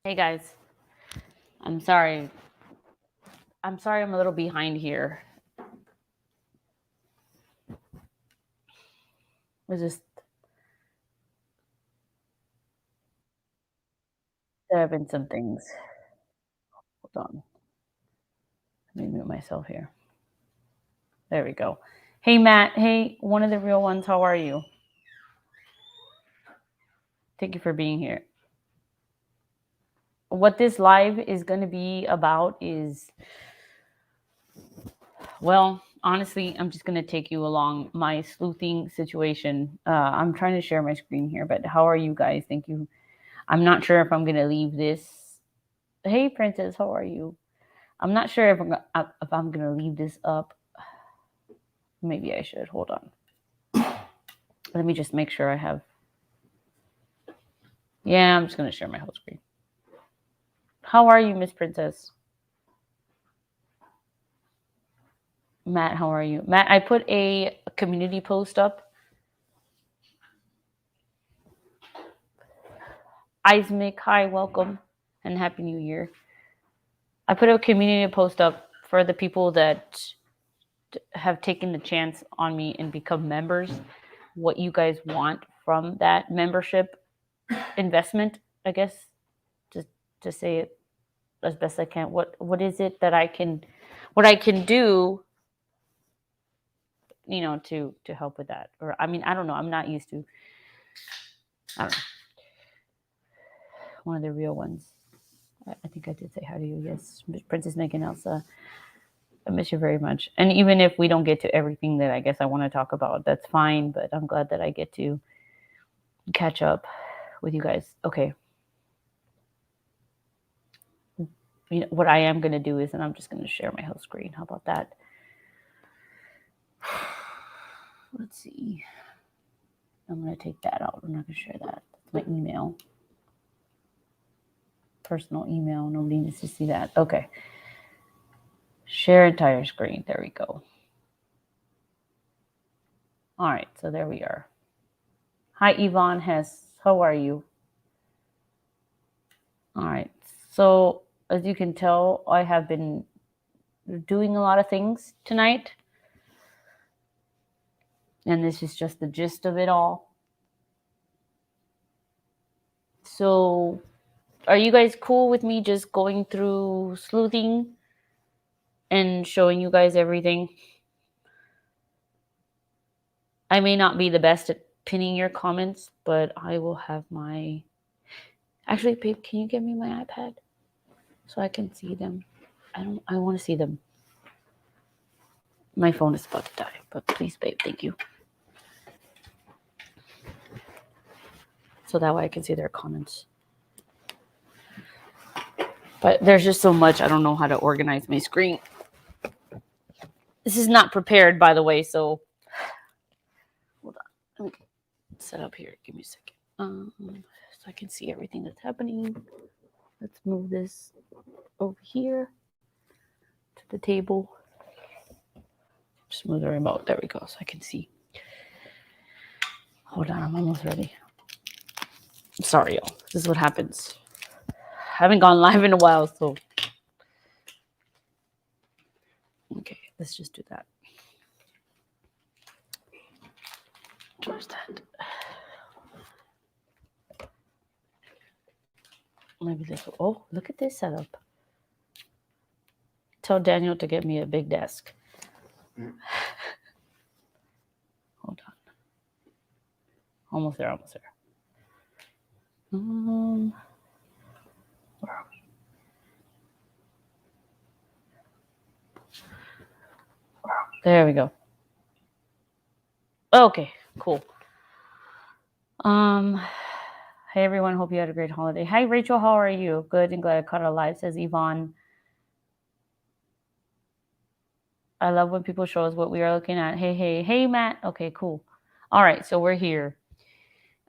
Hey guys, I'm sorry. I'm a little behind here. We're just there have been some things. Hold on. Let me mute myself here. There we go. Hey Matt, hey, one of the real ones, how are you? Thank you for being here. What this live is going to be about is, well, honestly, I'm just going to take you along my sleuthing situation. I'm trying to share my screen here, but how are you guys? Thank you. I'm not sure if I'm going to leave this. Hey, Princess, how are you? I'm not sure if I'm going to leave this up. Maybe I should. Hold on. Let me just make sure I have. Yeah, I'm just going to share my whole screen. How are you, Miss Princess? Matt, how are you? Matt, I put a community post up. Ismic, hi, welcome, and Happy New Year. I put a community post up for the people that have taken the chance on me and become members, what you guys want from that membership investment, I guess, just to say it as best I can. What is it that I can do, to help with that? Or I mean, I don't know. I'm not used to. I don't know. One of the real ones. I think I did say hi to you. Yes, Princess Megan Elsa. I miss you very much. And even if we don't get to everything that I guess I want to talk about, that's fine. But I'm glad that I get to catch up with you guys. Okay. What I am going to do is, and I'm just going to share my whole screen. How about that? Let's see. I'm going to take that out. I'm not going to share that. That's my email. Personal email. Nobody needs to see that. Okay. Share entire screen. There we go. All right. So there we are. Hi, Yvonne Hess. How are you? All right. So as you can tell, I have been doing a lot of things tonight. And this is just the gist of it all. So are you guys cool with me just going through sleuthing and showing you guys everything? I may not be the best at pinning your comments, but I will have my... Actually, babe, can you give me my iPad so I can see them? I want to see them. My phone is about to die, but please, babe, thank you. So that way I can see their comments. But there's just so much. I don't know how to organize my screen. This is not prepared, by the way, so hold on. Let me set up here. Give me a second. So I can see everything that's happening. Let's move this over here to the table. Just move the remote. There we go, so I can see. Hold on, I'm almost ready. I'm sorry, y'all. This is what happens. I haven't gone live in a while, so... Okay, let's just do that. Where's that? Maybe this. Oh, look at this setup. Tell Daniel to get me a big desk. Hold on. Almost there. Where are we? There we go. Okay, cool. Hey everyone, hope you had a great holiday. Hi Rachel, how are you? Good and glad I caught it live, says Yvonne. I love when people show us what we are looking at. Hey Matt. Okay, cool. All right, so we're here.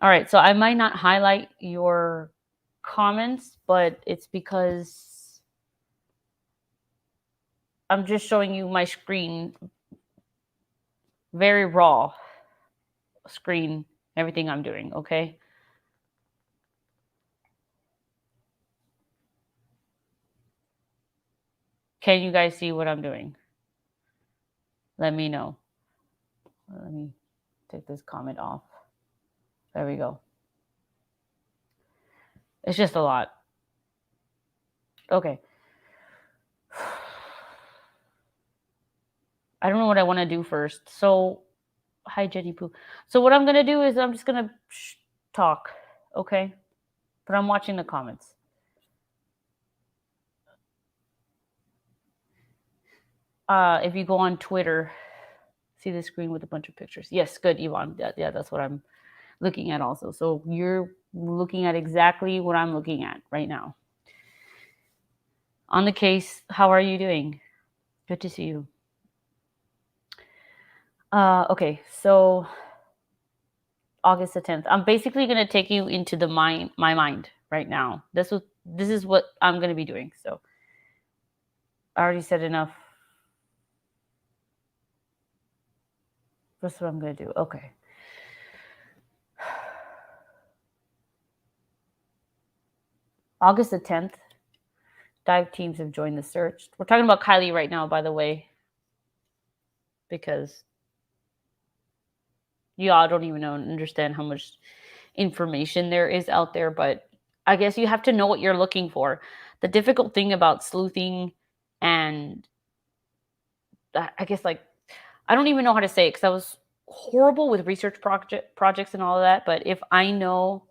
All right, so I might not highlight your comments, but it's because I'm just showing you my screen, very raw screen, everything I'm doing, okay? Can you guys see what I'm doing? Let me know. Let me take this comment off. There we go. It's just a lot. Okay. I don't know what I want to do first. So, hi, Jenny Poo. So what I'm going to do is I'm just going to talk, okay? But I'm watching the comments. If you go on Twitter, see the screen with a bunch of pictures. Yes, good, Yvonne. Yeah, that's what I'm looking at also. So you're looking at exactly what I'm looking at right now. On the case, how are you doing? Good to see you. Okay, so August the 10th. I'm basically going to take you into my mind right now. This is what I'm going to be doing. So I already said enough. That's what I'm going to do. Okay. August the 10th. Dive teams have joined the search. We're talking about Kiely right now, by the way, because y'all don't even understand how much information there is out there, but I guess you have to know what you're looking for. The difficult thing about sleuthing, and I guess, like, I don't even know how to say it because I was horrible with research projects and all of that, but if I know,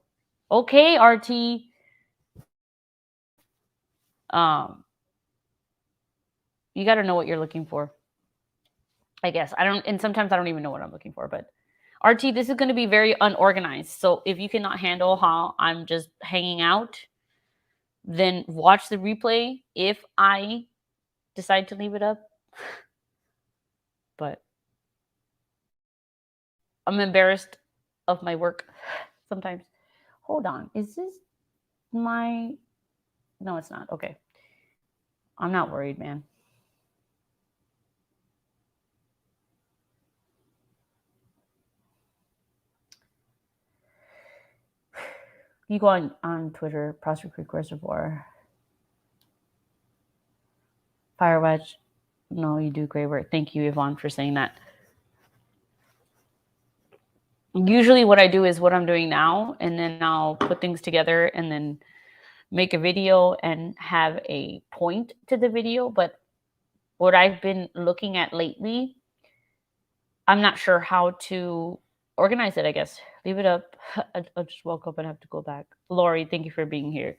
okay, RT, you got to know what you're looking for. I guess and sometimes I don't even know what I'm looking for, but RT, this is going to be very unorganized. So if you cannot handle how I'm just hanging out, then watch the replay if I decide to leave it up. But I'm embarrassed of my work sometimes. Hold on. Is this my... No, it's not. Okay. I'm not worried, man. You go on Twitter, Prospect Creek Reservoir. Firewatch. No, you do great work. Thank you, Yvonne, for saying that. Usually what I do is what I'm doing now, and then I'll put things together and then make a video and have a point to the video. But what I've been looking at lately, I'm not sure how to organize it, I guess. Leave it up. I just woke up and have to go back. Lori, thank you for being here.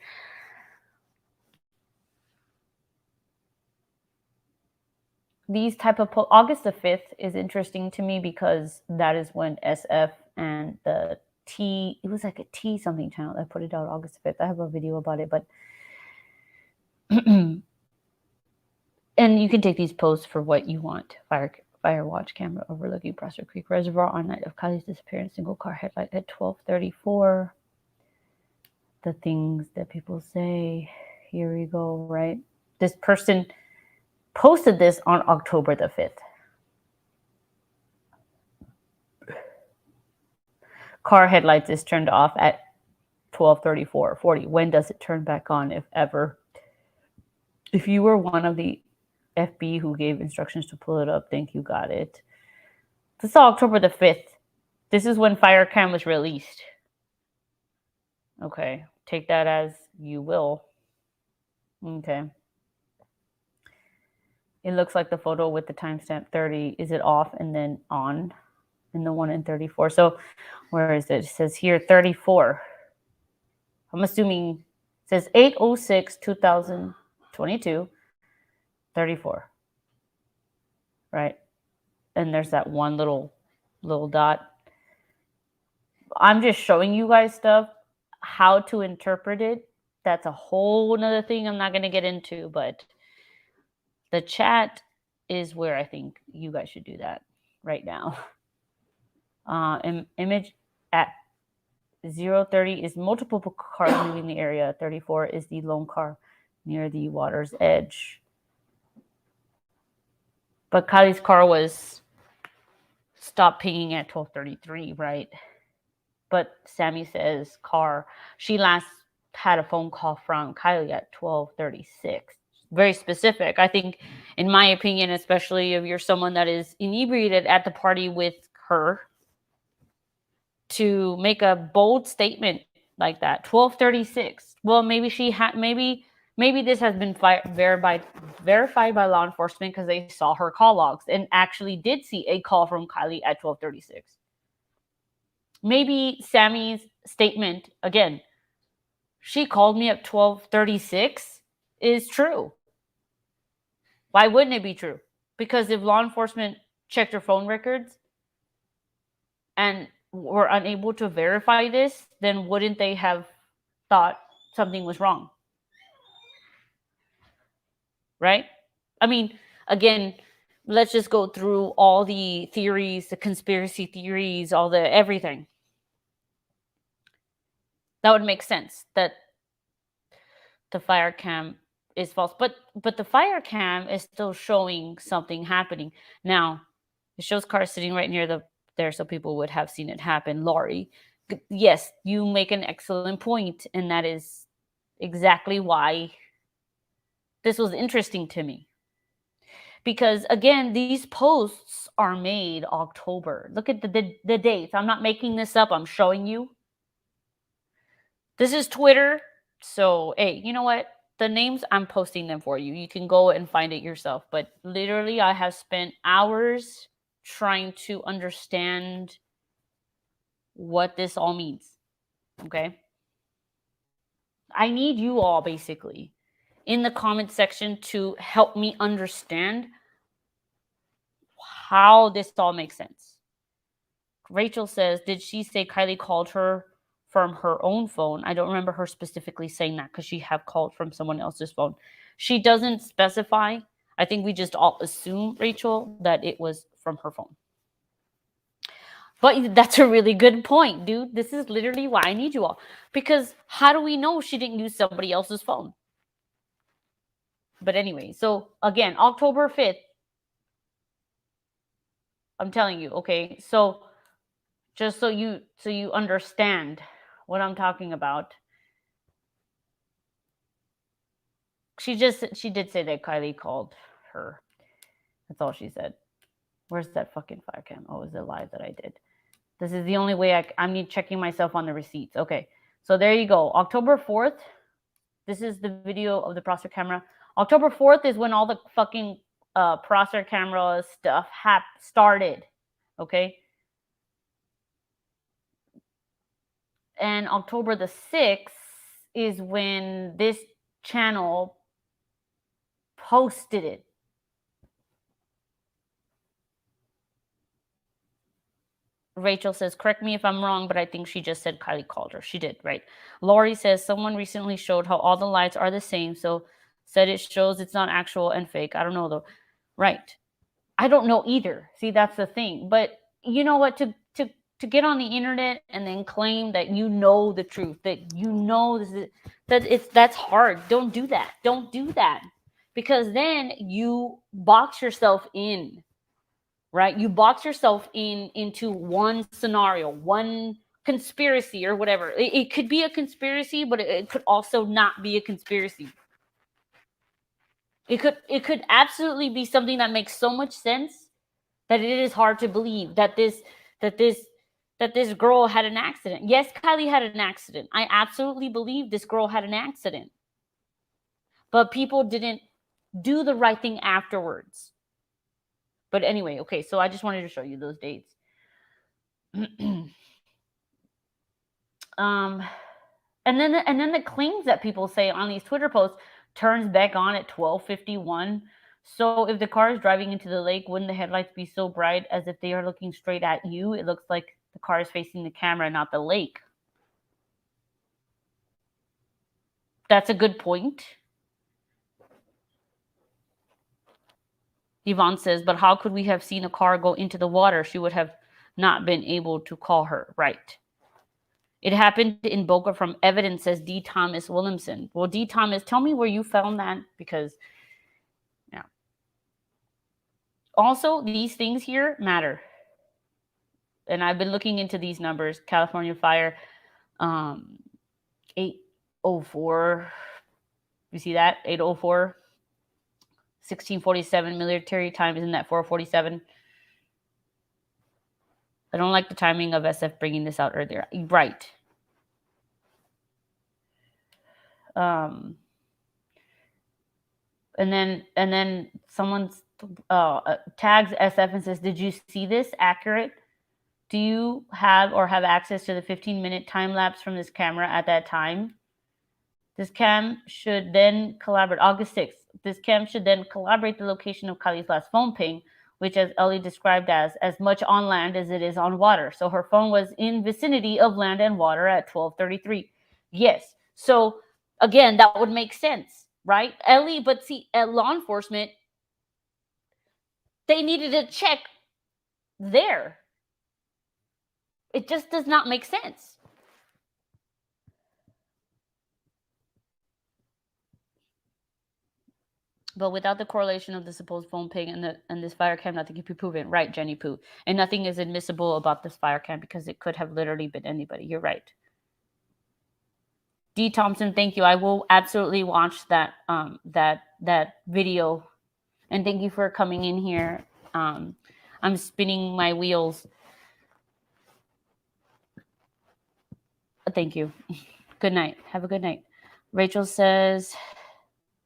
These type of August the 5th is interesting to me because that is when SF and the T, it was like a T something channel that put it out August 5th. I have a video about it, but and you can take these posts for what you want. Fire watch camera overlooking Prospect Creek Reservoir on night of Kiely's disappearance, single car headlight at 12:34. The things that people say. Here we go, right? This person posted this on October the 5th. Car headlights is turned off at 12:34:40. When does it turn back on, if ever? If you were one of the FB who gave instructions to pull it up, think you got it. This is October the 5th. This is when Firecam was released. Okay, take that as you will. Okay. It looks like the photo with the timestamp 30. Is it off and then on? And the one in 34. So where is it? It says here 34. I'm assuming it says 8/06/2022, 34. Right? And there's that one little dot. I'm just showing you guys stuff, how to interpret it. That's a whole nother thing I'm not going to get into, but the chat is where I think you guys should do that right now. Image at 0:30 is multiple cars moving the area. 34 is the lone car near the water's edge. But Kiely's car was stopped pinging at 12:33, right? But Sammy says car. She last had a phone call from Kiely at 12:36. very specific. I think, in my opinion, especially if you're someone that is inebriated at the party with her, to make a bold statement like that. 12:36. Well, maybe she had, maybe this has been verified by law enforcement because they saw her call logs and actually did see a call from Kiely at 12:36. Maybe Sammy's statement, again, she called me at 12:36, is true. Why wouldn't it be true? Because if law enforcement checked her phone records and were unable to verify this, then wouldn't they have thought something was wrong? Right? I mean, again, let's just go through all the theories, the conspiracy theories, all the everything. That would make sense that the fire cam is false. But the fire cam is still showing something happening. Now, it shows cars sitting right near there, so people would have seen it happen. Laurie, yes, you make an excellent point, and that is exactly why this was interesting to me. Because again, these posts are made October. Look at the dates. I'm not making this up. I'm showing you. This is Twitter. So, hey, you know what? The names, I'm posting them for you. You can go and find it yourself. But literally, I have spent hours trying to understand what this all means. Okay? I need you all, basically, in the comment section to help me understand how this all makes sense. Rachel says, did she say Kiely called her from her own phone? I don't remember her specifically saying that because she have called from someone else's phone. She doesn't specify. I think we just all assume, Rachel, that it was from her phone. But that's a really good point, dude. This is literally why I need you all. Because how do we know she didn't use somebody else's phone? But anyway, so again, October 5th. I'm telling you, okay? So just so you understand what I'm talking about. She did say that Kiely called her. That's all she said. Where's that fucking fire cam? Oh, it's a lie that I did. This is the only way I'm checking myself on the receipts. Okay, so there you go. October 4th. This is the video of the processor camera. October 4th is when all the fucking processor camera stuff started. Okay. And October the 6th is when this channel posted it. Rachel says, correct me if I'm wrong, but I think she just said Kiely called her. She did, right? Laurie says, someone recently showed how all the lights are the same, so said it shows it's not actual and fake. I don't know, though. Right. I don't know either. See, that's the thing. But you know what? To get on the internet and then claim that you know the truth, that you know that's hard. Don't do that. Don't do that. Because then you box yourself in. Right? You box yourself into one scenario, one conspiracy or whatever. It could be a conspiracy, but it could also not be a conspiracy. It could absolutely be something that makes so much sense that it is hard to believe that this girl had an accident. Yes, Kiely had an accident. I absolutely believe this girl had an accident. But people didn't do the right thing afterwards. But anyway, okay, so I just wanted to show you those dates. And then the claims that people say on these Twitter posts turns back on at 12:51. So if the car is driving into the lake, wouldn't the headlights be so bright as if they are looking straight at you? It looks like the car is facing the camera, not the lake. That's a good point. Yvonne says, but how could we have seen a car go into the water? She would have not been able to call her. Right. It happened in Boca from evidence, says D. Thomas Williamson. Well, D. Thomas, tell me where you found that, because yeah. Also, these things here matter. And I've been looking into these numbers. California fire, 804. You see that? 804. 16:47 military time. Isn't that 4:47? I don't like the timing of SF bringing this out earlier. Right. And then someone tags SF and says, "Did you see this? Accurate? Do you have access to the 15-minute time lapse from this camera at that time? This cam should then collaborate." August 6th. This cam should then collaborate the location of Kiely's last phone ping, which, as Ellie described, as much on land as it is on water. So her phone was in vicinity of land and water at 12:33. Yes. So again, that would make sense, right, Ellie? But see, at law enforcement, they needed to check there. It just does not make sense. But without the correlation of the supposed phone ping and this fire cam, nothing can be proven. Right, Jenny Poo. And nothing is admissible about this fire cam because it could have literally been anybody. You're right. D. Thompson, thank you. I will absolutely watch that that video. And thank you for coming in here. I'm spinning my wheels. Thank you. Good night. Have a good night. Rachel says,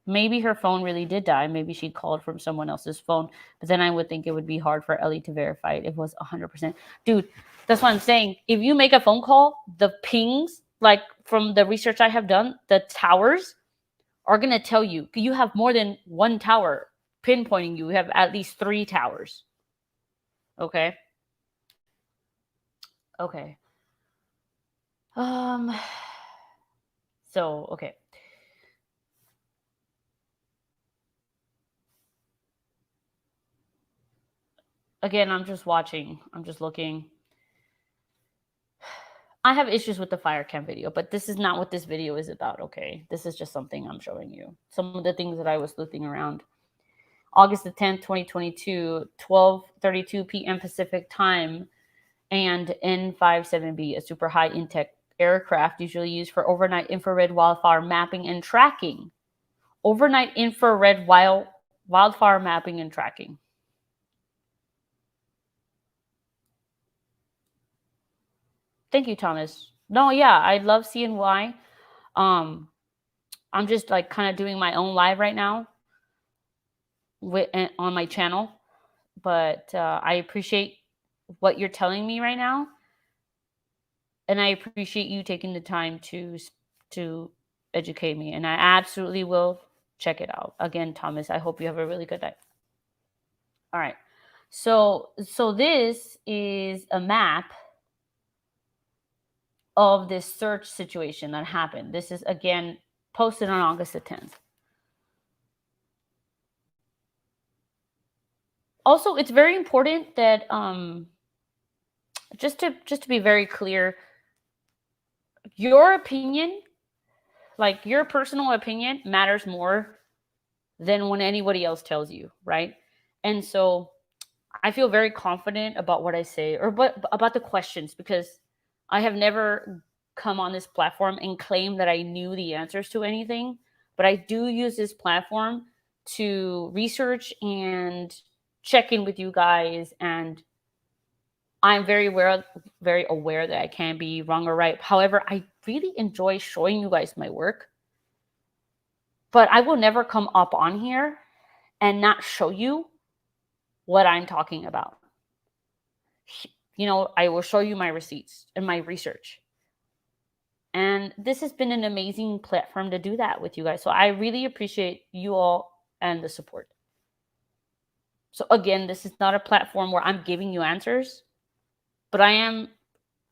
maybe her phone really did die. Maybe she called from someone else's phone. But then I would think it would be hard for Ellie to verify it. It was 100%. Dude, that's what I'm saying. If you make a phone call, the pings, like from the research I have done, the towers are going to tell you. You have more than one tower pinpointing you. You have at least 3 towers. Okay? Okay. So, okay. Again, I'm just watching. I'm just looking. I have issues with the fire cam video, but this is not what this video is about, okay? This is just something I'm showing you. Some of the things that I was sleuthing around. August the 10th, 2022, 12:32 p.m. Pacific time, and N57B, a super high intake aircraft usually used for overnight infrared wildfire mapping and tracking. Overnight infrared wildfire mapping and tracking. Thank you, Thomas. No, yeah, I love CNY. I'm just like kind of doing my own live right now on my channel, but I appreciate what you're telling me right now, and I appreciate you taking the time to educate me, and I absolutely will check it out. Again, Thomas, I hope you have a really good night. All right, so this is a map of this search situation that happened. This is, again, posted on August the 10th. Also, it's very important that just to be very clear, your opinion, like your personal opinion, matters more than when anybody else tells you, right? And so I feel very confident about what I say, or about the questions, because I have never come on this platform and claim that I knew the answers to anything, but I do use this platform to research and check in with you guys, and I'm very aware that I can be wrong or right. However, I really enjoy showing you guys my work, but I will never come up on here and not show you what I'm talking about. You know, I will show you my receipts and my research. And this has been an amazing platform to do that with you guys. So I really appreciate you all and the support. So again, this is not a platform where I'm giving you answers, but I am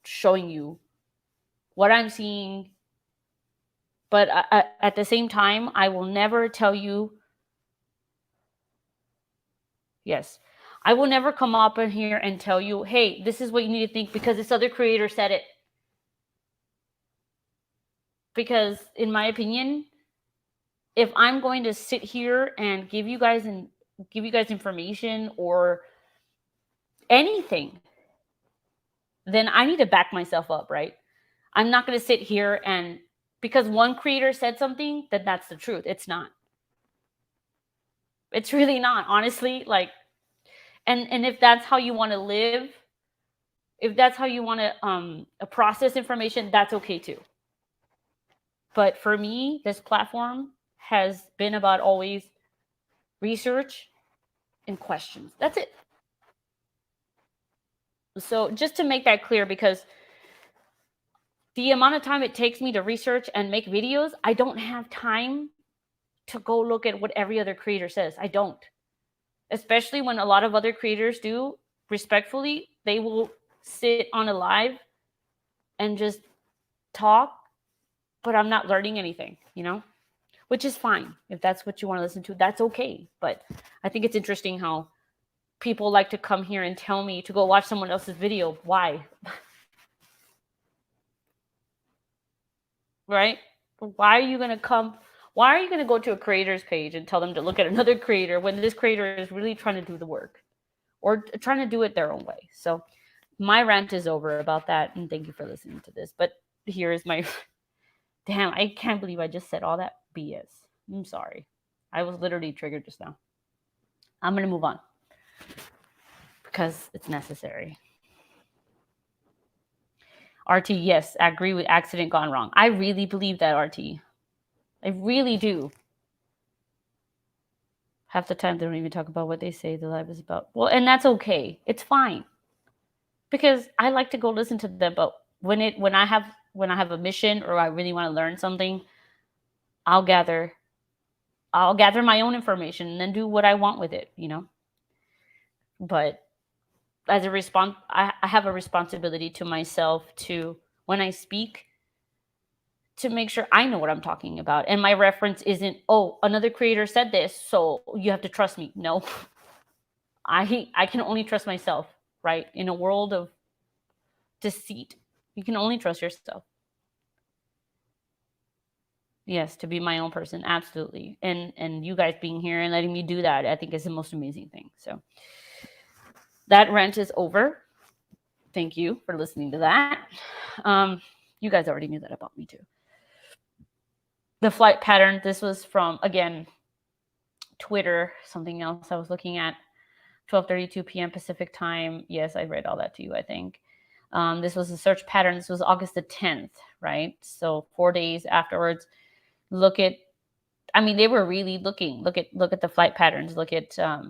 showing you what I'm seeing. But at the same time, I will never tell you, yes, I will never come up in here and tell you, hey, this is what you need to think because this other creator said it. Because in my opinion, if I'm going to sit here and give you guys information or anything, then I need to back myself up, right? I'm not going to sit here and because one creator said something, that that's the truth. It's not. It's really not, honestly. Like, and if that's how you want to live, if that's how you want to process information, that's okay too. But for me, this platform has been about always research and questions. That's it. So just to make that clear, because the amount of time it takes me to research and make videos, I don't have time to go look at what every other creator says. I don't. Especially when a lot of other creators do, respectfully, they will sit on a live and just talk, but I'm not learning anything, which is fine. If that's what you want to listen to, that's okay. But I think it's interesting how people like to come here and tell me to go watch someone else's video. Why? Right? Why are you going to come? Why are you going to go to a creator's page and tell them to look at another creator when this creator is really trying to do the work or trying to do it their own way? So my rant is over about that. And thank you for listening to this. But here is my, damn, I can't believe I just said all that BS. I'm sorry. I was literally triggered just now. I'm going to move on because it's necessary. RT, yes, I agree with accident gone wrong. I really believe that, RT. I really do. Half the time they don't even talk about what they say the live is about. Well, and that's okay. It's fine. Because I like to go listen to them, but when I have a mission or I really want to learn something, I'll gather my own information and then do what I want with it, But as a response, I have a responsibility to myself to, when I speak, to make sure I know what I'm talking about. And my reference isn't, oh, another creator said this, so you have to trust me. No, I can only trust myself, right? In a world of deceit, you can only trust yourself. Yes, to be my own person, absolutely. And you guys being here and letting me do that, I think is the most amazing thing. So that rant is over. Thank you for listening to that. You guys already knew that about me too. The flight pattern, this was from, again, Twitter, something else I was looking at, 12:32 p.m. Pacific time. Yes, I read all that to you, I think. This was a search pattern. This was August the 10th, right? So 4 days afterwards. Look at, I mean, they were really looking. Look at the flight patterns. Look at, I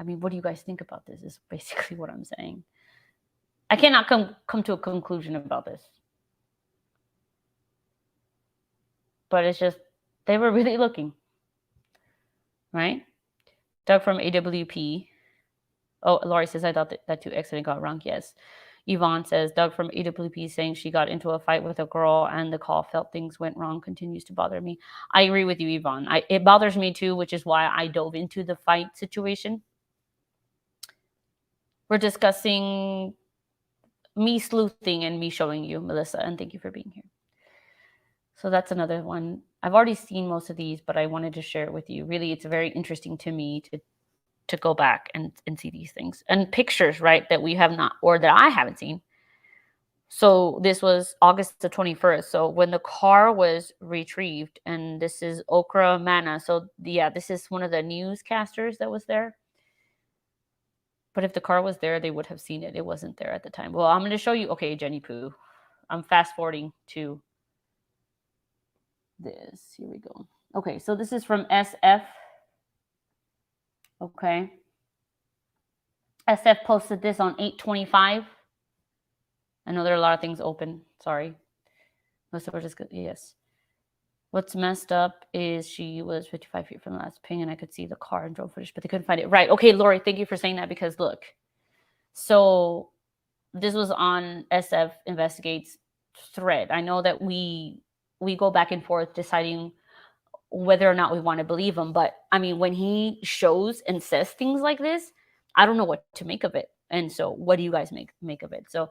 mean, what do you guys think about this? Is basically what I'm saying. I cannot come to a conclusion about this. But it's just, they were really looking, right? Doug from AWP. Oh, Laurie says, I thought that two accident got wrong. Yes. Yvonne says, Doug from AWP saying she got into a fight with a girl and the call felt things went wrong continues to bother me. I agree with you, Yvonne. It bothers me too, which is why I dove into the fight situation. We're discussing me sleuthing and me showing you, Melissa, and thank you for being here. So that's another one. I've already seen most of these, but I wanted to share it with you. Really, it's very interesting to me to go back and see these things. And pictures, right, that we have not, or that I haven't seen. So this was August the 21st. So when the car was retrieved, and this is Okra Mana. So yeah, this is one of the newscasters that was there. But if the car was there, they would have seen it. It wasn't there at the time. Well, I'm going to show you. Okay, Jenny Poo. I'm fast forwarding to this. Here we go. Okay, so this is from SF. Okay. SF posted this on 8/25. I know there are a lot of things open. Sorry. Most of it is good. Yes. What's messed up is she was 55 feet from the last ping and I could see the car and drone footage, but they couldn't find it. Right. Okay, Lori, thank you for saying that because look. So this was on SF Investigates thread. I know that we go back and forth deciding whether or not we want to believe him. But I mean, when he shows and says things like this, I don't know what to make of it. And so what do you guys make of it? So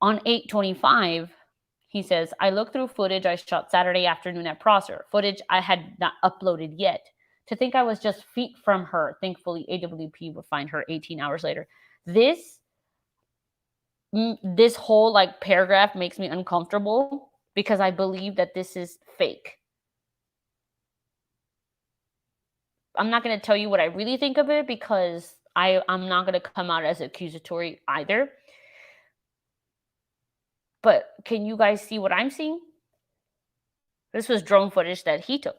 on 8/25, he says, I looked through footage I shot Saturday afternoon at Prosser, footage I had not uploaded yet. To think I was just feet from her. Thankfully, AWP would find her 18 hours later. This whole like paragraph makes me uncomfortable because I believe that this is fake. I'm not going to tell you what I really think of it because I'm not going to come out as accusatory either. But can you guys see what I'm seeing? This was drone footage that he took.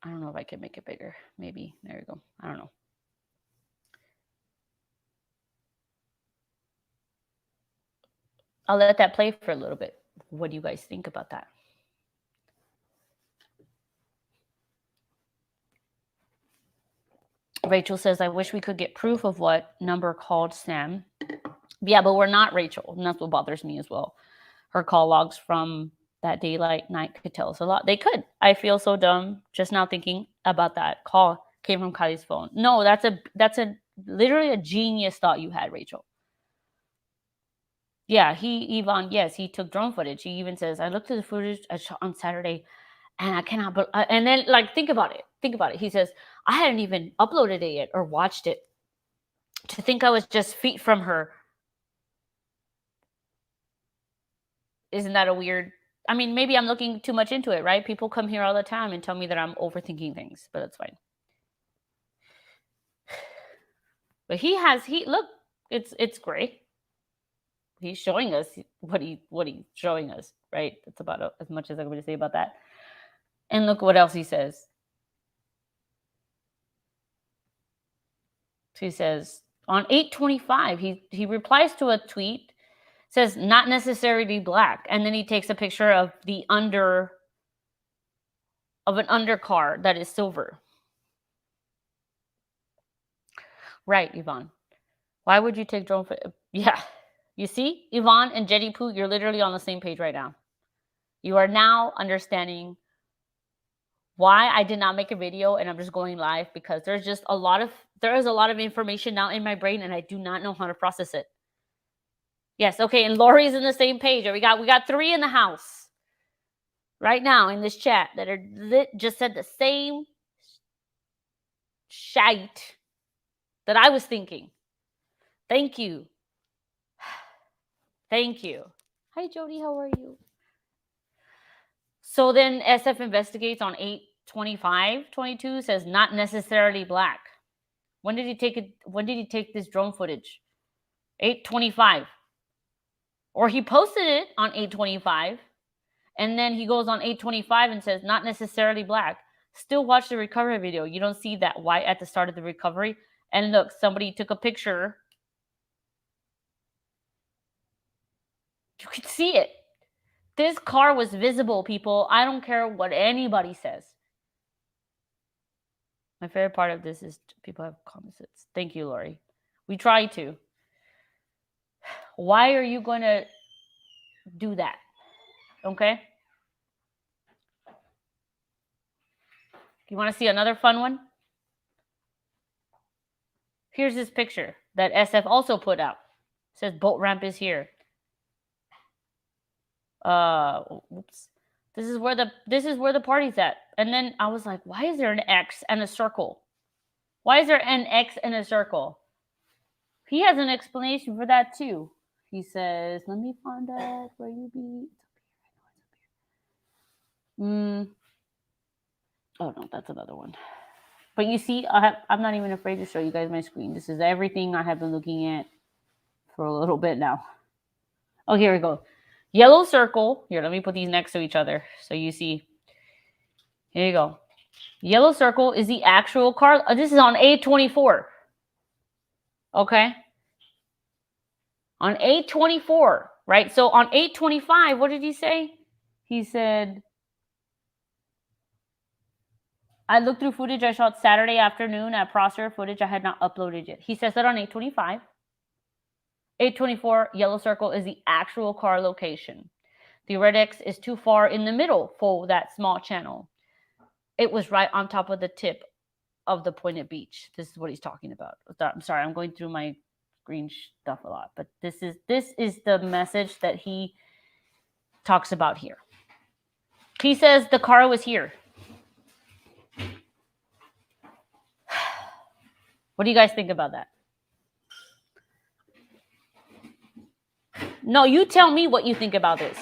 I don't know if I can make it bigger. Maybe. There you go. I don't know. I'll let that play for a little bit. What do you guys think about that? Rachel says, I wish we could get proof of what number called Sam. Yeah, but we're not Rachel. And that's what bothers me as well. Her call logs from that daylight night could tell us a lot. They could. I feel so dumb just now thinking about that call came from Kiely's phone. No, that's a literally a genius thought you had, Rachel. Yeah, Yvonne, yes, he took drone footage. He even says, I looked at the footage I shot on Saturday and I cannot, and then like, think about it. He says, I hadn't even uploaded it yet or watched it. To think I was just feet from her. Isn't that a weird, I mean, maybe I'm looking too much into it, right? People come here all the time and tell me that I'm overthinking things, but that's fine. But look, it's gray. He's showing us what he's showing us, right? That's about as much as I'm going to say about that. And look what else he says. So he says on 8/25, he replies to a tweet, says not necessarily black, and then he takes a picture of the an undercar that is silver. Right, Yvonne. Why would you take drone footage? Yeah. You see, Yvonne and Jetty Poo, you're literally on the same page right now. You are now understanding why I did not make a video and I'm just going live, because there is a lot of information now in my brain and I do not know how to process it. Yes, okay, and Lori's in the same page. We got 3 in the house right now in this chat that are just said the same shite that I was thinking. Thank you. Thank you. Hi, Jody. How are you? So then SF investigates on 8/25/22, says not necessarily black. When did he take it? When did he take this drone footage? 8/25. Or he posted it on 8/25, and then he goes on 8/25 and says not necessarily black. Still watch the recovery video. You don't see that white at the start of the recovery. And look, somebody took a picture. You could see it. This car was visible, people. I don't care what anybody says. My favorite part of this is people have comments. Thank you, Lori. We try to. Why are you going to do that? Okay? You want to see another fun one? Here's this picture that SF also put out. It says boat ramp is here. Oops. This is where the party's at. And then I was like, why is there an X and a circle? Why is there an X and a circle? He has an explanation for that too. He says, let me find out where you be. Oh no, that's another one. But you see, I'm not even afraid to show you guys my screen. This is everything I have been looking at for a little bit now. Oh, here we go. Yellow circle. Here, let me put these next to each other so you see. Here you go. Yellow circle is the actual car. This is on 8/24. Okay. On 8/24, right? So on 8/25, what did he say? He said, I looked through footage I shot Saturday afternoon at Prosser, footage I had not uploaded yet. He says that on 8/25. 8/24, yellow circle is the actual car location. The red X is too far in the middle for that small channel. It was right on top of the tip of the pointed beach. This is what he's talking about. I'm sorry, I'm going through my screen stuff a lot, but this is the message that he talks about here. He says the car was here. What do you guys think about that? No, you tell me what you think about this.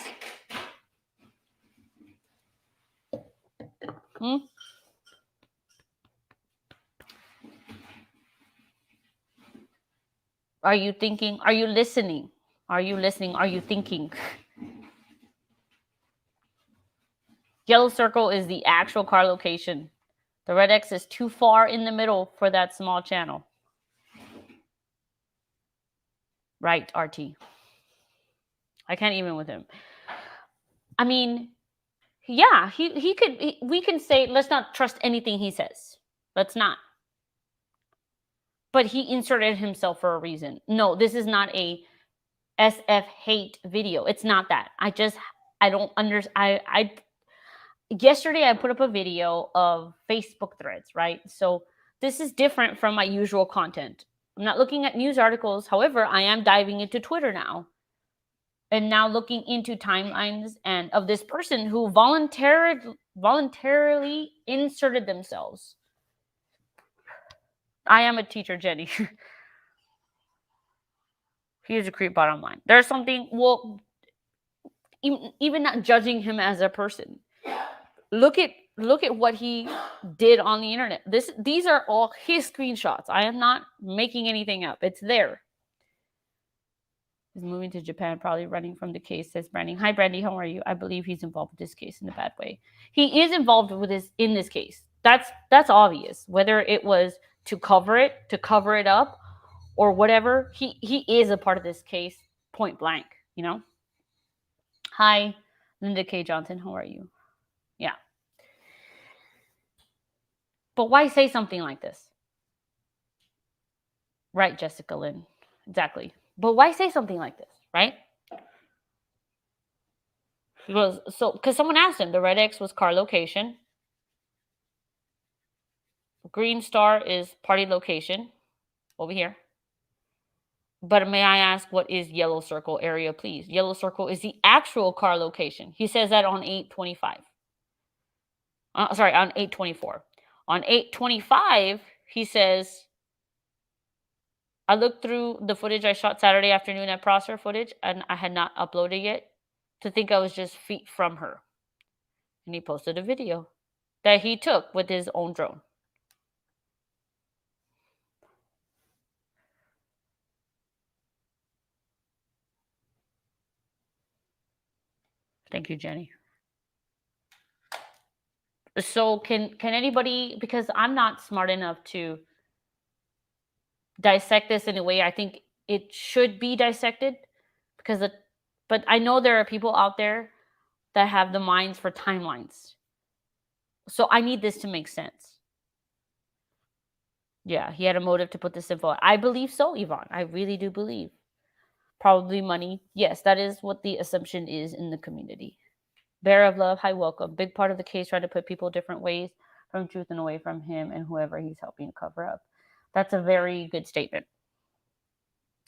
Are you thinking? Are you listening? Are you listening? Are you thinking? Yellow circle is the actual car location. The red X is too far in the middle for that small channel. Right, RT. I can't even with him. I mean, yeah, he could. We can say, let's not trust anything he says. Let's not. But he inserted himself for a reason. No, this is not a SF hate video. It's not that. I don't understand. Yesterday I put up a video of Facebook threads, right? So this is different from my usual content. I'm not looking at news articles. However, I am diving into Twitter now. And now looking into timelines and of this person who voluntarily inserted themselves. I am a teacher, Jenny. He is a creep, bottom line. There's something, well, even not judging him as a person. Look at what he did on the internet. These are all his screenshots. I am not making anything up. It's there. He's moving to Japan, probably running from the case, says Brandy. Hi, Brandy. How are you? I believe he's involved with this case in a bad way. He is involved with this in this case. That's obvious. Whether it was to cover it up, or whatever, he is a part of this case, point blank. You know. Hi, Linda K. Johnson. How are you? Yeah. But why say something like this? Right, Jessica Lynn. Exactly. But why say something like this, right? Because someone asked him, the red X was car location. Green star is party location over here. But may I ask, what is yellow circle area, please? Yellow circle is the actual car location. He says that on 825. Sorry, on 824. On 825, he says, I looked through the footage I shot Saturday afternoon at Prosser footage, and I had not uploaded yet to think I was just feet from her. And he posted a video that he took with his own drone. Thank you, Jenny. So can anybody, because I'm not smart enough to dissect this in a way I think it should be dissected, but I know there are people out there that have the minds for timelines. So I need this to make sense. Yeah, he had a motive to put this info. I believe so, Yvonne. I really do believe. Probably money. Yes, that is what the assumption is in the community. Bearer of love, hi, welcome. Big part of the case trying to put people different ways from truth and away from him and whoever he's helping to cover up. That's a very good statement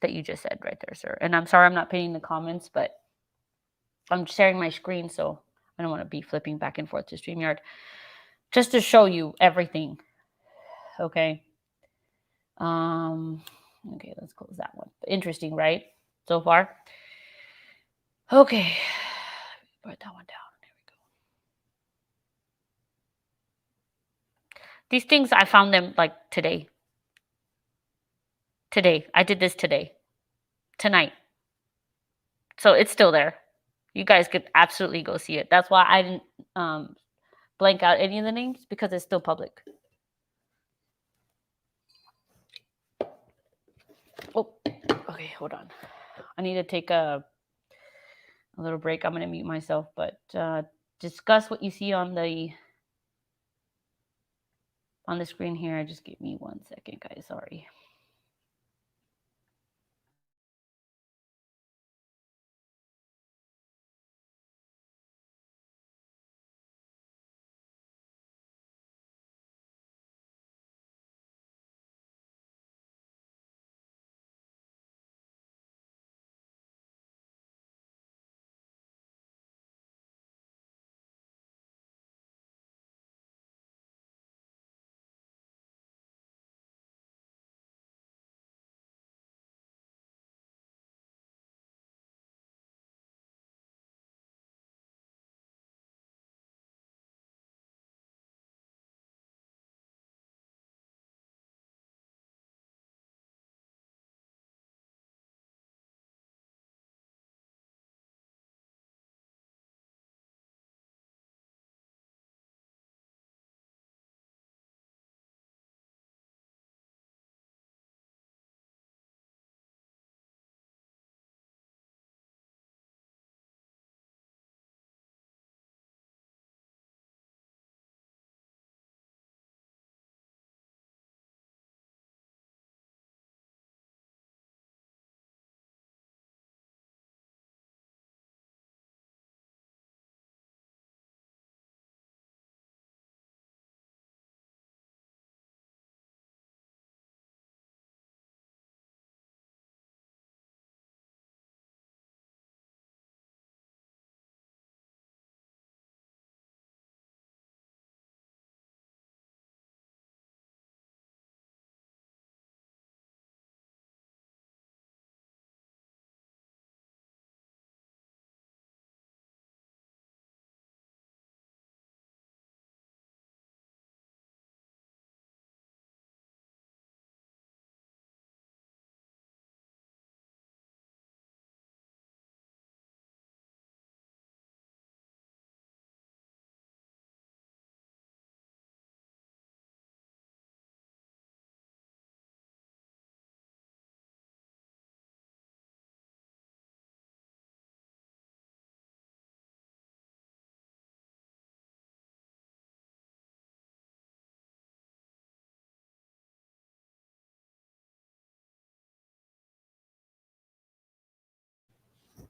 that you just said right there, sir. And I'm sorry I'm not pinning the comments, but I'm sharing my screen, so I don't want to be flipping back and forth to StreamYard. Just to show you everything. Okay. Okay, let's close that one. Interesting, right? So far. Okay. Put that one down. There we go. These things, I found them like today. Today. I did this today. Tonight. So it's still there. You guys could absolutely go see it. That's why I didn't blank out any of the names, because it's still public. Oh, okay, hold on. I need to take a little break. I'm going to mute myself, but discuss what you see on the screen here. Just give me 1 second, guys. Sorry.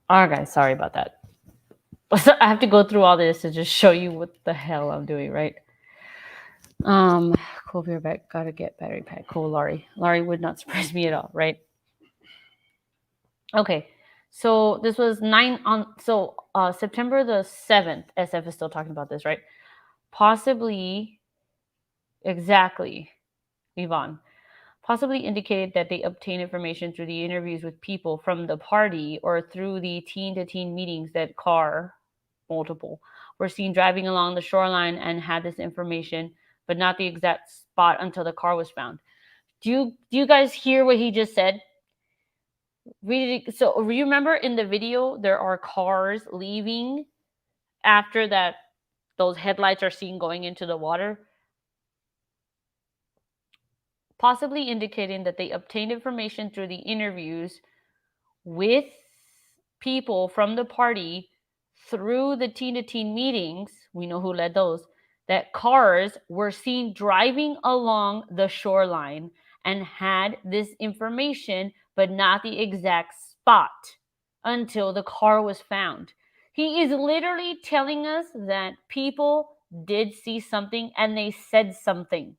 All right, guys, sorry about that. So I have to go through all this to just show you what the hell I'm doing, right? Cool, beer back. Gotta get battery pack. Cool, Laurie. Laurie would not surprise me at all, right? Okay, so this was September the 7th. SF is still talking about this, right? Possibly, exactly, Yvonne. Possibly indicated that they obtained information through the interviews with people from the party or through the teen-to-teen meetings that multiple, were seen driving along the shoreline and had this information, but not the exact spot until the car was found. Do you guys hear what he just said? Read it. So remember in the video, there are cars leaving after that. Those headlights are seen going into the water, possibly indicating that they obtained information through the interviews with people from the party through the teen-to-teen meetings. We know who led those. That cars were seen driving along the shoreline and had this information, but not the exact spot until the car was found. He is literally telling us that people did see something and they said something.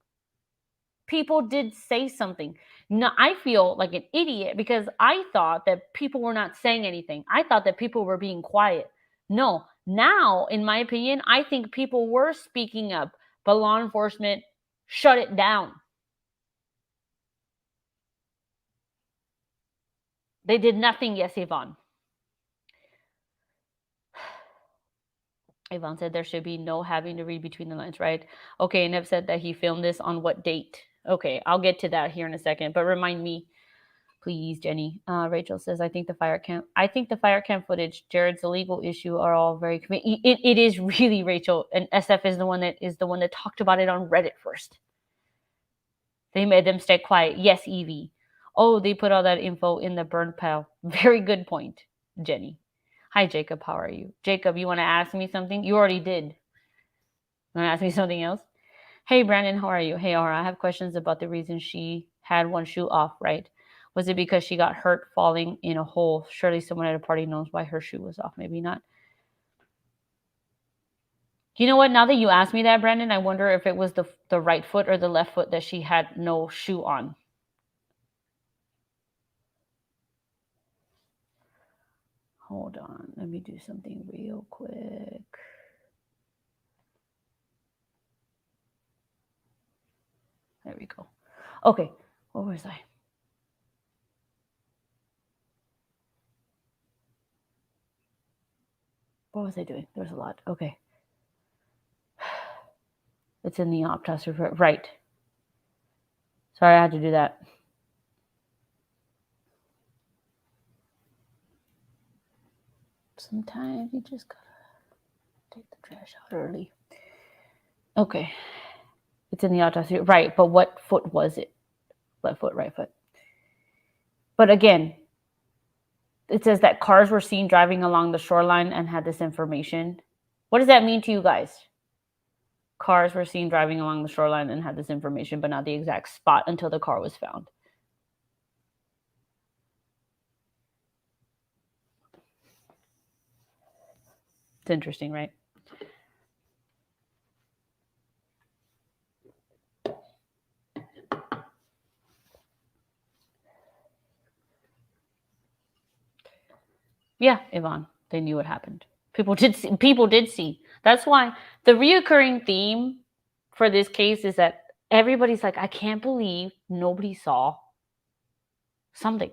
People did say something. Now, I feel like an idiot because I thought that people were not saying anything. I thought that people were being quiet. No, now, in my opinion, I think people were speaking up, but law enforcement shut it down. They did nothing. Yes, Yvonne. Yvonne said there should be no having to read between the lines, right? Okay, and I've said that he filmed this on what date? Okay, I'll get to that here in a second, but remind me, please, Jenny. Rachel says, I think the fire cam footage, Jared's illegal issue are all very it is really, Rachel, and SF is the one that talked about it on Reddit first. They made them stay quiet. Yes, Evie. Oh, they put all that info in the burn pile. Very good point, Jenny. Hi, Jacob. How are you? Jacob, you want to ask me something? You already did. You want to ask me something else? Hey, Brandon, how are you? Hey, Aura, I have questions about the reason she had one shoe off, right? Was it because she got hurt falling in a hole? Surely someone at a party knows why her shoe was off. Maybe not. You know what? Now that you asked me that, Brandon, I wonder if it was the right foot or the left foot that she had no shoe on. Hold on. Let me do something real quick. There we go. Okay. Where was I? What was I doing? There's a lot. Okay. It's in the autopsy report. Right. Sorry, I had to do that. Sometimes you just gotta take the trash out early. Okay. It's in the autopsy. Right. But what foot was it? Left foot, right foot. But again, it says that cars were seen driving along the shoreline and had this information. What does that mean to you guys? Cars were seen driving along the shoreline and had this information, but not the exact spot until the car was found. It's interesting, right? Yeah, Yvonne, they knew what happened. People did see. That's why the reoccurring theme for this case is that everybody's like, I can't believe nobody saw something.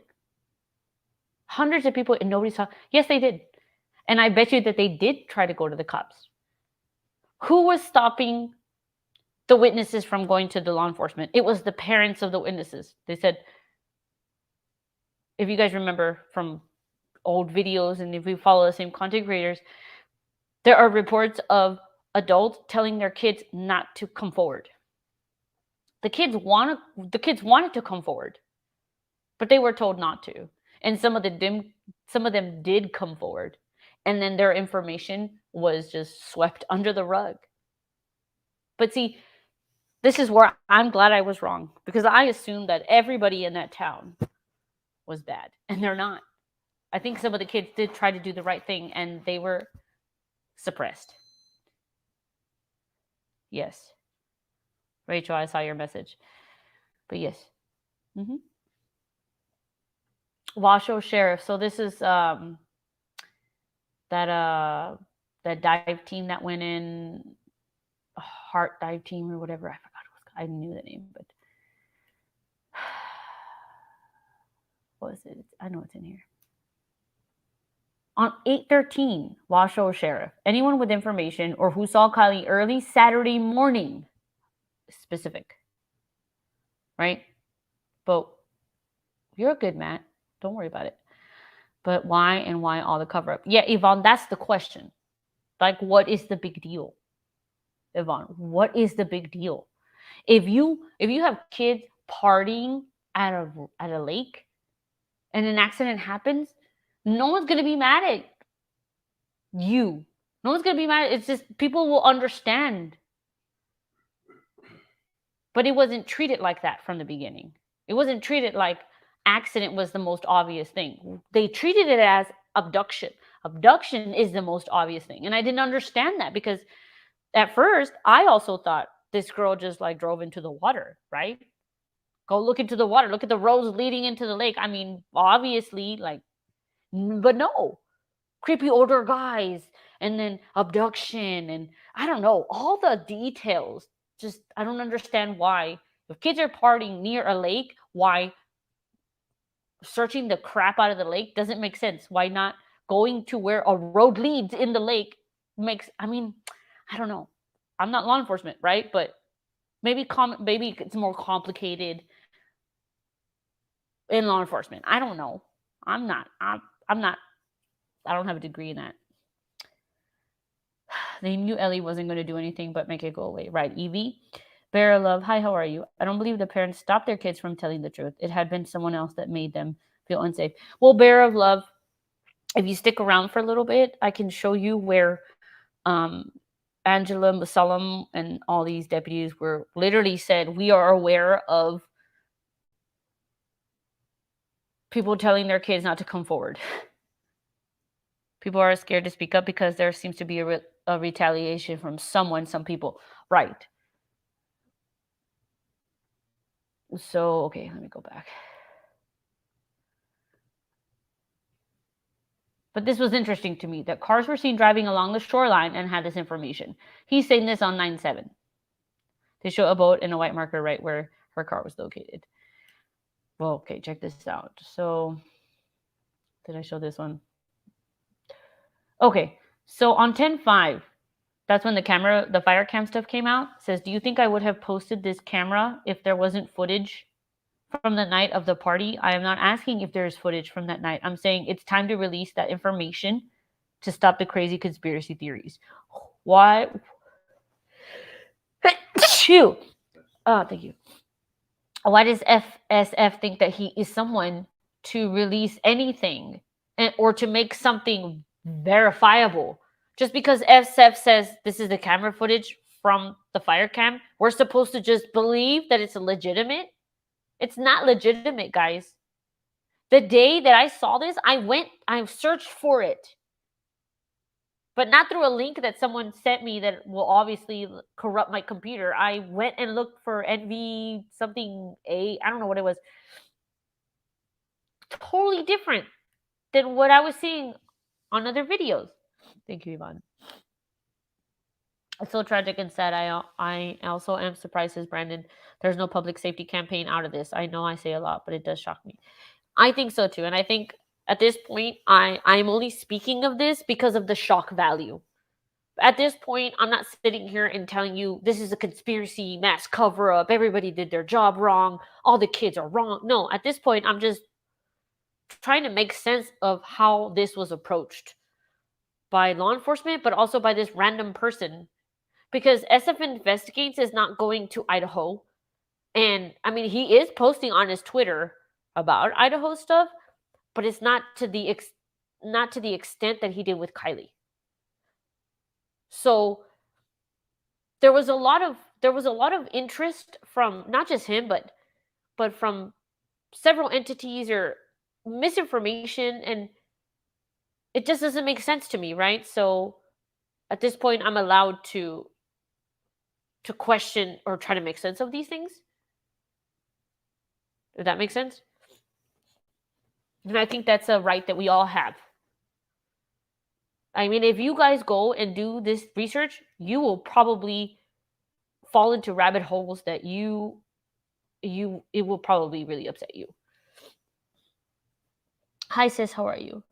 Hundreds of people and nobody saw. Yes, they did. And I bet you that they did try to go to the cops. Who was stopping the witnesses from going to the law enforcement? It was the parents of the witnesses. They said, if you guys remember from old videos and if we follow the same content creators, there are reports of adults telling their kids not to come forward. The kids wanted to come forward, but they were told not to. And some of them did come forward, and then their information was just swept under the rug. But see, this is where I'm glad I was wrong, because I assumed that everybody in that town was bad, and they're not. I think some of the kids did try to do the right thing and they were suppressed. Yes. Rachel, I saw your message. But yes. Mm-hmm. Washoe Sheriff. So this is that dive team that went in, Heart dive team or whatever. I forgot what it was. I knew the name, but what is it? I know it's in here. On 8/13, Washoe Sheriff. Anyone with information or who saw Kiely early Saturday morning, specific, right? But you're good, Matt. Don't worry about it. But why and why all the cover up? Yeah, Yvonne, that's the question. Like, what is the big deal? Yvonne, what is the big deal? If you have kids partying at a lake and an accident happens, no one's gonna be mad at you. No one's gonna be mad. It's just people will understand. But it wasn't treated like that from the beginning. It wasn't treated like accident was the most obvious thing. They treated it as abduction. Abduction is the most obvious thing. And I didn't understand that because at first I also thought this girl just like drove into the water, right? Go look into the water. Look at the roads leading into the lake. I mean, obviously, like, but no. Creepy older guys and then abduction and I don't know, all the details. Just, I don't understand why. If kids are partying near a lake, why searching the crap out of the lake doesn't make sense. Why not going to where a road leads in the lake makes, I mean, I don't know. I'm not law enforcement, right? But maybe it's more complicated in law enforcement. I don't know. I'm not. I don't have a degree in that. They knew Ellie wasn't going to do anything but make it go away. Right, Evie? Bear of Love, hi, how are you? I don't believe the parents stopped their kids from telling the truth. It had been someone else that made them feel unsafe. Well, Bear of Love, if you stick around for a little bit, I can show you where Angela Musallam and all these deputies were literally said, we are aware of people telling their kids not to come forward. People are scared to speak up because there seems to be a retaliation from some people. Right. So, okay, let me go back. But this was interesting to me, that cars were seen driving along the shoreline and had this information. He's saying this on 9/7. They show a boat and a white marker right where her car was located. Well, okay, check this out. So, did I show this one? Okay, so on 10/5, that's when the fire cam stuff came out. It says, do you think I would have posted this camera if there wasn't footage from the night of the party? I am not asking if there's footage from that night. I'm saying it's time to release that information to stop the crazy conspiracy theories. Why? Phew. Oh, thank you. Why does FSF think that he is someone to release anything or to make something verifiable? Just because FSF says this is the camera footage from the fire cam, we're supposed to just believe that it's legitimate? It's not legitimate, guys. The day that I saw this, I searched for it. But not through a link that someone sent me that will obviously corrupt my computer. I went and looked for NV something I don't know what it was. Totally different than what I was seeing on other videos. Thank you, Yvonne. It's so tragic and sad. I also am surprised, says Brandon, there's no public safety campaign out of this. I know I say a lot, but it does shock me. I think so too. And I think at this point, I'm only speaking of this because of the shock value. At this point, I'm not sitting here and telling you this is a conspiracy, mass cover up, everybody did their job wrong, all the kids are wrong. No, at this point, I'm just trying to make sense of how this was approached by law enforcement, but also by this random person. Because SF Investigates is not going to Idaho. And I mean, he is posting on his Twitter about Idaho stuff, but it's not to the extent that he did with Kiely. So there was a lot of interest from not just him, but from several entities or misinformation. And it just doesn't make sense to me, right? So at this point, I'm allowed to question or try to make sense of these things. Does that make sense? And I think that's a right that we all have. I mean, if you guys go and do this research, you will probably fall into rabbit holes that it will probably really upset you. Hi sis, how are you?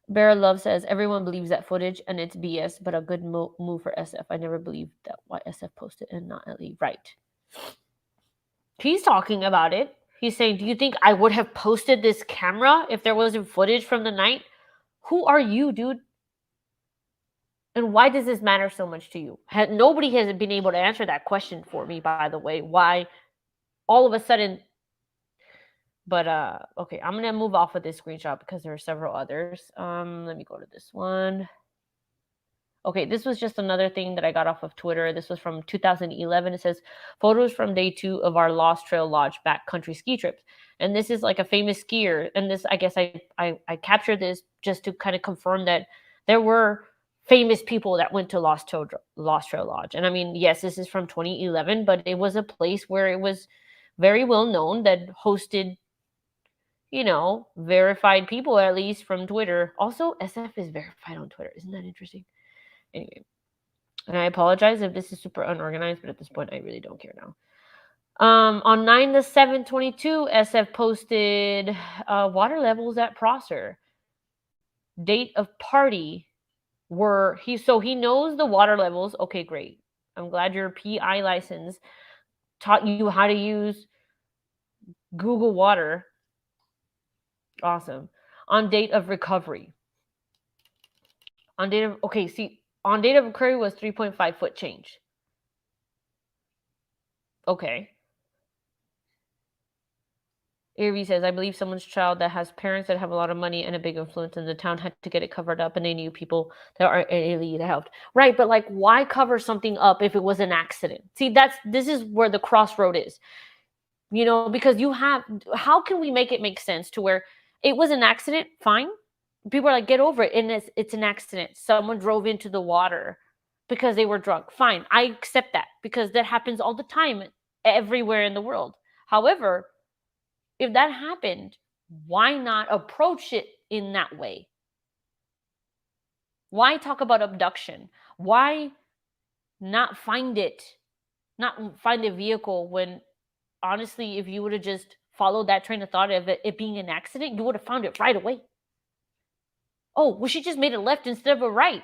Bear Love says everyone believes that footage and it's BS, but a good move for SF. I never believed that why SF posted and not LE. Right. He's talking about it. He's saying, do you think I would have posted this camera if there wasn't footage from the night? Who are you, dude? And why does this matter so much to you? Nobody has been able to answer that question for me, by the way. Why all of a sudden... But okay, I'm gonna move off of this screenshot because there are several others. Let me go to this one. Okay, this was just another thing that I got off of Twitter. This was from 2011. It says, photos from day 2 of our Lost Trail Lodge backcountry ski trips. And this is like a famous skier. And this, I guess I captured this just to kind of confirm that there were famous people that went to Lost Trail Lodge. And I mean, yes, this is from 2011, but it was a place where it was very well known that hosted, you know, verified people, at least from Twitter. Also, SF is verified on Twitter. Isn't that interesting? Anyway, and I apologize if this is super unorganized, but at this point, I really don't care now. On 9/7/22, SF posted water levels at Prosser. Date of party were he knows the water levels. Okay, great. I'm glad your PI license taught you how to use Google Water. Awesome. On date of recovery. On date of recovery was 3.5 foot change. Okay. Eerie says, I believe someone's child that has parents that have a lot of money and a big influence in the town had to get it covered up, and they knew people that are elite helped. Right, but like, why cover something up if it was an accident? See, this is where the crossroad is. You know, because how can we make it make sense to where it was an accident? Fine. People are like, get over it. And it's an accident. Someone drove into the water because they were drunk. Fine. I accept that because that happens all the time everywhere in the world. However, if that happened, why not approach it in that way? Why talk about abduction? Why not find a vehicle when, honestly, if you would have just followed that train of thought of it being an accident, you would have found it right away. Oh, well, she just made a left instead of a right.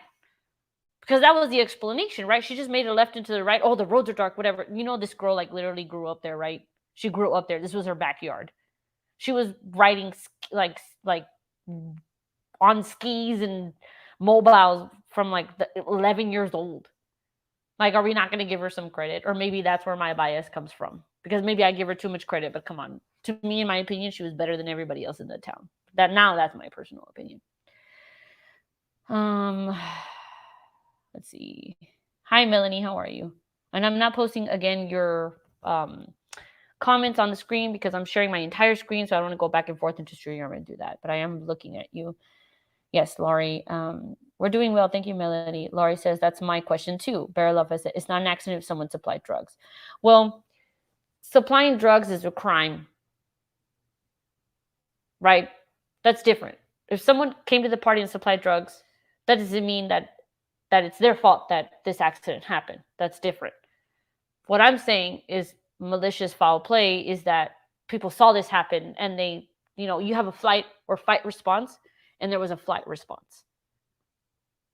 Because that was the explanation, right? She just made a left into the right. Oh, the roads are dark, whatever. You know, this girl, like, literally grew up there, right? She grew up there. This was her backyard. She was riding, like on skis and mobiles from, like, 11 years old. Like, are we not going to give her some credit? Or maybe that's where my bias comes from. Because maybe I give her too much credit, but come on. To me, in my opinion, she was better than everybody else in the town. That's my personal opinion. Let's see. Hi, Melanie. How are you? And I'm not posting, again, your comments on the screen because I'm sharing my entire screen, so I don't want to go back and forth into stream. I'm going to do that. But I am looking at you. Yes, Laurie. We're doing well. Thank you, Melanie. Laurie says, that's my question too. Bear Love says, it's not an accident if someone supplied drugs. Well, supplying drugs is a crime. Right? That's different. If someone came to the party and supplied drugs, that doesn't mean that it's their fault that this accident happened. That's different. What I'm saying is malicious foul play is that people saw this happen and they, you have a flight or fight response, and there was a flight response.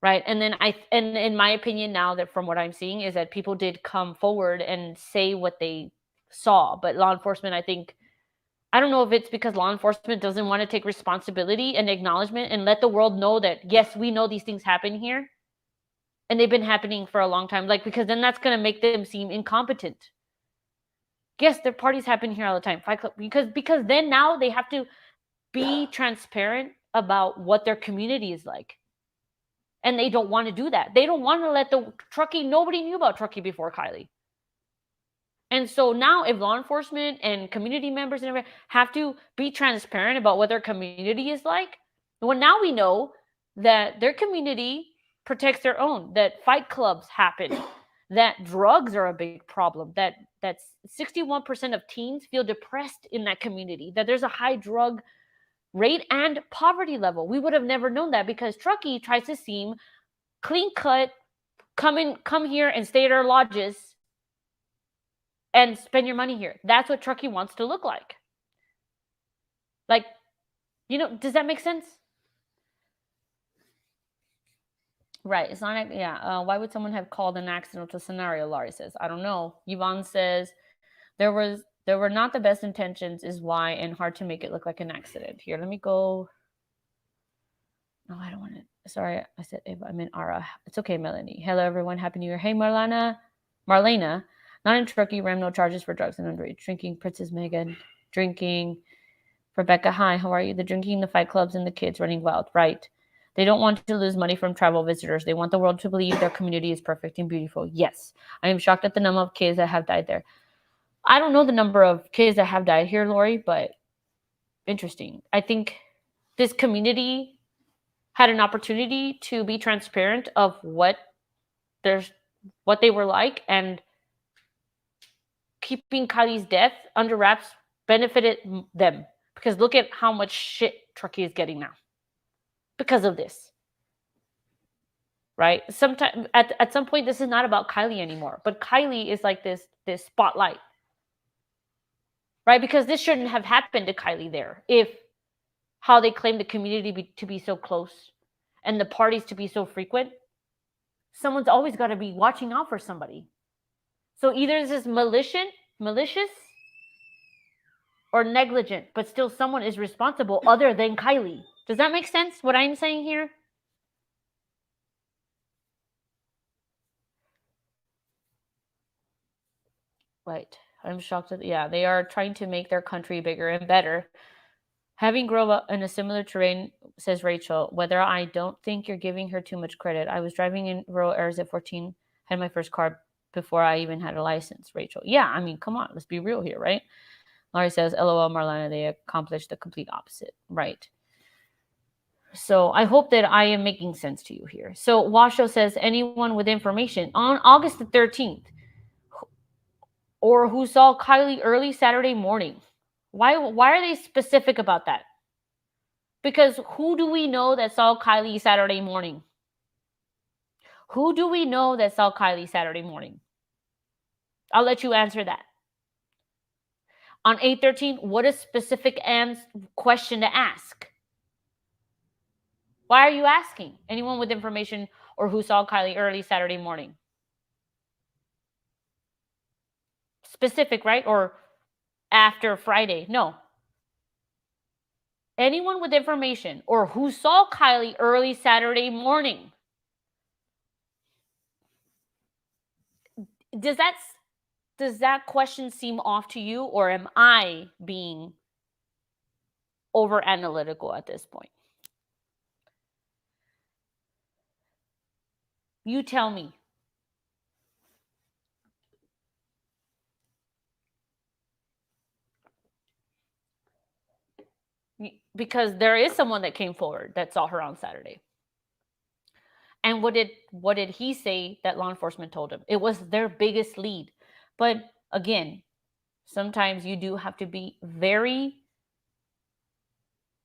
Right. And then and in my opinion, now that from what I'm seeing is that people did come forward and say what they saw. But law enforcement, I don't know if it's because law enforcement doesn't want to take responsibility and acknowledgement and let the world know that, yes, we know these things happen here. And they've been happening for a long time. Like, because then that's going to make them seem incompetent. Yes, their parties happen here all the time. Because then now they have to be transparent about what their community is like. And they don't want to do that. They don't want to let the Truckee, nobody knew about Truckee before Kiely. And so now if law enforcement and community members and everything have to be transparent about what their community is like, Well, now we know that their community protects their own, that fight clubs happen, that drugs are a big problem, that 61% of teens feel depressed in that community, that there's a high drug rate and poverty level. We would have never known that because Truckee tries to seem clean cut, come here and stay at our lodges and spend your money here. That's what Truckee wants to look like. Like, does that make sense? Right. It's not, yeah. Why would someone have called an accidental scenario? Laurie says. I don't know. Yvonne says there were not the best intentions is why, and hard to make it look like an accident. Here, let me go. No, I don't want it. Sorry, I said Ava. I meant Ara. It's okay, Melanie. Hello, everyone. Happy New Year. Hey, Marlena. Not in Truckee. Ram no charges for drugs and underage drinking. Princess Megan drinking. Rebecca, hi. How are you? The drinking, the fight clubs, and the kids running wild. Right. They don't want to lose money from travel visitors. They want the world to believe their community is perfect and beautiful. Yes. I am shocked at the number of kids that have died there. I don't know the number of kids that have died here, Lori, but interesting. I think this community had an opportunity to be transparent of what they were like, and keeping Kiely's death under wraps benefited them, because look at how much shit Truckee is getting now because of this. Right? Sometimes at some point this is not about Kiely anymore, but Kiely is like this spotlight. Right? Because this shouldn't have happened to Kiely there if how they claim the community to be so close and the parties to be so frequent. Someone's always got to be watching out for somebody. So either this is malicious or negligent, but still someone is responsible other than Kiely. Does that make sense, what I'm saying here? Right. I'm shocked at, yeah, they are trying to make their country bigger and better. Having grown up in a similar terrain, says Rachel, whether I don't think you're giving her too much credit. I was driving in rural areas at 14, had my first car before I even had a license, Rachel. Yeah, I mean, come on, let's be real here, right? Laurie says, LOL, Marlena, they accomplished the complete opposite. Right. So I hope that I am making sense to you here. So Washo says, anyone with information on August the 13th or who saw Kiely early Saturday morning. Why are they specific about that? Because who do we know that saw Kiely Saturday morning? Who do we know that saw Kiely Saturday morning? I'll let you answer that. On 8/13, what a specific question to ask. Why are you asking? Anyone with information or who saw Kiely early Saturday morning? Specific, right? Or after Friday? No. Anyone with information or who saw Kiely early Saturday morning. Does that question seem off to you, or am I being over analytical at this point? You tell me. Because there is someone that came forward that saw her on Saturday. And what did he say that law enforcement told him? It was their biggest lead. But again, sometimes you do have to be very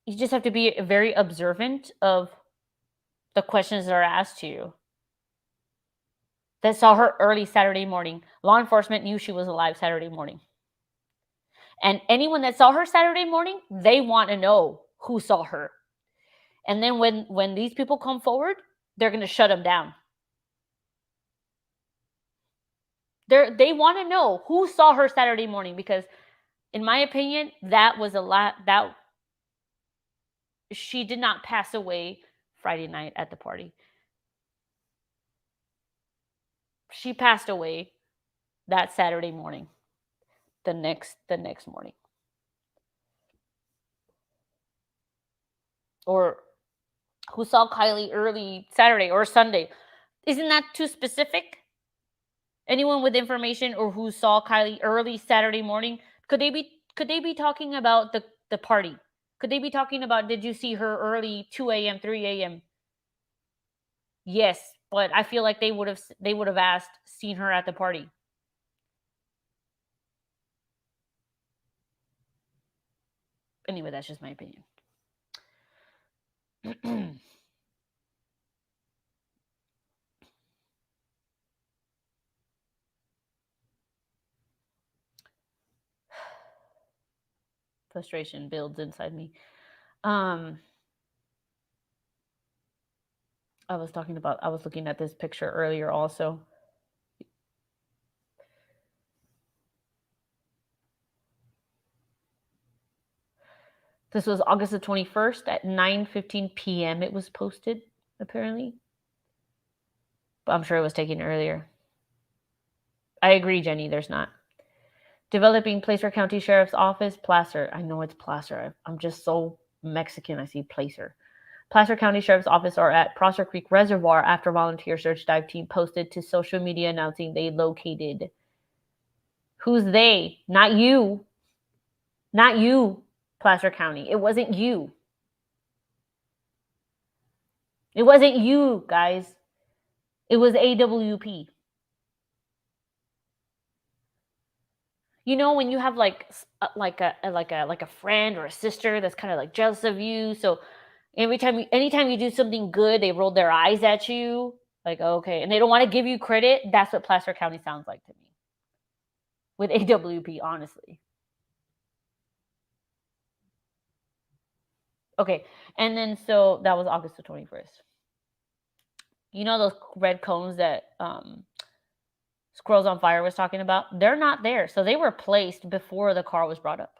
observant of the questions that are asked to you. That saw her early Saturday morning. Law enforcement knew she was alive Saturday morning. And anyone that saw her Saturday morning, they want to know who saw her. And then when these people come forward, they're going to shut them down. They want to know who saw her Saturday morning, because in my opinion, that was a lot. That she did not pass away Friday night at the party. She passed away that Saturday morning, the next morning. Or who saw Kiely early Saturday or Sunday. Isn't that too specific? Anyone with information or who saw Kiely early Saturday morning? Could they be talking about the party? Could they be talking about, did you see her early 2 a.m., 3 a.m.? Yes, but I feel like they would have asked, seen her at the party. Anyway, that's just my opinion. Frustration builds inside me. I was looking at this picture earlier also. This was August the 21st at 9:15 p.m. It was posted, apparently. But I'm sure it was taken earlier. I agree, Jenny, there's not. Developing Placer County Sheriff's Office, Placer. I know it's Placer. I'm just so Mexican, I see Placer. Placer County Sheriff's Office are at Prosser Creek Reservoir after volunteer search dive team posted to social media announcing they located. Who's they? Not you. Not you, Placer County. It wasn't you. It wasn't you, guys. It was AWP. You know, when you have like a friend or a sister that's kind of like jealous of you, so anytime you do something good, they roll their eyes at you, like, okay, and they don't want to give you credit. That's what Placer County sounds like to me with AWP, honestly. Okay, and then so that was August the 21st. You know those red cones that Squirrels on Fire was talking about? They're not there. So they were placed before the car was brought up.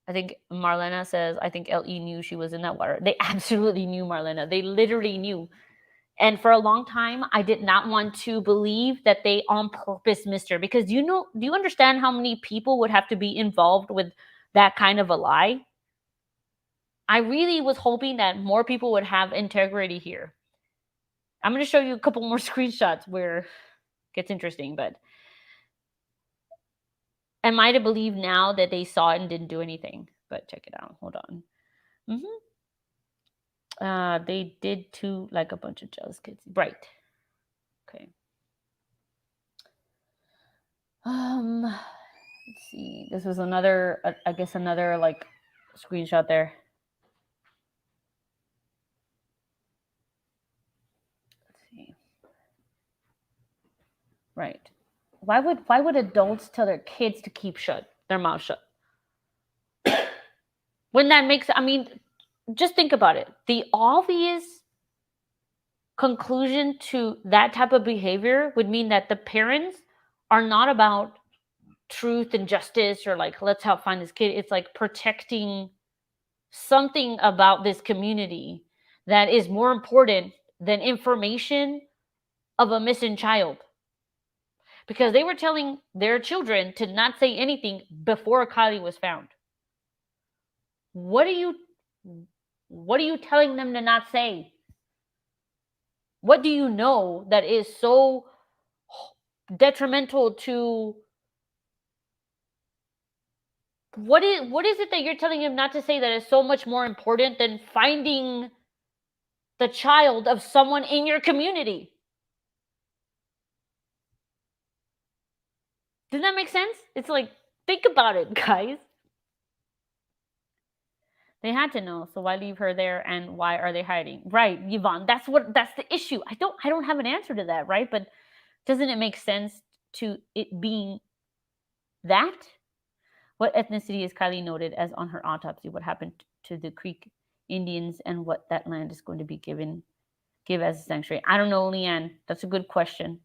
I think Marlena says, I think LE knew she was in that water. They absolutely knew, Marlena. They literally knew. And for a long time, I did not want to believe that they on purpose missed her. Because do you understand how many people would have to be involved with that kind of a lie? I really was hoping that more people would have integrity here. I'm going to show you a couple more screenshots where it gets interesting, but am I to believe now that they saw it and didn't do anything? But check it out. Hold on. They did too, like a bunch of jealous kids. Right. Okay. Let's see. This was another, I guess another like screenshot there. Let's see. Right. Why would adults tell their kids to keep their mouth shut? When that makes, I mean, just think about it. The obvious conclusion to that type of behavior would mean that the parents are not about truth and justice or like, let's help find this kid. It's like protecting something about this community that is more important than information of a missing child. Because they were telling their children to not say anything before Kiely was found. What are you telling them to not say? What do you know that is so detrimental to what is it that you're telling him not to say that is so much more important than finding the child of someone in your community? Does that make sense? It's like, think about it, guys. They had to know, so why leave her there and why are they hiding? Right, Yvonne, that's the issue. I don't have an answer to that, right? But doesn't it make sense to it being that? What ethnicity is Kiely noted as on her autopsy? What happened to the Creek Indians and what that land is going to be give as a sanctuary? I don't know, Leanne. That's a good question.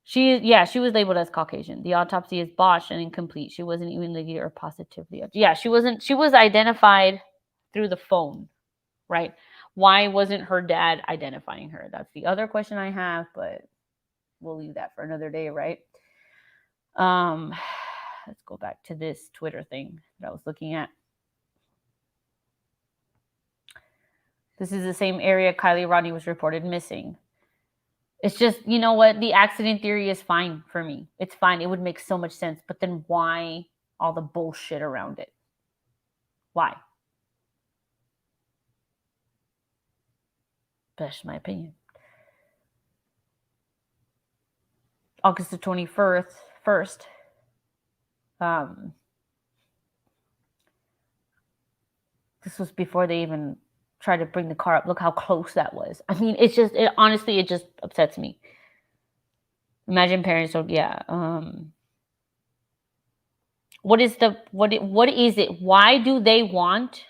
She was labeled as Caucasian. The autopsy is botched and incomplete. She wasn't even legally or positively. Yeah, she wasn't. She was identified through the phone, right? Why wasn't her dad identifying her? That's the other question I have, but we'll leave that for another day, right? Let's go back to this Twitter thing that I was looking at. This is the same area Kiely Rodni was reported missing. It's just, you know what? The accident theory is fine for me. It's fine. It would make so much sense. But then why all the bullshit around it? Why? That's my opinion. August the 21st. This was before they even tried to bring the car up. Look how close that was. I mean, honestly, it just upsets me. Imagine parents don't, yeah. What is it? Why do they want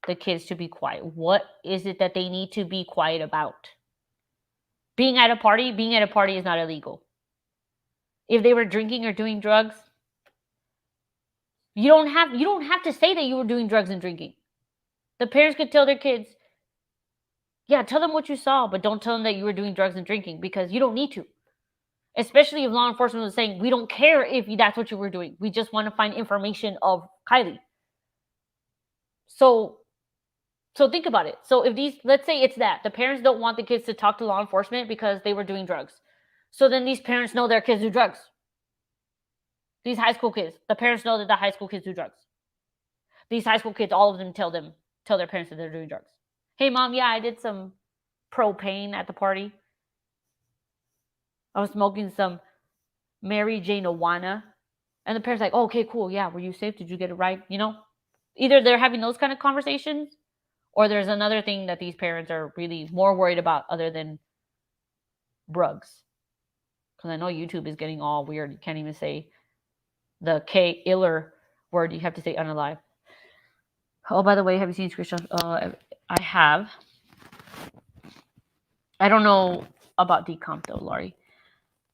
the kids to be quiet? What is it that they need to be quiet about? Being at a party is not illegal. If they were drinking or doing drugs, you don't have to say that you were doing drugs and drinking. The parents could tell their kids, yeah, tell them what you saw, but don't tell them that you were doing drugs and drinking, because you don't need to. Especially if law enforcement was saying, we don't care if that's what you were doing. We just want to find information of Kiely. So think about it. So if let's say it's that. The parents don't want the kids to talk to law enforcement because they were doing drugs. So then these parents know their kids do drugs. These high school kids, the parents know that the high school kids do drugs. These high school kids, all of them tell their parents that they're doing drugs. Hey, mom, yeah, I did some propane at the party. I was smoking some Mary Jane Awana. And the parents like, oh, okay, cool. Yeah, were you safe? Did you get it right? Either they're having those kind of conversations, or there's another thing that these parents are really more worried about other than drugs. Because I know YouTube is getting all weird. You can't even say the iller word. You have to say unalive. Oh, by the way, have you seen screenshots? I have. I don't know about decomp though, Laurie.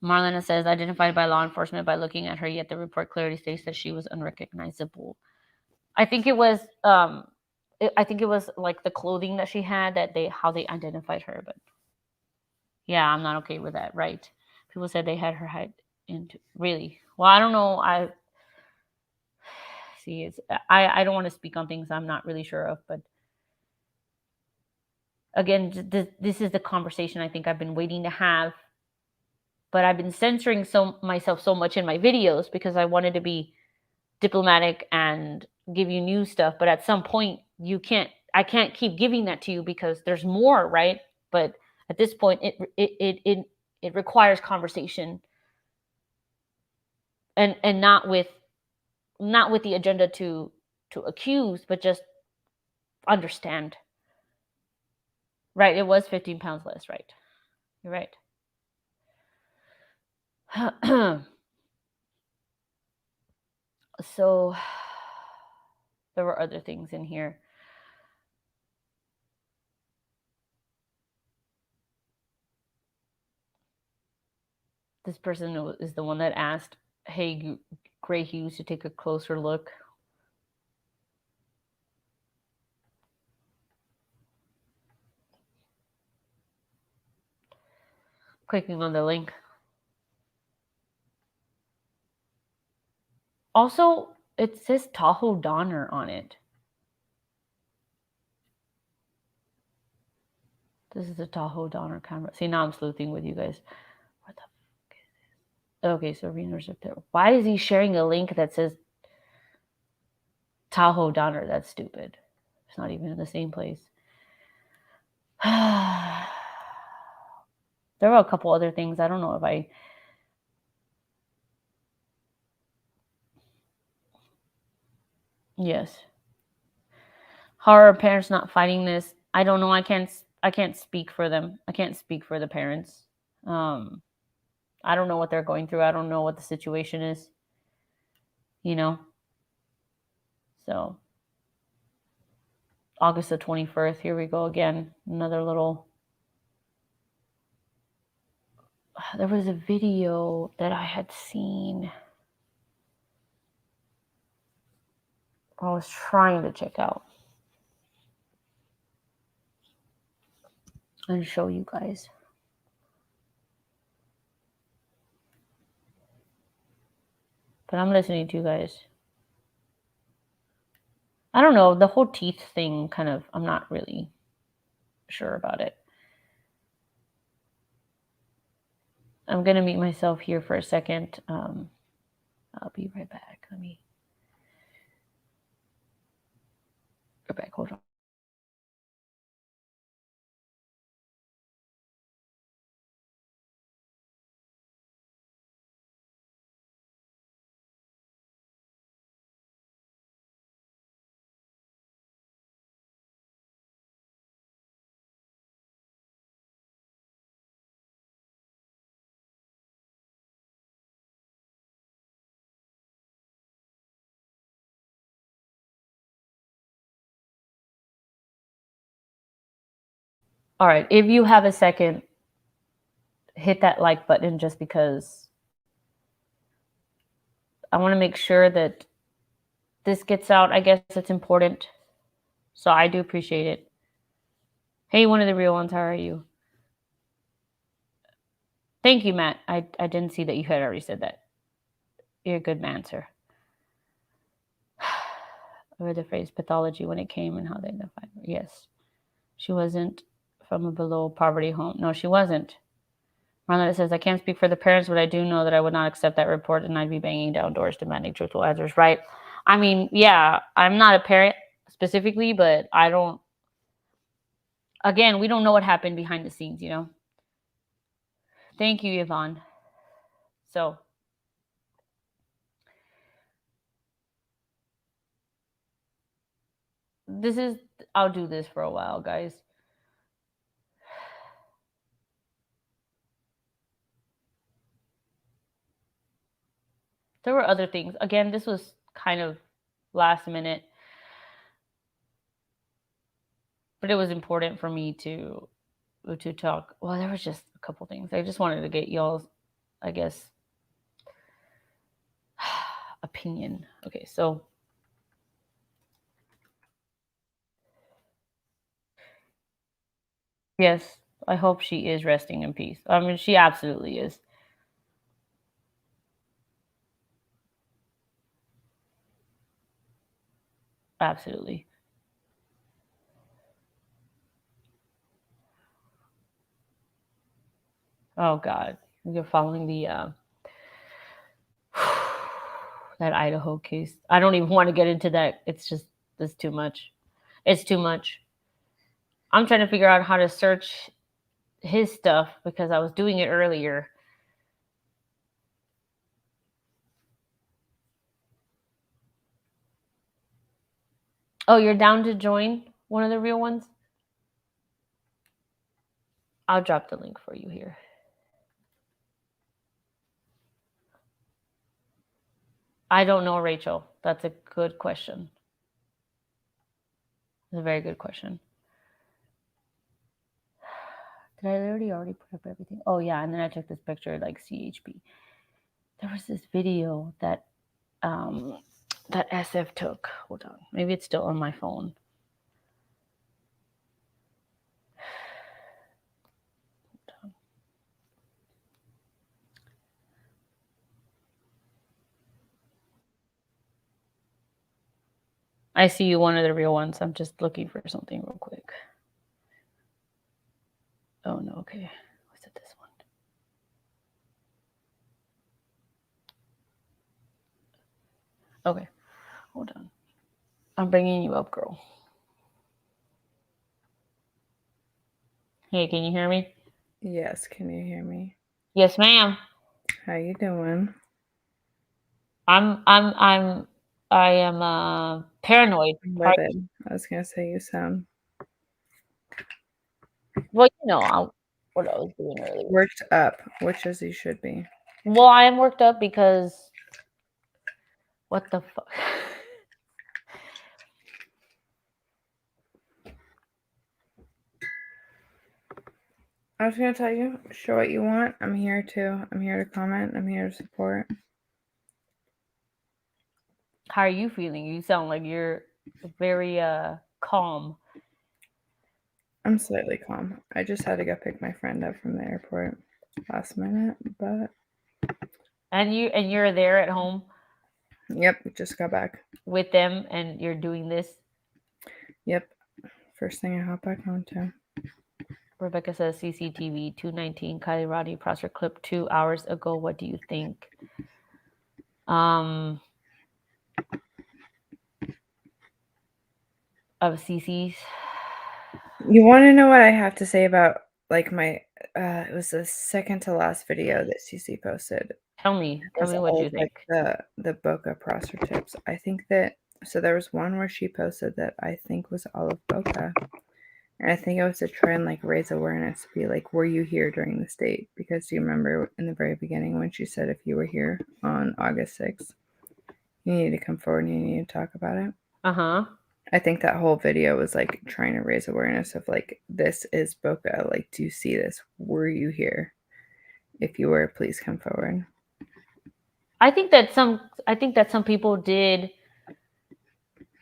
Marlena says, identified by law enforcement by looking at her, yet the report clearly states that she was unrecognizable. I think it was like the clothing that she had, how they identified her. But yeah, I'm not okay with that, right? People said they had her hide into, really? Well, I don't know. I don't want to speak on things I'm not really sure of, but again, this is the conversation I think I've been waiting to have, but I've been censoring myself so much in my videos because I wanted to be diplomatic and give you new stuff. But at some point, I can't keep giving that to you because there's more, right? But at this point, it requires conversation, and not with the agenda to accuse, but just understand. Right, it was 15 pounds less, right? You're right. So there were other things in here. This person is the one that asked, hey, Gray Hughes, to take a closer look. Clicking on the link. Also, it says Tahoe Donner on it. This is a Tahoe Donner camera. See, now I'm sleuthing with you guys. What the fuck is this? Okay, so Rena's up there. Why is he sharing a link that says Tahoe Donner? That's stupid. It's not even in the same place. There were a couple other things. I don't know if I... Yes. How are parents not fighting this? I don't know. I can't speak for them. I can't speak for the parents. I don't know what they're going through. I don't know what the situation is. So August the 21st, here we go again. Another little... There was a video that I had seen. I was trying to check out and show you guys. But I'm listening to you guys. I don't know. The whole teeth thing kind of, I'm not really sure about it. I'm going to mute myself here for a second. I'll be right back. Let me. Go back. Hold on. All right. If you have a second, hit that like button just because I want to make sure that this gets out. I guess it's important. So I do appreciate it. Hey, one of the real ones, how are you? Thank you, Matt. I didn't see that you had already said that. You're a good man, sir. I read the phrase pathology when it came and how they identified her. Yes. She wasn't from a below poverty home. No, she wasn't. Marlena says, I can't speak for the parents, but I do know that I would not accept that report and I'd be banging down doors demanding truthful answers, right? I mean, yeah, I'm not a parent specifically, but I don't, again, we don't know what happened behind the scenes, you know? Thank you, Yvonne. So, I'll do this for a while, guys. There were other things. Again, this was kind of last minute, but it was important for me to talk. Well, there was just a couple things. I just wanted to get y'all's, I guess, opinion. Okay, so yes, I hope she is resting in peace. I mean, she absolutely is. Absolutely. Oh God, you're following the that Idaho case. I don't even want to get into that. It's too much. It's too much. I'm trying to figure out how to search his stuff because I was doing it earlier. Oh, you're down to join one of the real ones? I'll drop the link for you here. I don't know, Rachel. That's a good question. It's a very good question. Did I already put up everything? Oh yeah, and then I took this picture like CHP. There was this video that that SF took. Hold on, maybe it's still on my phone. I see you, one of the real ones. I'm just looking for something real quick. Oh no, okay. Was it this one? Okay, hold on. I'm bringing you up, girl. Hey, can you hear me? Yes, can you hear me? Yes, ma'am. How you doing? I am paranoid. Livid. I was gonna say you sound Well, you know what I was doing earlier. worked up, which as you should be. Well, I am worked up because what the fuck? I was gonna tell you, show what you want. I'm here too. I'm here to comment. I'm here to support. How are you feeling? You sound like you're very calm. I'm slightly calm. I just had to go pick my friend up from the airport last minute, but And you're there at home yep, we just got back. with them and you're doing this. Yep. First thing I hop back onto. Rebecca says CCTV 219 Kiely Rodni Prosser clip 2 hours ago. What do you think? Of CC's. You want to know what I have to say about like my it was the second to last video that CC posted. Tell me Was what all you of, think. like the Boca Prosser tips. I think that so there was one where she posted that I think was all of Boca. And I think it was to try and like raise awareness to be like, were you here during this date? Because do you remember in the very beginning when she said if you were here on August 6th, you need to come forward and you need to talk about it? Uh-huh. I think that whole video was like trying to raise awareness of like, this is Boca. Like, do you see this? Were you here? If you were, please come forward. I think that some people did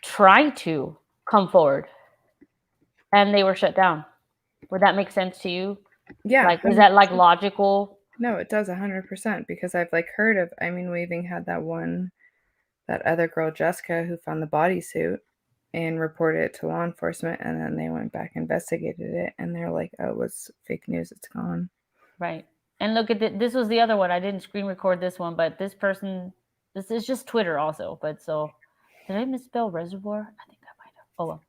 try to come forward and they were shut down. Would that make sense to you? Yeah. Like, is that like logical? No, it does 100% because I've like heard of, I mean, we even had that other girl, Jessica, who found the bodysuit and reported it to law enforcement, and then they went back investigated it, and they're like, oh, it was fake news, it's gone. Right. And look at this was the other one. I didn't screen record this one, but this is just Twitter also. But so, did I misspell reservoir? I think I might have. Oh well.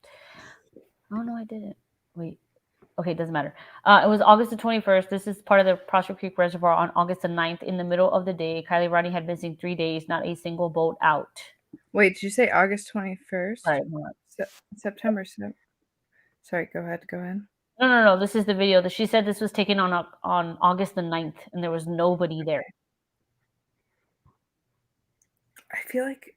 Oh no, I didn't. Wait. Okay, it doesn't matter. It was August the 21st. This is part of the Prosser Creek Reservoir on August the 9th. In the middle of the day, Kiely Rodni had been missing 3 days, not a single boat out. Wait, did you say August 21st? Right. September. Sorry, go ahead. No. This is the video that she said this was taken on August the 9th, and there was nobody there. I feel like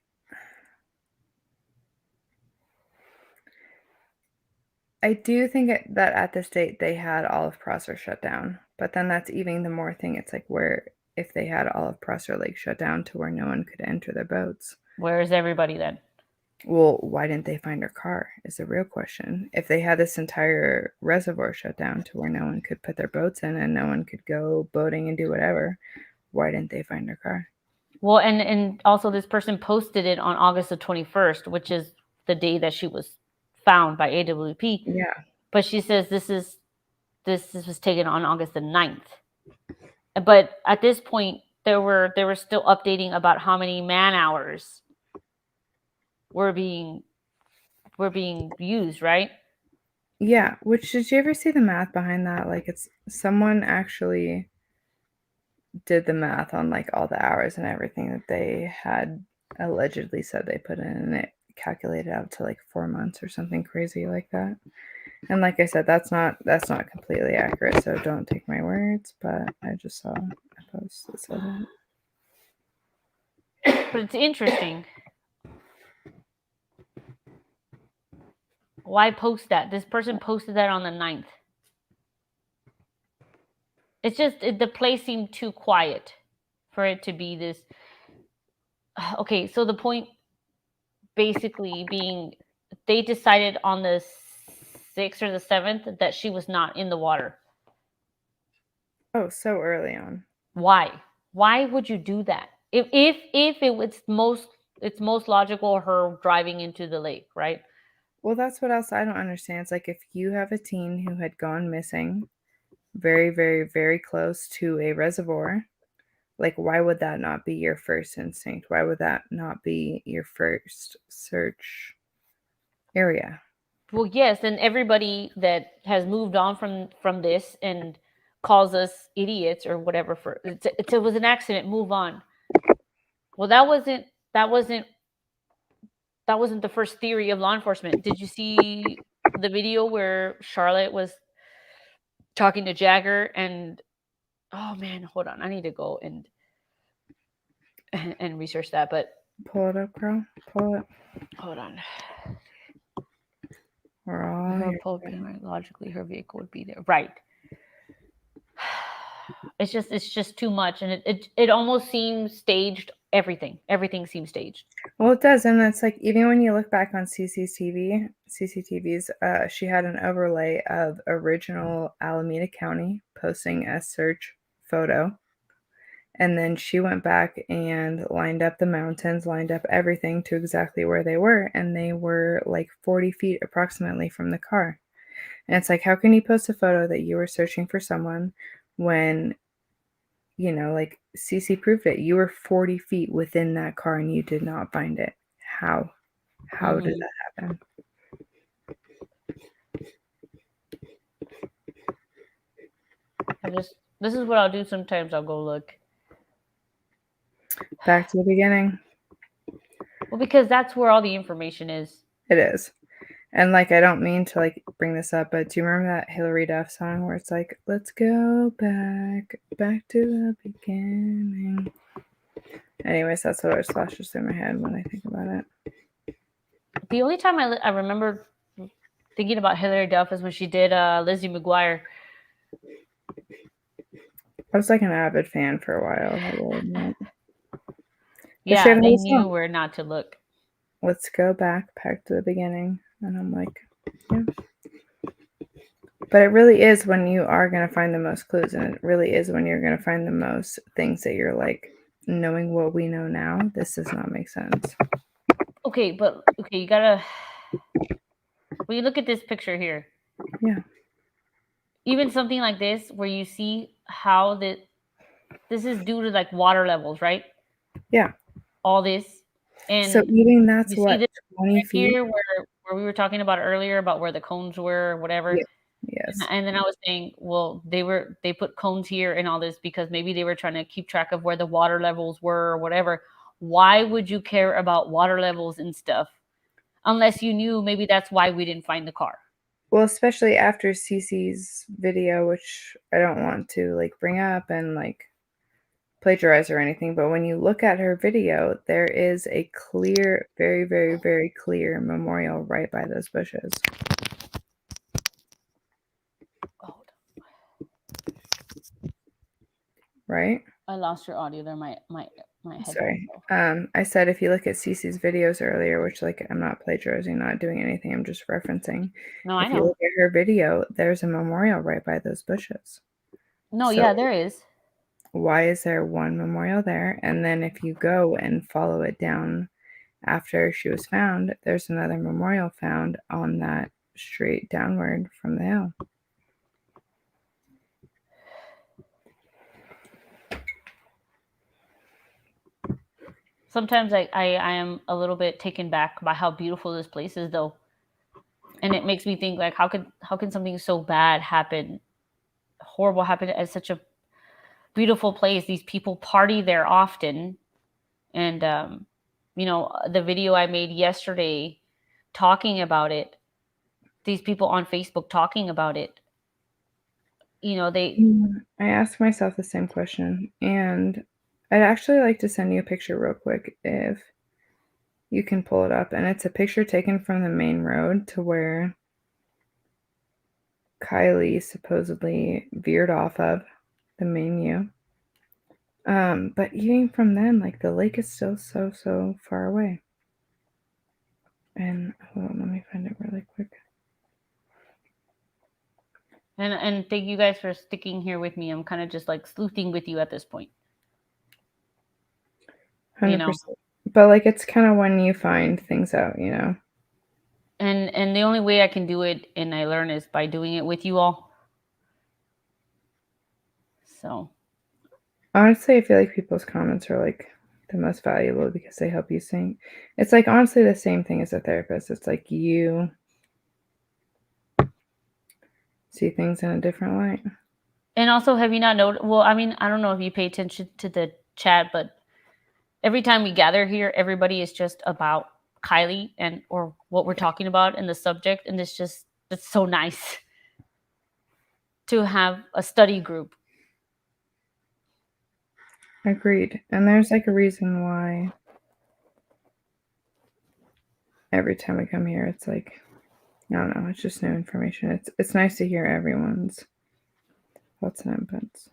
I do think that at this date they had all of Prosser shut down, but then that's even the more thing. It's like where if they had all of Prosser Lake shut down to where no one could enter their boats. Where is everybody then? Well, why didn't they find her car is the real question. If they had this entire reservoir shut down to where no one could put their boats in and no one could go boating and do whatever, why didn't they find her car? Well, and also this person posted it on August the 21st, which is the day that she was found by AWP. Yeah. But she says this was taken on August the 9th. But at this point, they were still updating about how many man hours were being used, right? Yeah, which did you ever see the math behind that? Like it's someone actually did the math on like all the hours and everything that they had allegedly said they put in, and it calculated out to like 4 months or something crazy like that. And like I said, that's not completely accurate, so don't take my words, but I just saw a post that said it. But it's interesting. Why post that? This person posted that on the 9th. It's just the place seemed too quiet for it to be this. Okay, so the point basically being they decided on the 6th or the 7th that she was not in the water. Oh, so early on. Why? Why would you do that? If it was it's most logical her driving into the lake, right? Well, that's what else I don't understand. It's like if you have a teen who had gone missing very, very, very close to a reservoir, like why would that not be your first instinct? Why would that not be your first search area? Well, yes, and everybody that has moved on from this and calls us idiots or whatever for it was an accident, move on. Well, that wasn't the first theory of law enforcement. Did you see the video where Charlotte was talking to Jagger and oh man, hold on, I need to go and research that, but Pull it up, girl. Pull it. hold on. We're all Her here. boat being right, logically her vehicle would be there. Right. It's just too much, and it almost seems staged. Everything seems staged. Well, it does, and it's like even when you look back on CCTVs, she had an overlay of original Alameda County posting a search photo, and then she went back and lined up the mountains, lined up everything to exactly where they were, and they were like 40 feet approximately from the car. And it's like, how can you post a photo that you were searching for someone when, like Cece proved it. You were 40 feet within that car and you did not find it. How? How did that happen? This is what I'll do sometimes. I'll go look. Back to the beginning. Well, because that's where all the information is. It is. And like, I don't mean to like bring this up, but do you remember that Hillary Duff song where it's like, let's go back to the beginning? Anyways, that's what always flashes through my head when I think about it. The only time I remember thinking about Hillary Duff is when she did Lizzie McGuire. I was like an avid fan for a while. I will admit. Yeah, she had a they whole knew song. where not to look. Let's go back to the beginning. And I'm like, yeah. But it really is when you are going to find the most clues. And it really is when you're going to find the most things that you're like, knowing what we know now, this does not make sense. Okay, you gotta... When you look at this picture here. Yeah. Even something like this, where you see how this is due to like water levels, right? Yeah. All this. And so even that's you what, see this 20 right feet? here where we were talking about earlier about where the cones were or whatever. Yeah. Yes. And then I was saying, well, they put cones here and all this because maybe they were trying to keep track of where the water levels were or whatever. Why would you care about water levels and stuff unless you knew maybe that's why we didn't find the car? Well, especially after Cece's video, which I don't want to like bring up and like plagiarize or anything, but when you look at her video, there is a clear, very, very, very clear memorial right by those bushes. Right? I lost your audio there. My Sorry. I said if you look at Cece's videos earlier, which like I'm not plagiarizing, not doing anything, I'm just referencing. No, if I know. you look at her video, there's a memorial right by those bushes. No, yeah, there is. Why is there one memorial there? And then if you go and follow it down after she was found, there's another memorial found on that straight downward from the hill. Sometimes I am a little bit taken back by how beautiful this place is, though. And it makes me think, like, how can something so bad happen, horrible happen at such a beautiful place? These people party there often. And, the video I made yesterday talking about it, these people on Facebook talking about it, I ask myself the same question. And I'd actually like to send you a picture real quick if you can pull it up. And it's a picture taken from the main road to where Kiely supposedly veered off of the main U. But even from then, like the lake is still so far away. And hold on, let me find it really quick. And thank you guys for sticking here with me. I'm kind of just like sleuthing with you at this point. 100%. But like it's kind of when you find things out, And the only way I can do it and I learn is by doing it with you all. So honestly, I feel like people's comments are like the most valuable because they help you think. It's like honestly the same thing as a therapist. It's like you see things in a different light. And also, have you not noticed? Well, I mean, I don't know if you pay attention to the chat, but every time we gather here, everybody is just about Kiely or what we're talking about and the subject, and it's so nice to have a study group. Agreed. And there's like a reason why every time we come here, it's like, I don't know, it's just new information. It's nice to hear everyone's thoughts and inputs.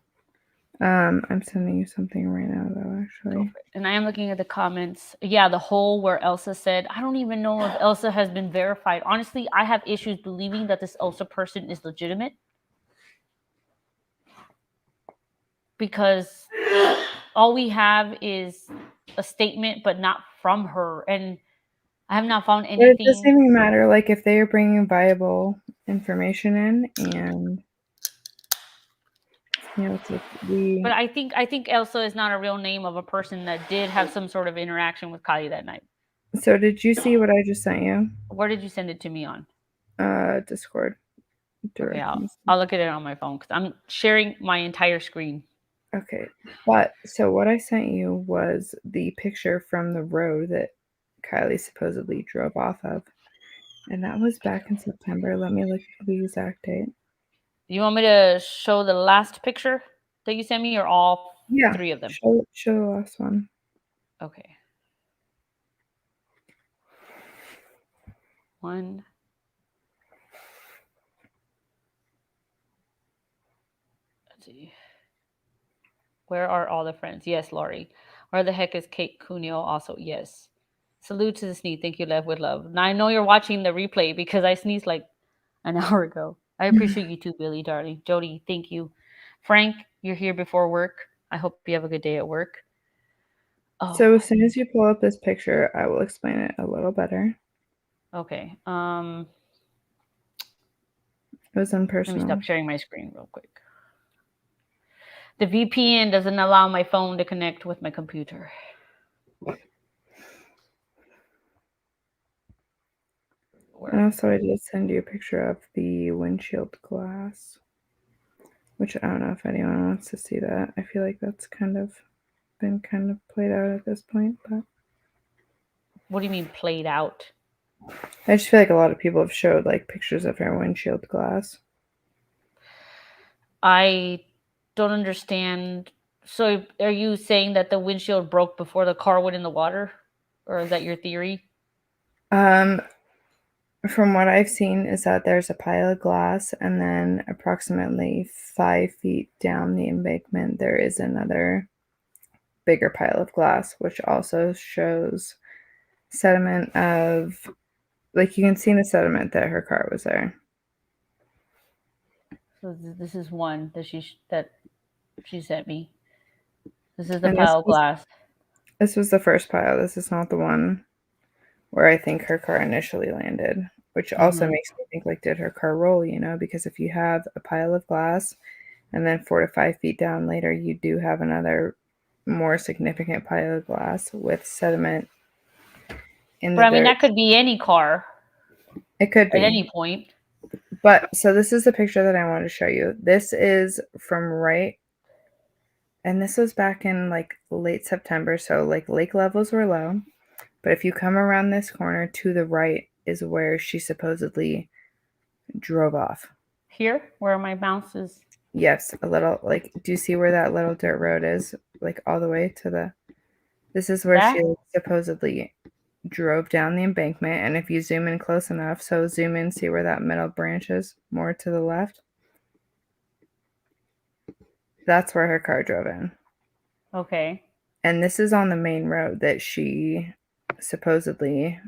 I'm sending you something right now, though, actually. And I am looking at the comments. Yeah, the hole where Elsa said, I don't even know if Elsa has been verified. Honestly, I have issues believing that this Elsa person is legitimate. Because all we have is a statement, but not from her. And I have not found anything. But it doesn't even matter. Like, if they are bringing viable information in and it's like we. But I think Elsa is not a real name of a person that did have some sort of interaction with Kiely that night. So did you see what I just sent you? Where did you send it to me on? Discord. Okay, Directions. I'll look at it on my phone because I'm sharing my entire screen. Okay, but so what I sent you was the picture from the road that Kiely supposedly drove off of, and that was back in September. Let me look at the exact date. You want me to show the last picture that you sent me, or all Yeah, 3 of them? show the last one. Okay. 1. Let's see. Where are all the friends? Yes, Laurie. Where the heck is Kate Cuneo? Also, yes. Salute to the sneeze. Thank you, Lev, with love. Now I know you're watching the replay because I sneezed like an hour ago. I appreciate you too, Billy, darling. Jody, thank you. Frank, you're here before work. I hope you have a good day at work. Oh, So as soon as you pull up this picture, I will explain it a little better. okay. It was Let me impersonal. stop sharing my screen real quick. The VPN doesn't allow my phone to connect with my computer. And also, I did send you a picture of the windshield glass, which I don't know if anyone wants to see that. I feel like that's been played out at this point, but What do you mean played out? I just feel like a lot of people have showed like pictures of her windshield glass. I don't understand. So are you saying that the windshield broke before the car went in the water? Or is that your theory? From what I've seen is that there's a pile of glass, and then approximately 5 feet down the embankment, there is another bigger pile of glass, which also shows sediment of, like, you can see in the sediment that her car was there. So this is one that she sent me. This is the And pile of glass. this was the first pile. This is not the one where I think her car initially landed, which also makes me think, like, did her car roll, because if you have a pile of glass and then 4 to 5 feet down later, you do have another more significant pile of glass with sediment in the But I mean, dirt. that could be any car It could at be. any point. But so this is the picture that I wanted to show you. This is from right, and this was back in like late September, so like lake levels were low. But if you come around this corner to the right is where she supposedly drove off. Here, where my mouse is. Yes, a little, like, do you see where that little dirt road is? Like all the way to the, this is where That? she supposedly drove down the embankment. And if you zoom in close enough, so zoom in, see where that middle branch is, more to the left. That's where her car drove in. Okay. And this is on the main road that she supposedly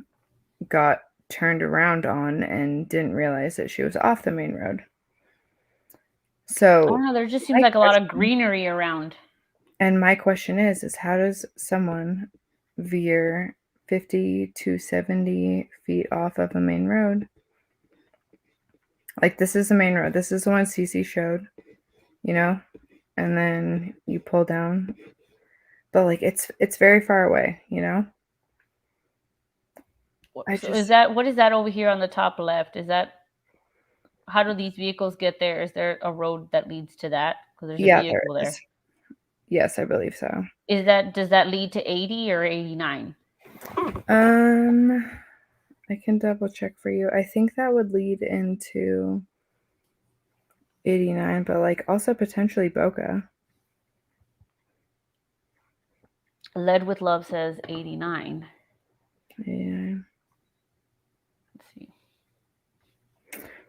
got turned around on and didn't realize that she was off the main road. So I don't know. There just seems like a lot of greenery around. And my question is how does someone veer 50 to 70 feet off of a main road? Like, this is the main road. This is the one Cece showed, and then you pull down. But like, it's very far away, What is that over here on the top left? Is that, how do these vehicles get there? Is there a road that leads to that? Because there's a vehicle there. Yes, I believe so. Does that lead to 80 or 89? I can double check for you. I think that would lead into 89, but like also potentially Boca. Led with Love says 89. Yeah. Let's see.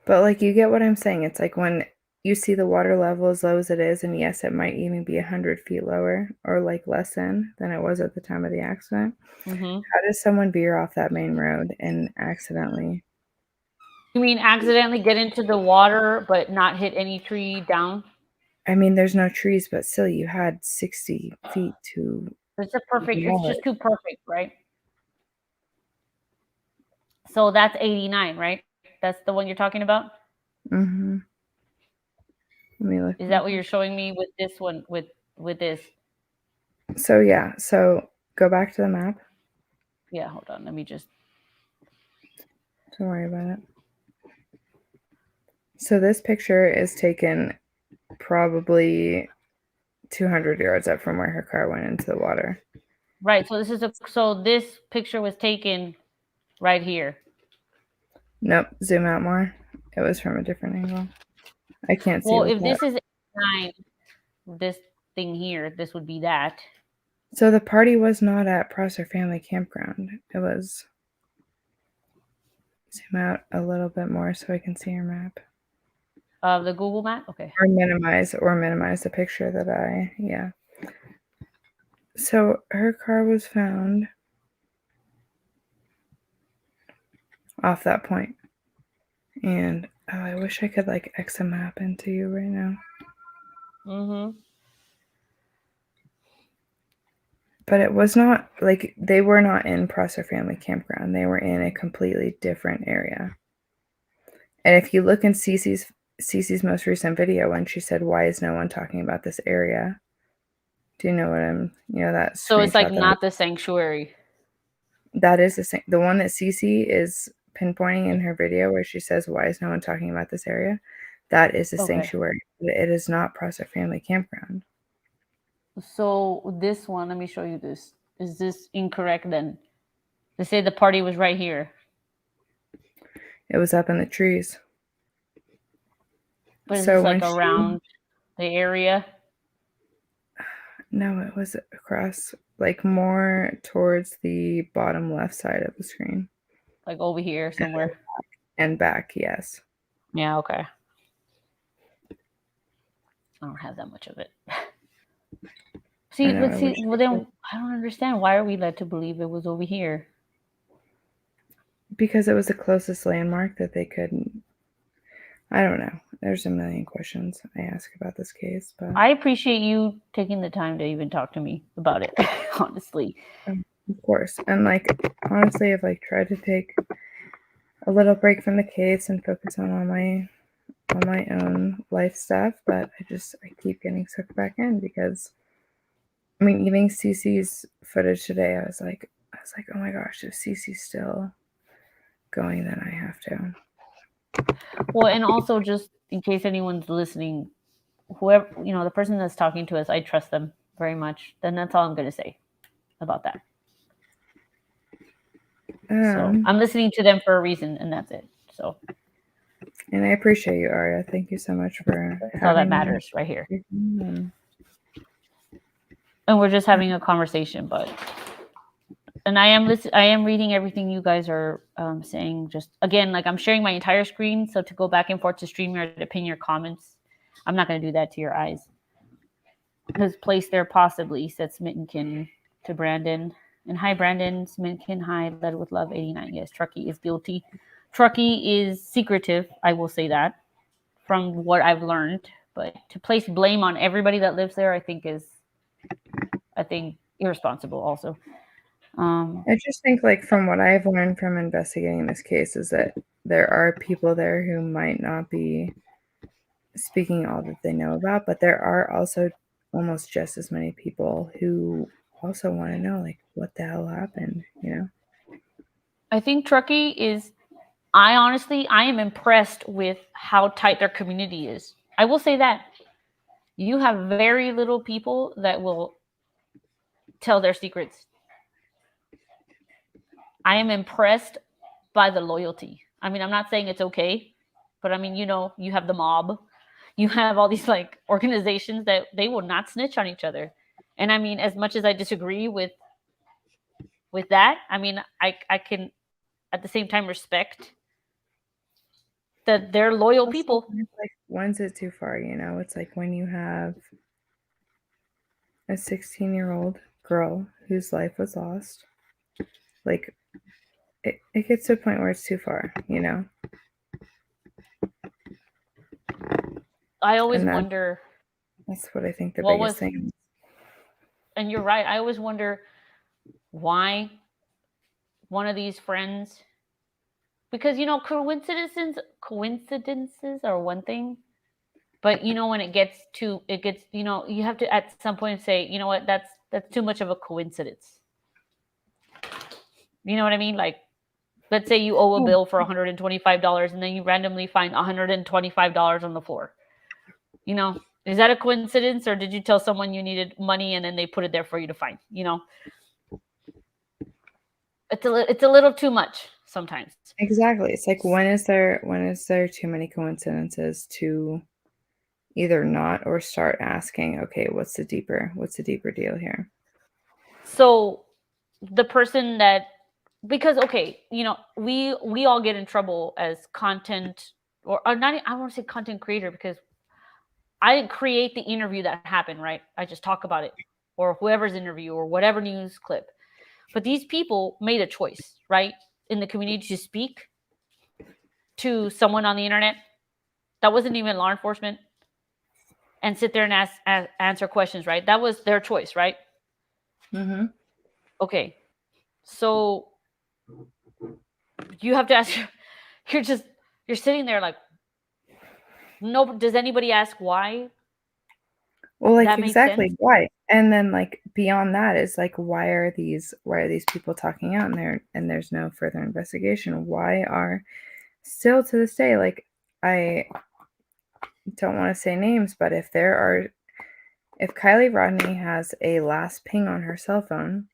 But like, you get what I'm saying. It's like when you see the water level as low as it is, and yes, it might even be 100 feet lower or like less than it was at the time of the accident. Mm-hmm. How does someone veer off that main road and accidentally? You mean accidentally get into the water but not hit any tree down? I mean, there's no trees, but still, you had 60 feet to. It's just too perfect, right? So that's 89, right? That's the one you're talking about? Mm-hmm. Let me look. Is that what you're showing me with this one? With this? So yeah. So go back to the map. Yeah, hold on. Let me just. Don't worry about it. So this picture is taken probably 200 yards up from where her car went into the water. Right. So this picture was taken right here. Nope. Zoom out more. It was from a different angle. I can't see. Well, with if that. this is 9, this thing here, this would be that. So the party was not at Prosser Family Campground. It was. Zoom out a little bit more so I can see your map. The Google map? Okay. Or minimize the picture that yeah. So her car was found off that point. And I wish I could like X a map into you right now. Mm-hmm. But it was not like they were not in Prosser Family Campground. They were in a completely different area. And if you look in Cece's most recent video when she said, "Why is no one talking about this area?" Do you know what that? So it's like screenshot not the sanctuary. that is the one that Cece is pinpointing in her video where she says, "Why is no one talking about this area?" That is a sanctuary. It is not Prosser Family Campground. So this one, let me show you this. Is this incorrect then? They say the party was right here. It was up in the trees. But is So this like around the area? No, it was across, like more towards the bottom left side of the screen. Like over here somewhere. And back, yes. Yeah, okay. I don't have that much of it. See, I but well then I don't understand. Why are we led to believe it was over here? Because it was the closest landmark that they could. I don't know. There's a million questions I ask about this case, but I appreciate you taking the time to even talk to me about it, honestly. Of course. And like honestly, I've like tried to take a little break from the case and focus on all my own life stuff, but I keep getting sucked back in because I mean, even Cece's footage today, I was like, oh my gosh, if Cece's still going, then I have to. Well, and also just in case anyone's listening, whoever, the person that's talking to us, I trust them very much. Then that's all I'm going to say about that. So I'm listening to them for a reason, and that's it. So. And I appreciate you, Aria. Thank you so much for that's all that matters right here. And we're just having a conversation, and I am reading everything you guys are saying. Just again, like I'm sharing my entire screen, so to go back and forth to StreamYard to pin your comments, I'm not going to do that to your eyes. His place there possibly, said Smittenkin to Brandon. And hi, Brandon. Smittenkin, hi. Led with love, 89. Yes, Truckee is guilty. Truckee is secretive. I will say that from what I've learned. But to place blame on everybody that lives there, I think irresponsible also. I just think, like, from what I've learned from investigating this case is that there are people there who might not be speaking all that they know about, but there are also almost just as many people who also want to know, like, what the hell happened, I think Truckee is, I am impressed with how tight their community is. I will say that. You have very little people that will tell their secrets. I am impressed by the loyalty. I mean, I'm not saying it's okay, but I mean, you have the mob. You have all these like organizations that they will not snitch on each other. And I mean, as much as I disagree with that, I mean, I can at the same time respect that they're loyal people. It's like, when's it too far, It's like when you have a 16-year-old girl whose life was lost. Like, it gets to a point where it's too far, I always wonder. That's what I think the biggest thing is. And you're right. I always wonder why one of these friends, because coincidences are one thing, But when it gets, you have to at some point say, you know what, that's too much of a coincidence. You know what I mean? Like, let's say you owe a bill for $125 and then you randomly find $125 on the floor. Is that a coincidence, or did you tell someone you needed money and then they put it there for you to find? It's a little too much sometimes. Exactly. It's like, when is there too many coincidences to either not or start asking, okay, what's the deeper deal here? So the person that, because okay, we all get in trouble as content, or not, I won't say content creator, because I didn't create the interview that happened, right? I just talk about it, or whoever's interview, or whatever news clip. But these people made a choice, right, in the community to speak to someone on the internet that wasn't even law enforcement and sit there and answer questions, right? That was their choice, right? Mm-hmm. Okay. So you have to ask, you're sitting there like, no, does anybody ask why? Well, like, That makes exactly, sense. why? And then, like, beyond that is like, why are these people talking out and there's no further investigation? Why are, still to this day, like, I don't want to say names, but if Kiely Rodni has a last ping on her cell phone,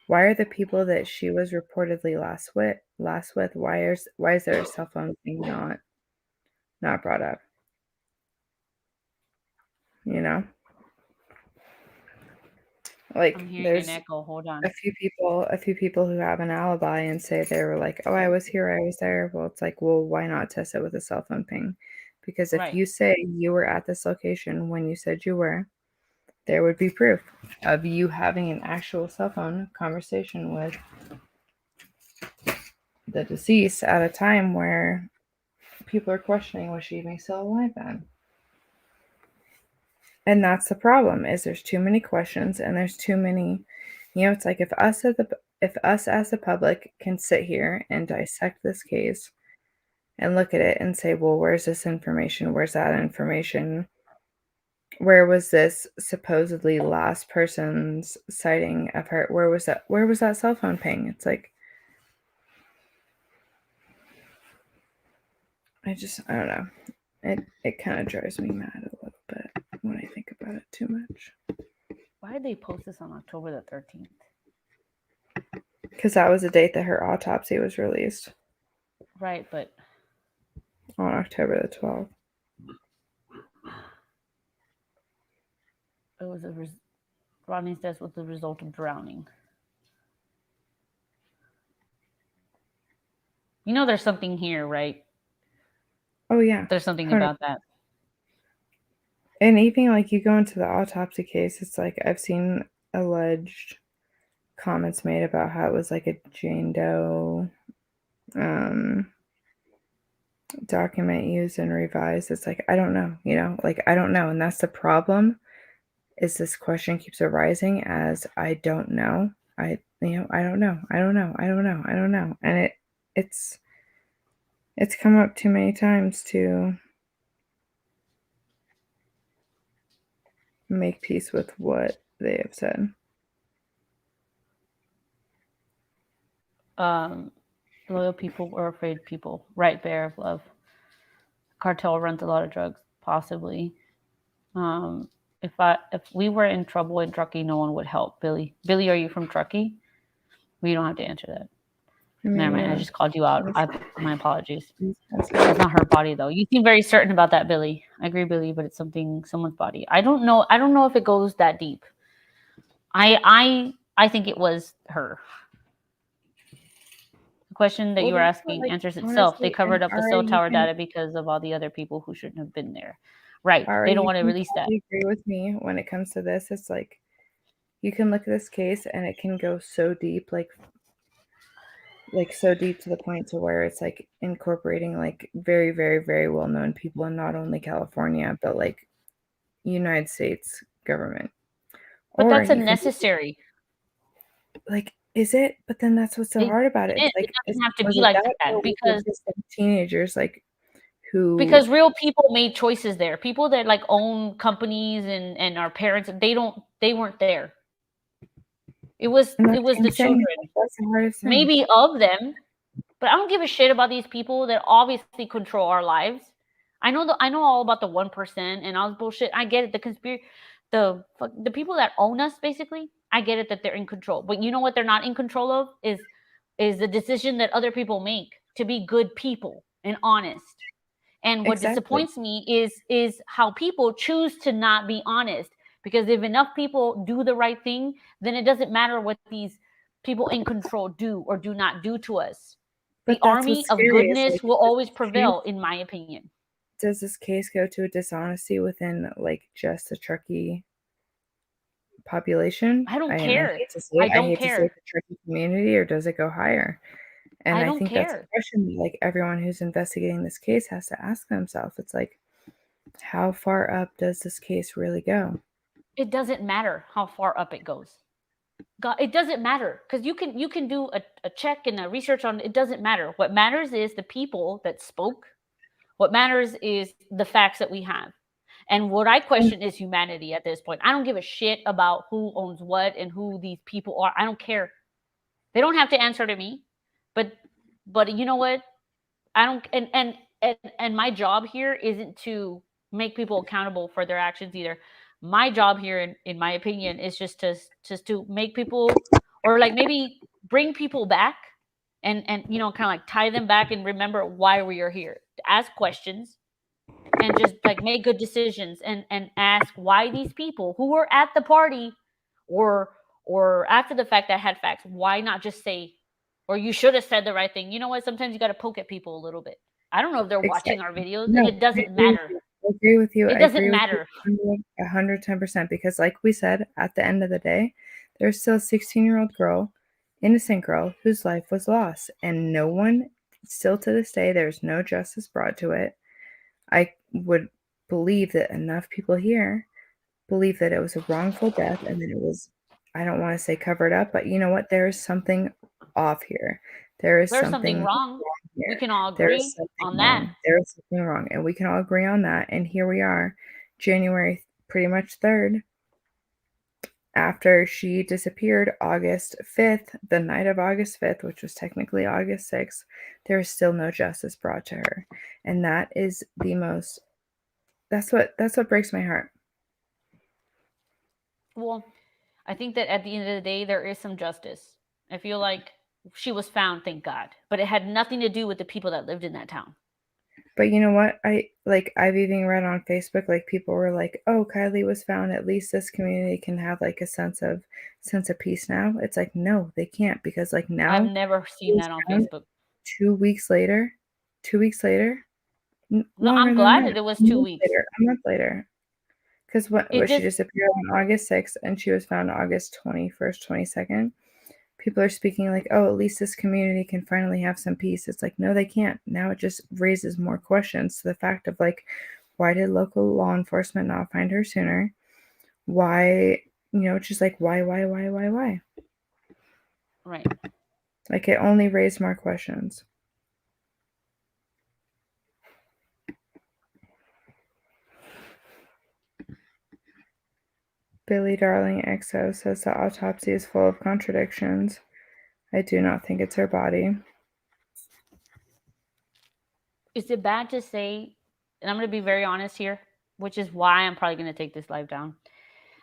why are the people that she was reportedly last with, why is their cell phone being not brought up? Like, I'm hearing there's an echo. Hold on. a few people who have an alibi and say they were like, oh, I was here, I was there. Well, it's like, well, why not test it with a cell phone ping? Because if Right. you say you were at this location when you said you were, there would be proof of you having an actual cell phone conversation with the deceased at a time where people are questioning, was she even still alive then? And that's the problem, is there's too many questions and there's too many, it's like, if us as the public can sit here and dissect this case and look at it and say, well, where's this information? Where's that information? Where was this supposedly last person's sighting of her? Where was that cell phone ping? It's like, I don't know. It kind of drives me mad a little bit when I think about it too much. Why did they post this on October the 13th? Because that was the date that her autopsy was released. Right, but On October the 12th. it was Rodney's death was the result of drowning. There's something here, right? Oh, yeah. There's something 100%. about that. And even, like, you go into the autopsy case, it's like, I've seen alleged comments made about how it was like a Jane Doe document used and revised. It's like, I don't know, I don't know. And that's the problem, is this question keeps arising as I don't know. I don't know. And it's come up too many times to make peace with what they have said. Loyal people or afraid people. Right, Bear of Love. Cartel runs a lot of drugs, possibly. If we were in trouble in Truckee, no one would help. Billy, are you from Truckee? We don't have to answer that. Never mind. I just called you out. My apologies. It's not her body, though. You seem very certain about that, Billy. I agree, Billy, but it's someone's body. I don't know if it goes that deep. I think it was her. The question that you were asking answers itself. They covered up the cell tower data because of all the other people who shouldn't have been there. Right. They don't want to release that. You agree with me when it comes to this. It's like, you can look at this case and it can go so deep, like so deep to the point to where it's like incorporating like very, very, very well-known people in not only California, but like United States government. But that's unnecessary. Like, is it? But then that's what's so hard about it. It doesn't have to be like that, because teenagers like who Because real people made choices there. People that like own companies and our parents, they weren't there. It was and that's it was what I'm the saying, children. like, that's the hardest thing. Maybe of them, but I don't give a shit about these people that obviously control our lives. I know all about the 1% and all this bullshit. I get it. The conspiracy, the people that own us, basically. I get it that they're in control, but you know what they're not in control of is the decision that other people make to be good people and honest. And what Exactly. disappoints me is how people choose to not be honest. Because if enough people do the right thing, then it doesn't matter what these people in control do or do not do to us. But The that's army what's of scary, is, goodness like, will does always this prevail, case in my opinion. does this case go to a dishonesty within, like, just the Truckee population? I don't I care. hate to say I it. I don't hate to say care. the Truckee community, or does it go higher? And I I don't think that's a care. question that, like, everyone who's investigating this case has to ask themselves. It's like, how far up does this case really go? It doesn't matter how far up it goes. God, it doesn't matter because you can do a check and a research on it. It doesn't matter. What matters is the people that spoke. What matters is the facts that we have. And what I question is humanity at this point. I don't give a shit about who owns what and who these people are. I don't care. They don't have to answer to me. But you know what? I don't and my job here isn't to make people accountable for their actions either. My job here in my opinion is just to make people, or like maybe bring people back and you know, kind of like tie them back and remember why we are here. To ask questions and just like make good decisions and ask why these people who were at the party or after the fact that had facts, why not just say, or you should have said the right thing. You know what? Sometimes you got to poke at people a little bit. I don't know if they're watching our Exactly. videos. No, It doesn't I matter. agree with you. It I doesn't agree with you matter. 110%, because, like we said, at the end of the day, there's still a 16-year-old girl, innocent girl, whose life was lost, and no one, still to this day, there's no justice brought to it. I would believe that enough people here believe that it was a wrongful death and that it was, I don't want to say covered up, but you know what? There is something off here. There is There's something something wrong. We here. can all There is agree something on that. wrong. There is something wrong. And we can all agree on that. And here we are, January pretty much 3rd, after she disappeared, August 5th, the night of August 5th, which was technically August 6th, there is still no justice brought to her. And that is the most, that's what breaks my heart. Well, I think that at the end of the day, there is some justice. I feel like she was found, thank God. But it had nothing to do with the people that lived in that town. But you know what? I've even read on Facebook, like, people were like, "Oh, Kiely was found. At least this community can have, like, a sense of peace now." It's like, no, they can't, because, like, I've now never she seen was that on found Facebook. 2 weeks later. 2 weeks later, No, longer I'm than glad that. that it was A 2 month weeks. later. A month later. Because It she just disappeared on August 6th, and she was found August 21st, 22nd. People are speaking like, "Oh, at least this community can finally have some peace." It's like, no, they can't. Now it just raises more questions to the fact of, like, why did local law enforcement not find her sooner? Why, it's just like, why? right. Like, it only raised more questions. Billy Darling XO says the autopsy is full of contradictions. I do not think it's her body. Is it bad to say, and I'm going to be very honest here, which is why I'm probably going to take this live down,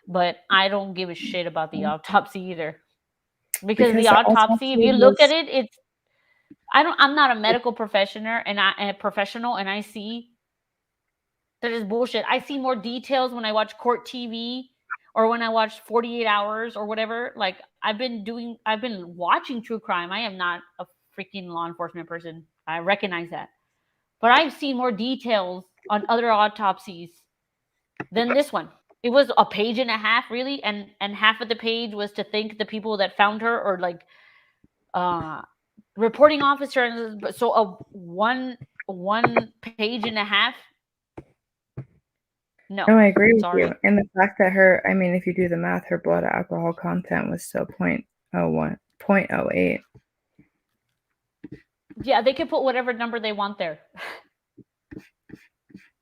but I don't give a shit about the autopsy either. Because the autopsy, if you look at it, it's, I'm not a medical professional and I see that is bullshit. I see more details when I watch court TV or when I watch 48 Hours or whatever. Like, I've been watching true crime. I am not a freaking law enforcement person. I recognize that. But I've seen more details on other autopsies than this one. It was a page and a half, really, and half of the page was to thank the people that found her, or like reporting officer. So a one page and a half. No, I agree with sorry. you. And the fact that if you do the math, her blood alcohol content was still 0.08. Yeah, they can put whatever number they want there.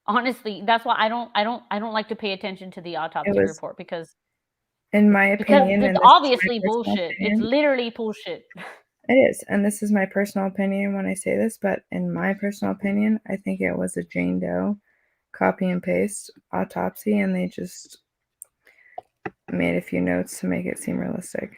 Honestly, that's why I don't like to pay attention to the autopsy was, report because in my opinion, it's and this is my obviously personal bullshit. It's opinion, literally bullshit. it is, and this is my personal opinion when I say this, but in my personal opinion, I think it was a Jane Doe copy and paste autopsy, and they just made a few notes to make it seem realistic.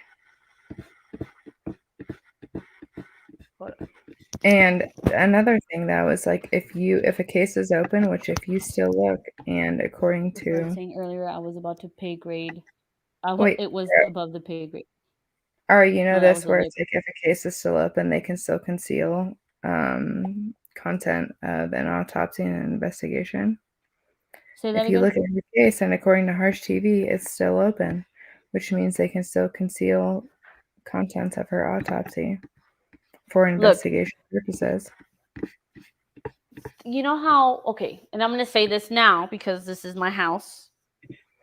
And another thing that was like, if a case is open, which if you still look, and according As I was to saying earlier, I was about to pay grade. wait, It was above the pay grade. or you know No, that this was a where lip. it's like if a case is still open, they can still conceal content of an autopsy and an investigation. Say that If you again. look at the case, and according to Harsh TV, it's still open, which means they can still conceal contents of her autopsy for investigation purposes. You know how, okay, and I'm going to say this now because this is my house,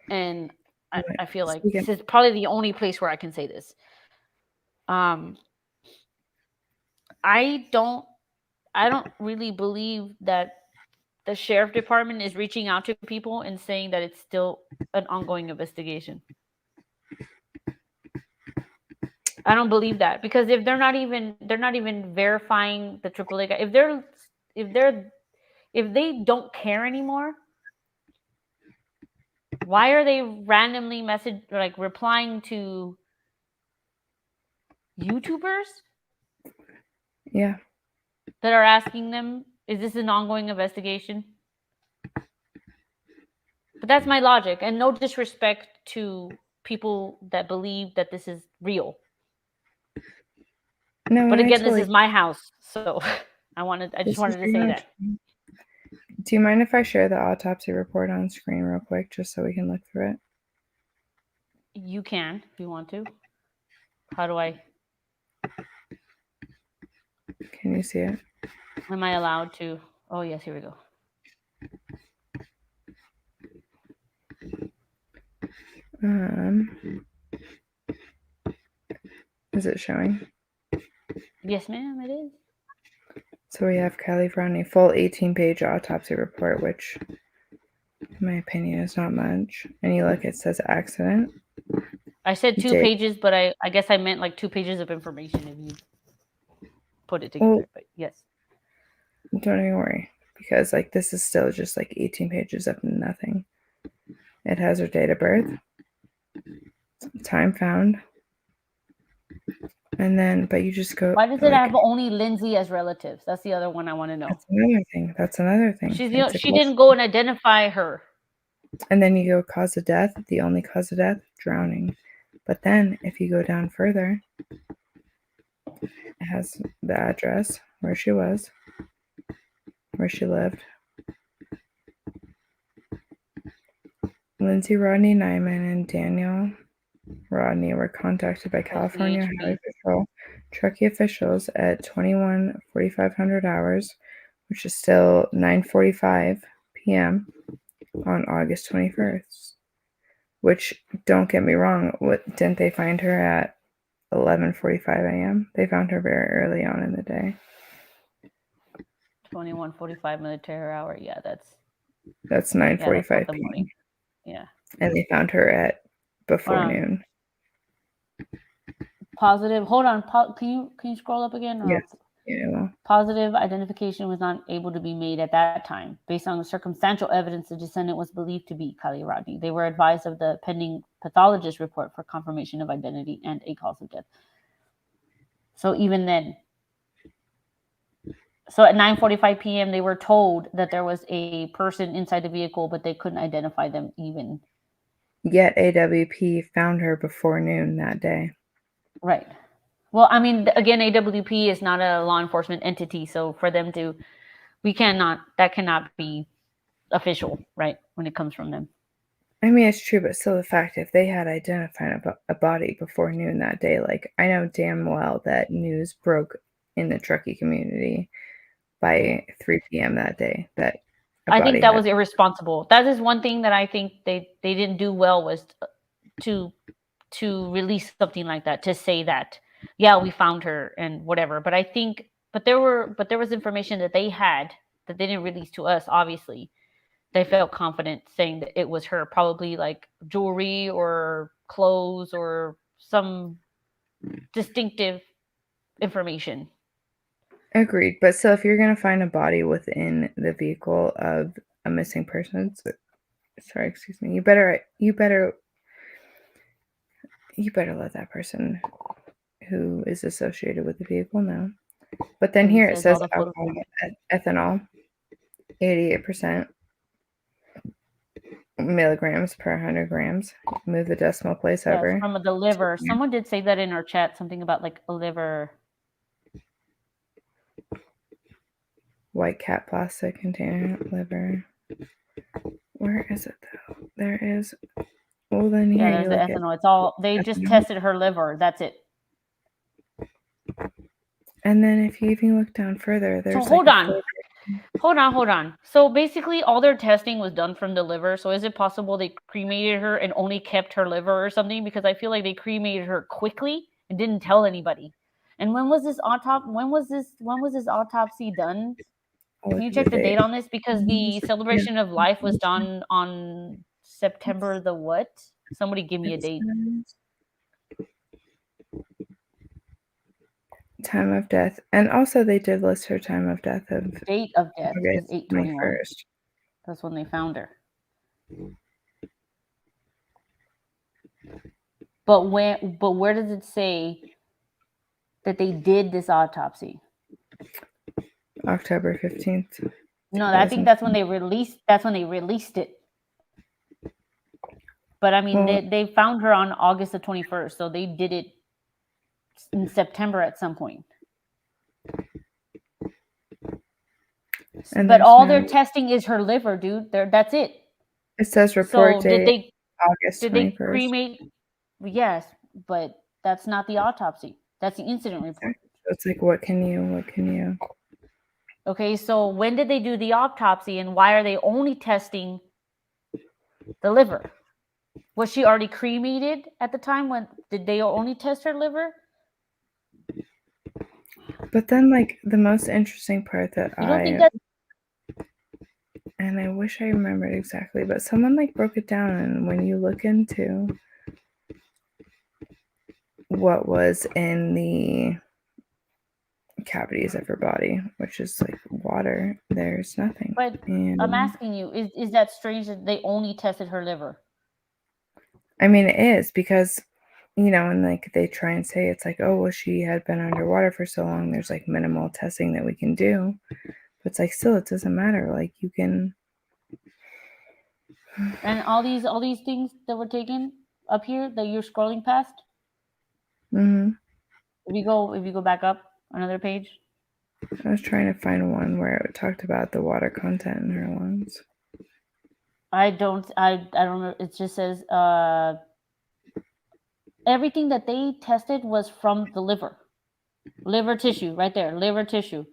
and I feel like this is probably the only place where I can say this. I don't really believe that the sheriff department is reaching out to people and saying that it's still an ongoing investigation. I don't believe that, because if they're not even verifying the AAA guy, if they don't care anymore, why are they randomly replying to YouTubers Yeah. that are asking them, is this an ongoing investigation? But that's my logic, and no disrespect to people that believe that this is real. No, But again, totally, this is my house, so I just wanted to say that. Do you mind if I share the autopsy report on screen real quick, just so we can look through it? You can, if you want to. How do I? Can you see it? Am I allowed to? Oh, yes, here we go. Is it showing? Yes, ma'am, it is. So we have Kiely Rodni full 18-page autopsy report, which, in my opinion, is not much. And you look, it says accident. I said 2 pages, but I guess I meant like 2 pages of information if you put it together. Well, but yes. Don't even worry, because like this is still just like 18 pages of nothing. It has her date of birth, time found, and then but you just go. Why does it have only Lindsay as relatives? That's the other one I want to know. That's another thing. She didn't go and identify her. And then you go cause of death. The only cause of death, drowning. But then if you go down further, it has the address where she was, where she lived. Lindsay Rodni Nyman and Daniel Rodni were contacted by California Highway Patrol Truckee officials at 21:45 hours, which is still 9:45 p.m. on August 21st. Which, don't get me wrong, didn't they find her at 11:45 a.m.? They found her very early on in the day. 21:45 military hour. Yeah, that's 9:45 p.m. Yeah. And they found her at before noon. Positive. Hold on. Can you scroll up again? Yes. Yeah. Positive identification was not able to be made at that time. Based on the circumstantial evidence, the descendant was believed to be Kiely Rodni. They were advised of the pending pathologist report for confirmation of identity and a cause of death. So even then, at 9:45 p.m., they were told that there was a person inside the vehicle, but they couldn't identify them even. Yet AWP found her before noon that day. Right. Well, I mean, again, AWP is not a law enforcement entity, so for them to, that cannot be official, right, when it comes from them. I mean, it's true, but still the fact, if they had identified a body before noon that day, like, I know damn well that news broke in the Truckee community by 3 p.m. that day. I think that was irresponsible. That is one thing that I think they didn't do well, was to release something like that, to say that, yeah, we found her and whatever. But I think, but there was information that they had that they didn't release to us, obviously, they felt confident saying that it was her, probably like jewelry or clothes or some distinctive information. Agreed. But still, if you're going to find a body within the vehicle of a missing person, sorry, excuse me, you better let that person who is associated with the vehicle know. But then here it says alcohol, ethanol, 88% milligrams per 100 grams. Move the decimal place over. From the liver. Someone did say that in our chat, something about like a liver. White cat plastic container, liver. Where is it though? There is. Well, then here there's the ethanol. It's all, they just tested her liver. That's it. And then if you even look down further, there's so hold on. So basically all their testing was done from the liver. So is it possible they cremated her and only kept her liver or something? Because I feel like they cremated her quickly and didn't tell anybody. And when was this autopsy done? Can you check the date on this? Because the celebration of life was done on September the what? Somebody give me a date. Time of death. And also they did list her time of death of date of death is 8/21. That's when they found her. But where does it say that they did this autopsy? October 15th. No, I think that's when they released it. But I mean, they found her on August the 21st, so they did it in September at some point. But all their testing is her liver, dude. That's it. It says report date August 21st. Did they cremate? Yes, but that's not the autopsy. That's the incident report. So it's like, what can you? Okay, so when did they do the autopsy, and why are they only testing the liver? Was she already cremated at the time? When did they only test her liver? But then, like, the most interesting part that and I wish I remembered exactly, but someone like broke it down, and when you look into what was in the cavities of her body, which is like water, there's nothing. But I'm asking you, is that strange that they only tested her liver? I mean, it is, because and like they try and say it's like, oh well, she had been underwater for so long, there's like minimal testing that we can do, but it's like, still, it doesn't matter. Like, you can. And all these things that were taken up here that you're scrolling past. Mm-hmm. If you go back up another page. I was trying to find one where it talked about the water content in her lungs. I don't know. It just says everything that they tested was from the liver. Liver tissue, right there. Liver tissue.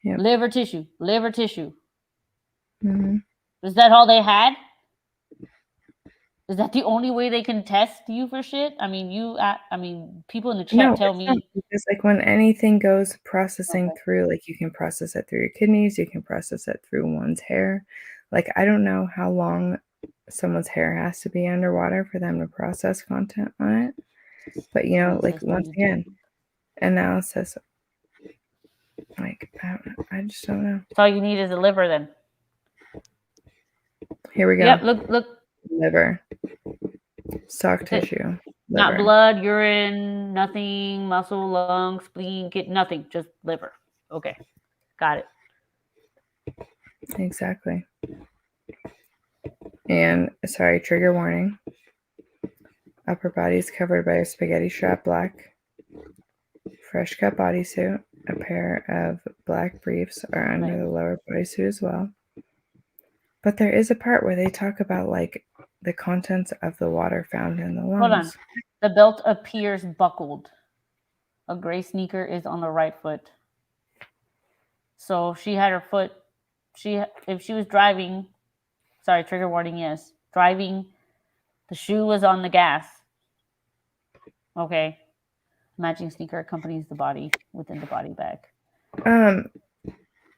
Yep. Liver tissue. Mm-hmm. Is that all they had? Is that the only way they can test you for shit? I mean, people in the chat tell me. Because like when anything goes processing through, like you can process it through your kidneys, you can process it through one's hair. Like, I don't know how long someone's hair has to be underwater for them to process content on it. But like, once again, analysis. Like, I just don't know. So all you need is a liver then. Here we go. Yep, look. Liver. Soft tissue. Liver. Not blood, urine, nothing, muscle, lungs, spleen, nothing, just liver. Okay. Got it. Exactly. And sorry, trigger warning. Upper body is covered by a spaghetti strap black. Fresh cut bodysuit. A pair of black briefs are under the lower bodysuit as well. But there is a part where they talk about like the contents of the water found in the lungs. Hold on. The belt appears buckled. A gray sneaker is on the right foot. So she had her foot. If she was driving, sorry, trigger warning, yes. Driving, the shoe was on the gas. Okay. Matching sneaker accompanies the body within the body bag.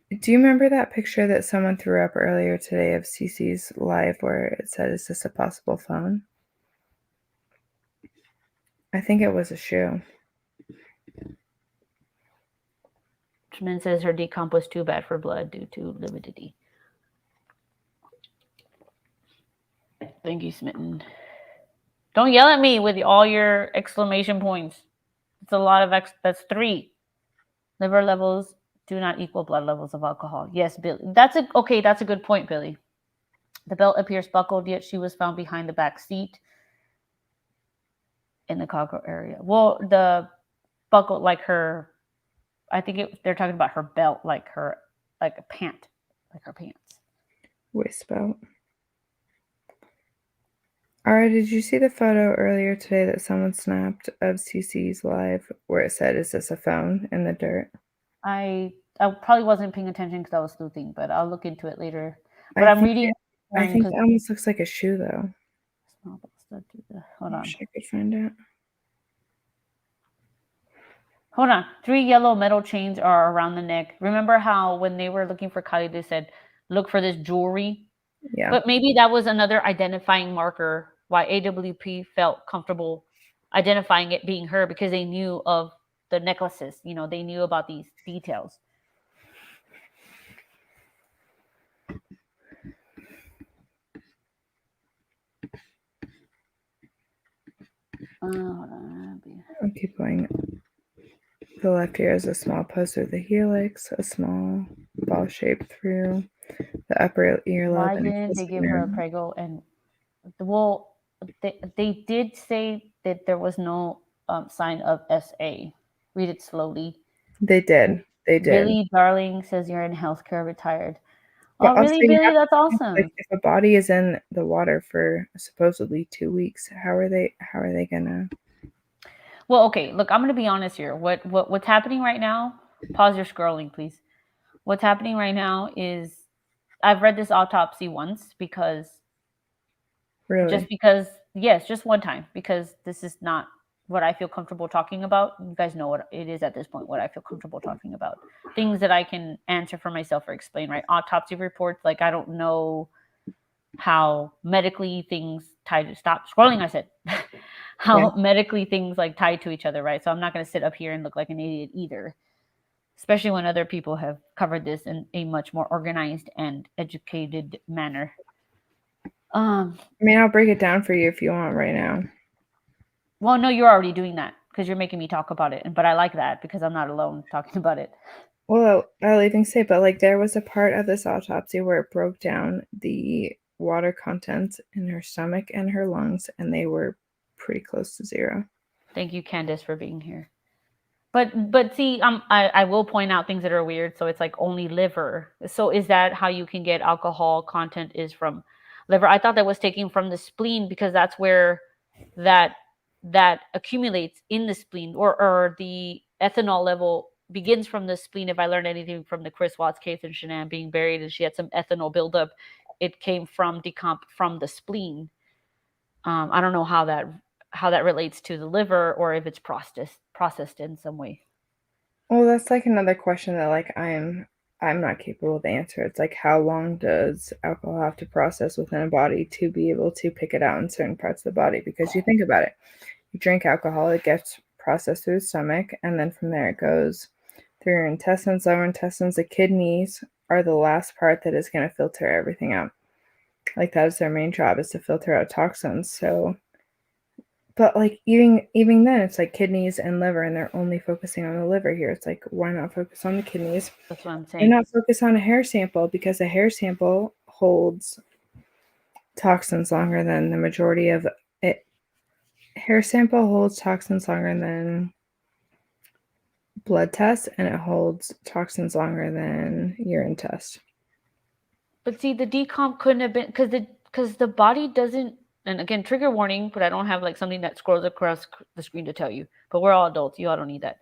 Do you remember that picture that someone threw up earlier today of Cece's live where it said, "Is this a possible phone?" I think it was a shoe. Schmin says her decomp was too bad for blood due to lividity. Thank you, Smitten. Don't yell at me with all your exclamation points. It's a lot of that's 3. Liver levels do not equal blood levels of alcohol. Yes, Billy. That's a good point, Billy. The belt appears buckled, yet she was found behind the back seat in the cargo area. Well, the buckle, like her, I think they're talking about her belt, like a pant, like her pants. Waist belt. Ara, did you see the photo earlier today that someone snapped of CC's live where it said, "Is this a phone?" in the dirt? I probably wasn't paying attention because I was sleuthing, but I'll look into it later. But I I'm think reading. I think that almost looks like a shoe, though. Hold I on. wish I could find out. Hold on. 3 yellow metal chains are around the neck. Remember how when they were looking for Kiely, they said, look for this jewelry? Yeah. But maybe that was another identifying marker why AWP felt comfortable identifying it being her, because they knew of the necklaces. You know, they knew about these details. I'll keep going. The left ear is a small post with a helix, a small ball shape through the upper earlobe. Why didn't they give her a prego? And well, they did say that there was no sign of SA. Read it slowly. They did. They did. Billy Darling says you're in healthcare, retired. But Oh, really, Billy? That's awesome. Like, if a body is in the water for supposedly 2 weeks, how are they gonna? Well, okay. Look, I'm gonna be honest here. What's happening right now? Pause your scrolling, please. What's happening right now is I've read this autopsy once because Really? just one time, because this is not what I feel comfortable talking about. You guys know what it is at this point, what I feel comfortable talking about. Things that I can answer for myself or explain, right? Autopsy reports, like I don't know how medically things tied to stop scrolling, I said. How medically things like tied to each other, right? So I'm not going to sit up here and look like an idiot either, especially when other people have covered this in a much more organized and educated manner. I mean, I'll break it down for you if you want right now. Well, no, you're already doing that because you're making me talk about it. But I like that because I'm not alone talking about it. Well, I'll even say, but like there was a part of this autopsy where it broke down the water content in her stomach and her lungs, and they were pretty close to 0. Thank you, Candace, for being here. But see, I will point out things that are weird. So it's like only liver. So is that how you can get alcohol content is from liver? I thought that was taken from the spleen because that's where that accumulates in the spleen, or the ethanol level begins from the spleen. If I learned anything from the Chris Watts case and Shanann being buried and she had some ethanol buildup, it came from decomp from the spleen. I don't know how that relates to the liver or if it's processed in some way. Well, that's like another question that like I'm not capable of answer. It's like, how long does alcohol have to process within a body to be able to pick it out in certain parts of the body? Because you think about it, you drink alcohol, it gets processed through the stomach, and then from there it goes through your intestines, lower intestines. The kidneys are the last part that is going to filter everything out. Like that is their main job, is to filter out toxins. So, but like even then, it's like kidneys and liver, and they're only focusing on the liver here. It's like, why not focus on the kidneys? That's what I'm saying. Why not focus on a hair sample? Because a hair sample holds toxins longer than the majority of it. Hair sample holds toxins longer than blood test, and it holds toxins longer than urine test. But see, the decomp couldn't have been because the body doesn't. And again, trigger warning, but I don't have like something that scrolls across the screen to tell you. But we're all adults. You all don't need that.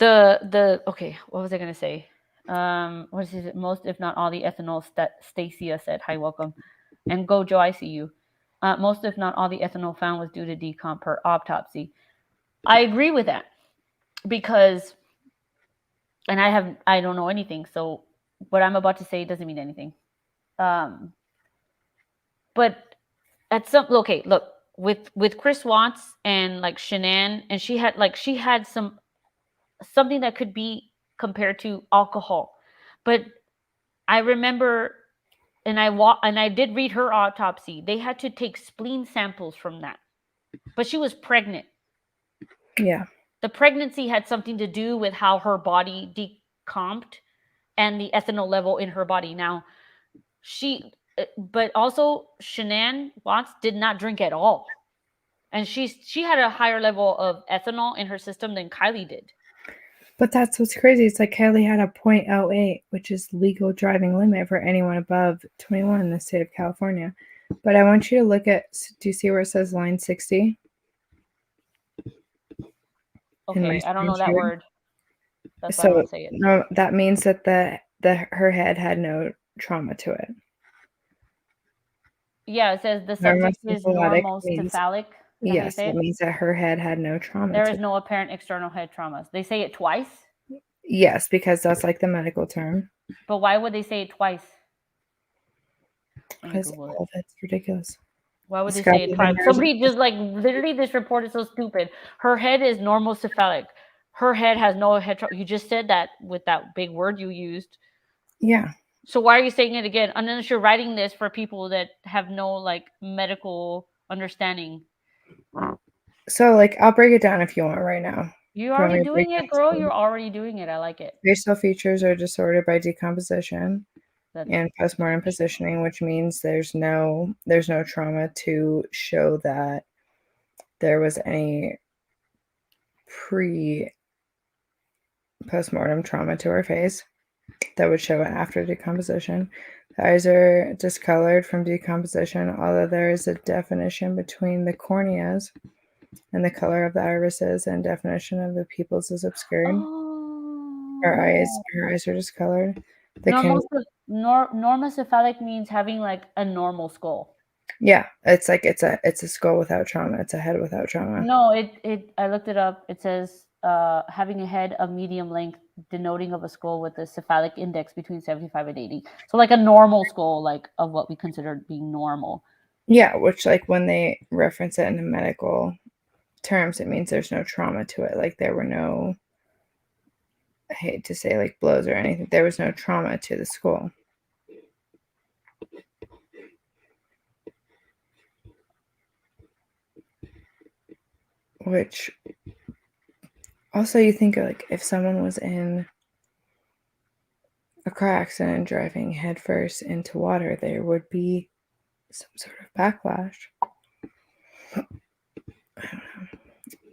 Okay, what was I gonna say? What is it? Most, if not all, the ethanol Stacia said. Hi, welcome. And Gojo, I see you. Most, if not all, the ethanol found was due to decomp per autopsy. I agree with that because and I don't know anything, so what I'm about to say doesn't mean anything. But at some look with Chris Watts and like Shanann, and she had something that could be compared to alcohol, but I remember, and I did read her autopsy. They had to take spleen samples from that, but she was pregnant. Yeah. The pregnancy had something to do with how her body decomped and the ethanol level in her body. Now, but also Shanann Watts did not drink at all, and she had a higher level of ethanol in her system than Kiely did. But that's what's crazy. It's like Kiely had a .08, which is legal driving limit for anyone above 21 in the state of California. But I want you to look at, do you see where it says line 60? Okay, I don't know that word. That's why I So don't say it. no, that means that her head had no trauma to it. Yeah, it says the subject is normocephalic. Yes, that means that her head had no trauma. There is no apparent external head traumas. They say it twice. Yes, because that's like the medical term. But why would they say it twice? Because all of it's ridiculous. Why would they say it twice? Somebody just like literally, this report is so stupid. Her head is normocephalic. Her head has no head trauma. You just said that with that big word you used. Yeah. So why are you saying it again? Unless you're writing this for people that have no like medical understanding. So like I'll break it down if you want right now. You're already doing it, girl. You're already doing it. I like it. Facial features are disordered by decomposition and postmortem positioning, which means there's no trauma to show that there was any postmortem trauma to her face that would show it after decomposition. The eyes are discolored from decomposition, although there is a definition between the corneas and the color of the irises, and definition of the pupils is obscured. Oh. Her eyes are discolored. Normocephalic means having like a normal skull. Yeah, it's like it's a skull without trauma. It's a head without trauma. No, I looked it up. It says having a head of medium length, denoting of a skull with a cephalic index between 75 and 80. So like a normal skull, like of what we consider being normal. Yeah, which like when they reference it in the medical terms, it means there's no trauma to it. Like there were no, I hate to say like blows or anything. There was no trauma to the skull. Which also you think like if someone was in a car accident driving headfirst into water, there would be some sort of backlash. I don't know.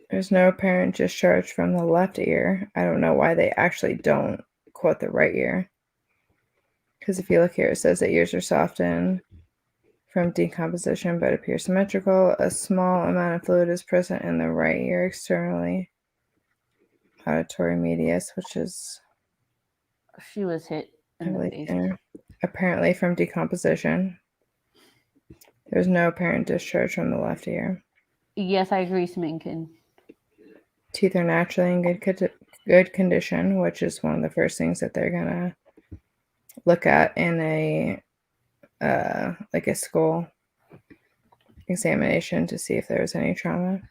There's no apparent discharge from the left ear. I don't know why they actually don't quote the right ear. Because if you look here, it says that ears are softened from decomposition but appear symmetrical. A small amount of fluid is present in the right ear externally. Auditory medius, which is... She was hit in the face. Apparently from decomposition. There's no apparent discharge from the left ear. Yes, I agree, Sminkin. Teeth are naturally in good condition, which is one of the first things that they're gonna look at in a like a skull examination to see if there was any trauma.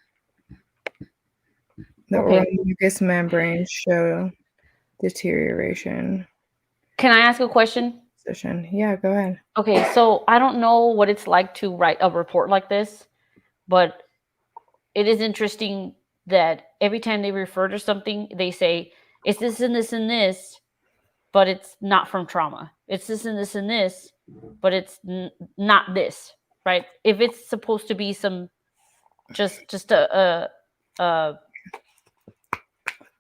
The oral mucous membranes show deterioration. Can I ask a question? Yeah, go ahead. Okay, so I don't know what it's like to write a report like this, but it is interesting that every time they refer to something, they say, it's this and this and this, but it's not from trauma. It's this and this and this, but it's not this, right? If it's supposed to be some, just a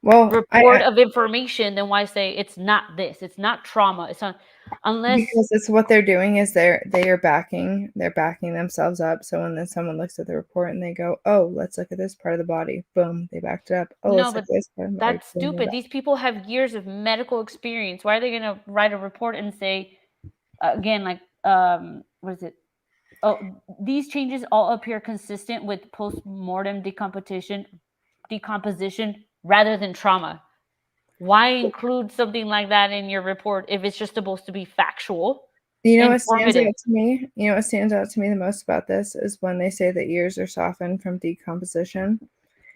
report of information, then why say it's not this? It's not trauma. It's not, unless, because it's what they're doing is they're backing themselves up. So when then someone looks at the report and they go, oh, let's look at this part of the body, boom, they backed it up. Oh, no, but that's stupid. These people have years of medical experience. Why are they going to write a report and say, again, like, what is it? Oh, these changes all appear consistent with post-mortem decomposition rather than trauma. Why include something like that in your report if it's just supposed to be factual? You know what stands Informative. out to me? You know what stands out to me the most about this is when they say the ears are softened from decomposition.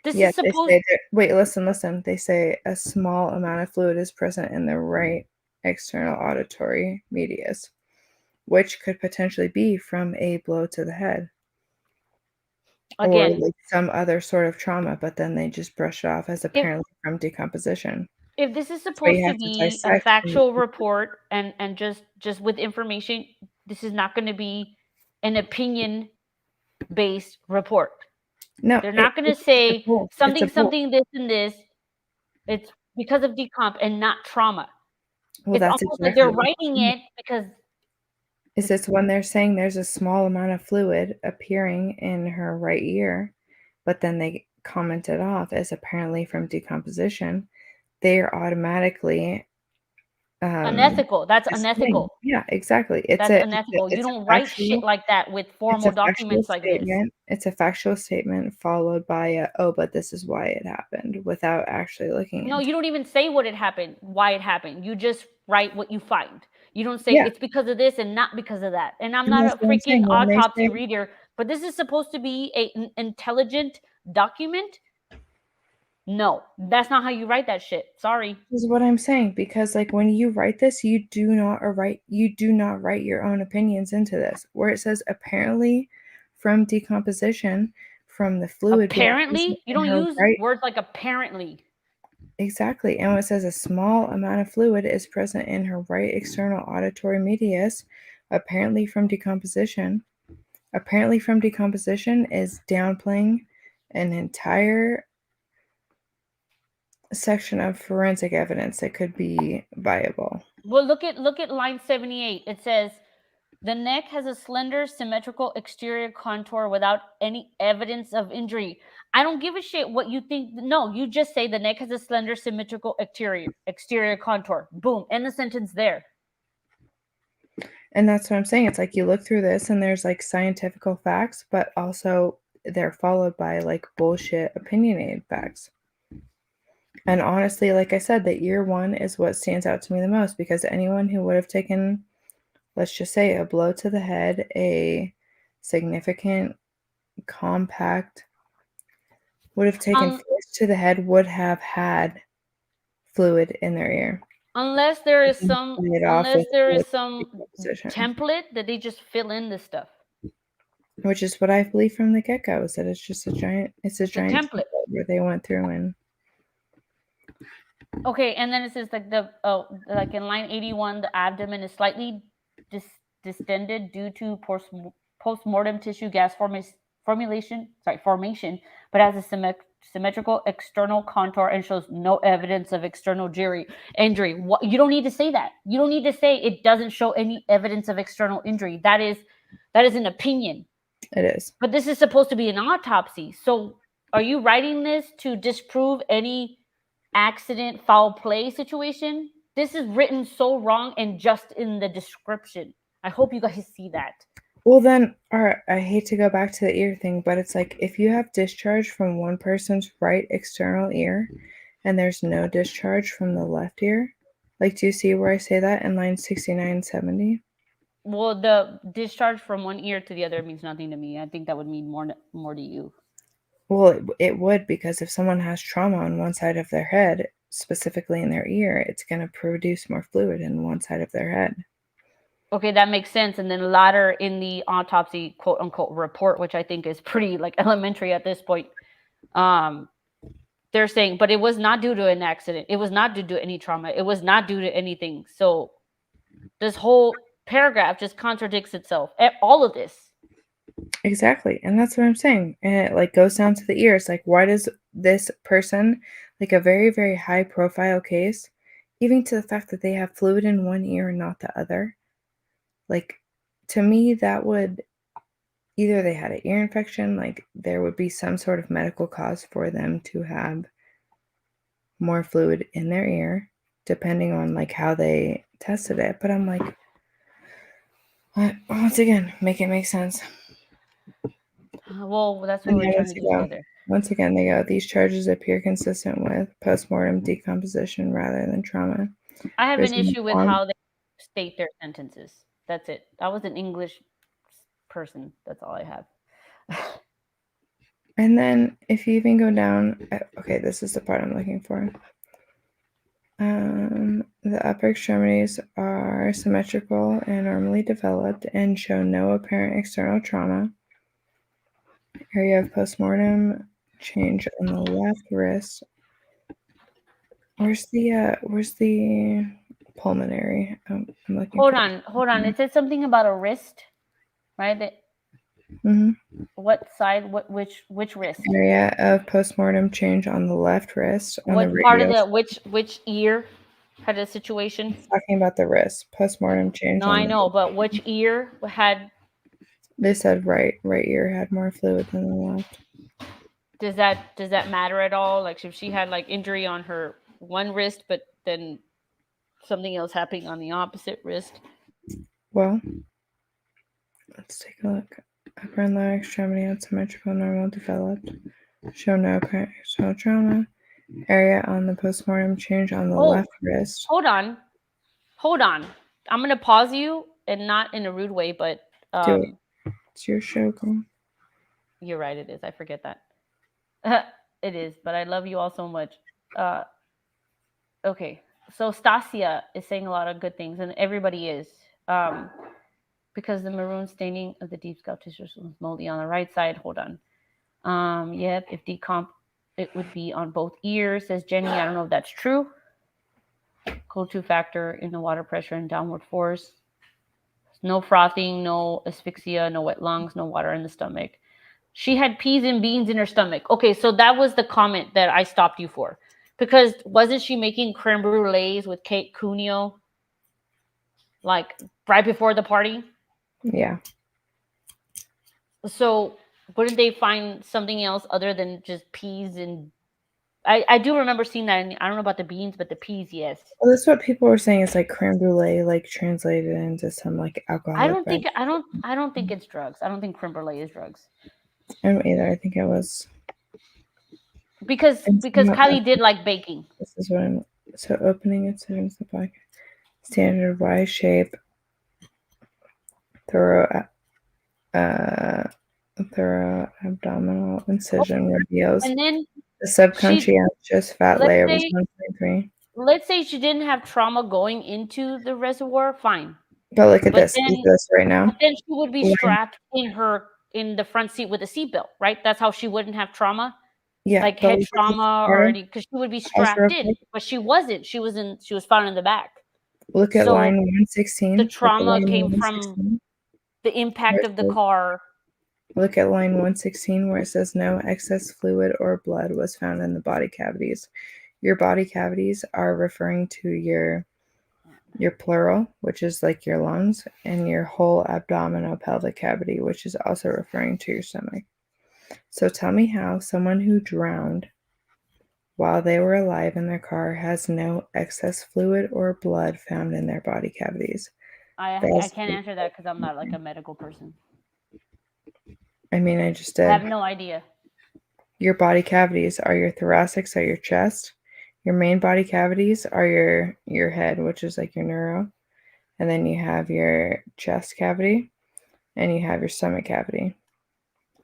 This Yet is they supposed. say wait, listen. They say a small amount of fluid is present in the right external auditory medius, which could potentially be from a blow to the head or Again, like some other sort of trauma, but then they just brush it off as apparently from decomposition. if this is That's why you supposed to have to be a dissect. factual report and just with information, this is not going to be an opinion based report. No, They're not going to it's a say bull. It's a something, bull. something, this and this. It's because of decomp and not trauma. Well, It's that's almost like they're exactly writing it because it's when they're saying there's a small amount of fluid appearing in her right ear, but then they comment it off as apparently from decomposition. They are automatically unethical. That's disagreeing. unethical. Yeah, exactly. That's unethical. You don't write shit like that with formal documents like this. It's a factual statement followed by a, oh, but this is why it happened without actually looking No, into you don't even say what it happened, why it happened. You just write what you find. You don't say Yeah. it's because of this and not because of that. And I'm And not that's a what I'm saying. freaking When they autopsy say, reader, but this is supposed to be an intelligent document. No, that's not how you write that shit. Sorry. this is what I'm saying, because like when you write this, you do not write your own opinions into this. Where it says apparently from decomposition from the fluid being present Apparently, you in don't her use right. words like apparently. Exactly. And when it says a small amount of fluid is present in her right external auditory medius, apparently from decomposition. Apparently from decomposition is downplaying an entire section of forensic evidence that could be viable. Well, look at line 78. It says the neck has a slender, symmetrical exterior contour without any evidence of injury. I don't give a shit what you think. No, you just say the neck has a slender, symmetrical exterior contour. Boom. End the sentence there. And that's what I'm saying. It's like you look through this and there's like scientific facts, but also they're followed by like bullshit opinionated facts. And honestly, like I said, the ear one is what stands out to me the most, because anyone who would have taken, let's just say, a blow to the head, a significant compact, would have taken force to the head, would have had fluid in their ear. Unless there is some Position. template that they just fill in this stuff. Which is what I believe from the get-go, is that it's just a giant template where they went through and. Okay, and then it says like like in line 81, the abdomen is slightly distended due to post-mortem tissue gas formation, but has a symmetrical external contour and shows no evidence of external injury. What, you don't need to say that. You don't need to say it doesn't show any evidence of external injury. That is an opinion. It is. But this is supposed to be an autopsy. So are you writing this to disprove any accident, foul play situation? This is written so wrong and just in the description. I hope you guys see that. Well, then, all right, I hate to go back to the ear thing, but it's like if you have discharge from one person's right external ear and there's no discharge from the left ear, like, do you see where I say that in line 69, 70? Well, the discharge from one ear to the other means nothing to me. I think that would mean more to you. Well, it would, because if someone has trauma on one side of their head, specifically in their ear, it's going to produce more fluid in one side of their head. Okay, that makes sense. And then later in the autopsy quote unquote report, which I think is pretty like elementary at this point, they're saying, but it was not due to an accident. It was not due to any trauma. It was not due to anything. So this whole paragraph just contradicts itself. All of this. Exactly. And that's what I'm saying. And it like goes down to the ears. Like, why does this person, like a very, very high profile case, even to the fact that they have fluid in one ear and not the other, like, to me, that would either they had an ear infection, like there would be some sort of medical cause for them to have more fluid in their ear, depending on like how they tested it. But I'm like, once again, make it make sense. Well, that's what And we're then trying to do together. once again, they go, these charges appear consistent with postmortem decomposition rather than trauma. I have There's an issue with no- how they state their sentences. That's it. I was an English person. That's all I have. And then if you even go down, okay, this is the part I'm looking for. The upper extremities are symmetrical and normally developed and show no apparent external trauma. Area of postmortem change on the left wrist. Where's the pulmonary? I'm looking Hold for on. It said something about a wrist, right? That, hmm what side? Which wrist? Area of postmortem change on the left wrist on the What part of radial. the which ear had a situation? Talking about the wrist. Postmortem change No, on I the. know, but which ear had? They said right ear had more fluid than the left. Does that matter at all? Like if she had like injury on her one wrist, but then something else happening on the opposite wrist. Well, let's take a look. Upper and lower extremity unsymmetrical, normal developed. Show no apparent external trauma. Area on the postmortem change on the left wrist. Hold on. I'm gonna pause you, and not in a rude way, but Do it. It's your show, girl. you're right. It is. I forget that. It is, but I love you all so much. Okay, so Stasia is saying a lot of good things, and everybody is. Because the maroon staining of the deep scalp tissue was moldy on the right side. Hold on. Yep, if decomp, it would be on both ears, says Jenny. I don't know if that's true. Cold 2 factor in the water pressure and downward force. No frothing, no asphyxia, no wet lungs, no water in the stomach. She had peas and beans in her stomach. Okay, so that was the comment that I stopped you for. Because wasn't she making creme brulees with Kate Cuneo? Like right before the party? Yeah. So wouldn't they find something else other than just peas and I do remember seeing that. I don't know about the beans, but the peas, yes. Well, that's what people were saying. It's like creme brulee, like translated into some like alcoholic. I don't think it's drugs. I don't think creme brulee is drugs. I don't either. I think it was Because Kiely did like baking. This is what I'm. So opening incisions the black standard Y shape. Thorough abdominal incision reveals And then the subconscious fat layer was 1.3. Let's say she didn't have trauma going into the reservoir, fine. But look at this. Look at this right now. But then she would be strapped in the front seat with a seatbelt, right? That's how she wouldn't have trauma. Yeah, like head trauma or any, because she would be strapped in, but she wasn't. She was found in the back. Look at line 116. The trauma came from the impact of the car. Look at line 116 where it says no excess fluid or blood was found in the body cavities. Your body cavities are referring to your pleural, which is like your lungs, and your whole abdominal pelvic cavity, which is also referring to your stomach. So tell me how someone who drowned while they were alive in their car has no excess fluid or blood found in their body cavities. I can't answer that because I'm not like a medical person. I mean, I just did. I have no idea. Your body cavities are your thoracic, so your chest. Your main body cavities are your head, which is like your neuro. And then you have your chest cavity and you have your stomach cavity.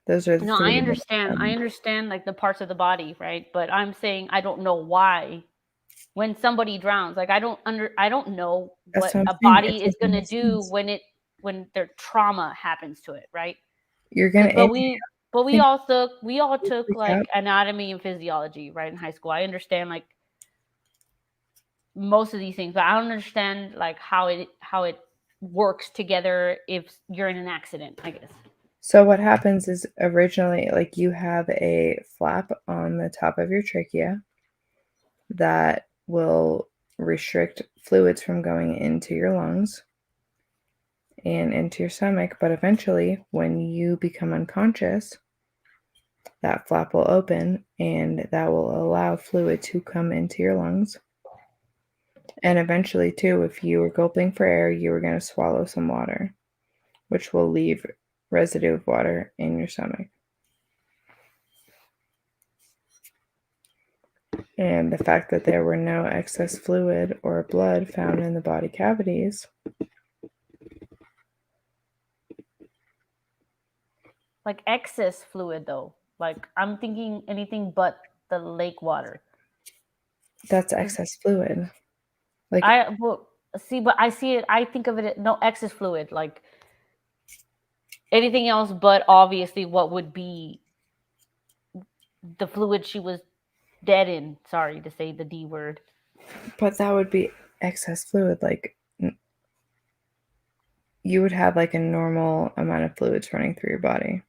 Those are the three. I understand like the parts of the body, right? But I'm saying I don't know why when somebody drowns, like I don't know what a body is going to do when their trauma happens to it, right? You're going to But we all took like anatomy and physiology, right, in high school. I understand like most of these things, but I don't understand like how it works together if you're in an accident, I guess. So what happens is originally, like, you have a flap on the top of your trachea that will restrict fluids from going into your lungs and into your stomach. But eventually, when you become unconscious, that flap will open and that will allow fluid to come into your lungs. And eventually, too, if you were gulping for air, you were going to swallow some water, which will leave residue of water in your stomach. And the fact that there were no excess fluid or blood found in the body cavities. Like excess fluid, though. Like I'm thinking anything but the lake water. That's excess fluid. Like But I see it. I think of it no excess fluid. Like anything else, but obviously what would be the fluid she was dead in. Sorry to say the D word. But that would be excess fluid. Like you would have like a normal amount of fluids running through your body.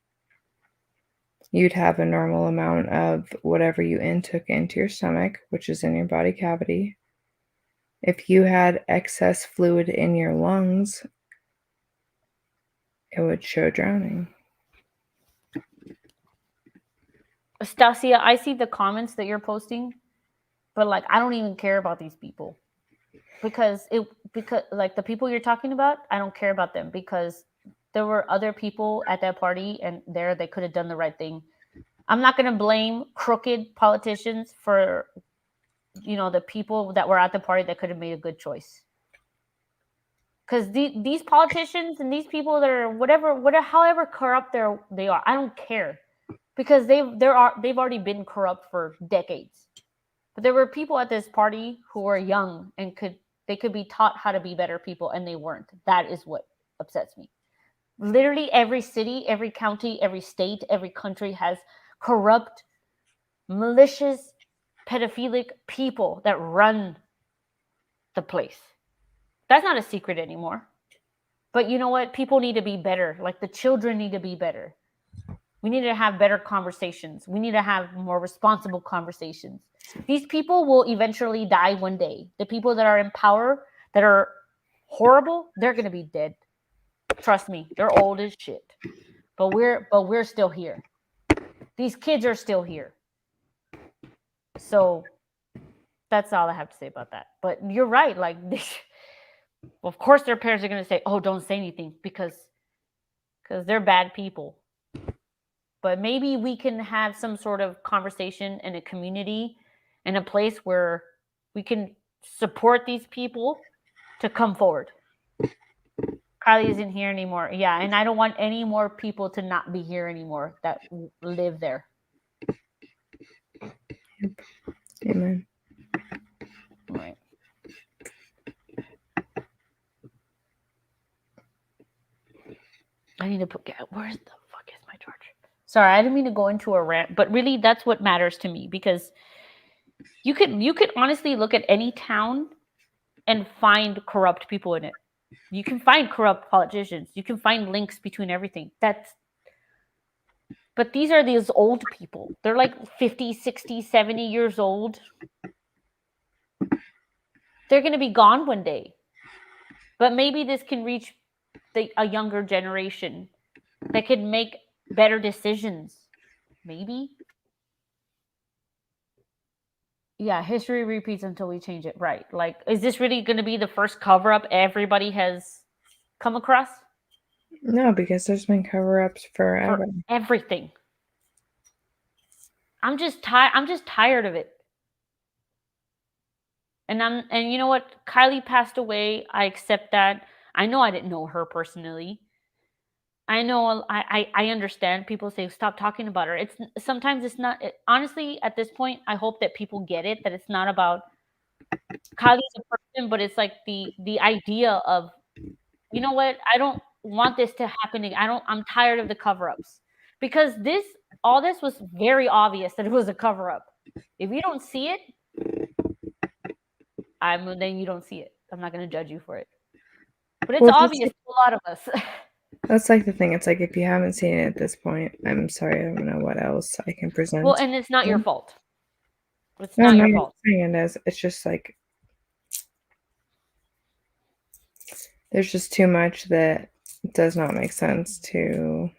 You'd have a normal amount of whatever you intook into your stomach, which is in your body cavity. If you had excess fluid in your lungs, it would show drowning. Stasia, I see the comments that you're posting, but like I don't even care about these people. Because like the people you're talking about, I don't care about them because there were other people at that party and they could have done the right thing. I'm not going to blame crooked politicians for, the people that were at the party that could have made a good choice. Because these politicians and these people that are whatever, however corrupt they are, I don't care because they've already been corrupt for decades. But there were people at this party who were young and could be taught how to be better people, and they weren't. That is what upsets me. Literally every city, every county, every state, every country has corrupt, malicious, pedophilic people that run the place. That's not a secret anymore. But you know what? People need to be better. Like the children need to be better. We need to have better conversations. We need to have more responsible conversations. These people will eventually die one day. The people that are in power, that are horrible, they're going to be dead. Trust me, they're old as shit. But we're still here. These kids are still here. So that's all I have to say about that. But you're right. Like, of course, their parents are going to say, "Oh, don't say anything," because they're bad people. But maybe we can have some sort of conversation in a community, in a place where we can support these people to come forward. Kiely isn't here anymore. Yeah, and I don't want any more people to not be here anymore that live there. Amen. Right. I need to where's the fuck is my charger? Sorry, I didn't mean to go into a rant, but really that's what matters to me because you could honestly look at any town and find corrupt people in it. You can find corrupt politicians. You can find links between everything. But these are these old people. They're like 50, 60, 70 years old. They're going to be gone one day. But maybe this can reach a younger generation that can make better decisions. Maybe. Yeah, history repeats until we change it. Right. Like, is this really going to be the first cover-up everybody has come across? No, because there's been cover-ups forever. For everything. I'm just tired of it. And you know what? Kiely passed away. I accept that. I know I didn't know her personally. I know I understand people say stop talking about her. Sometimes it's not honestly at this point I hope that people get it that it's not about Kiely as a person, but it's like the idea of, you know what? I don't want this to happen. I'm tired of the cover-ups. Because all this was very obvious that it was a cover-up. If you don't see it, then you don't see it. I'm not going to judge you for it. But it's obvious to a lot of us. That's like the thing. It's like if you haven't seen it at this point, I'm sorry, I don't know what else I can present. Well, and it's not your fault. It's not your fault. It's just like there's just too much that does not make sense to.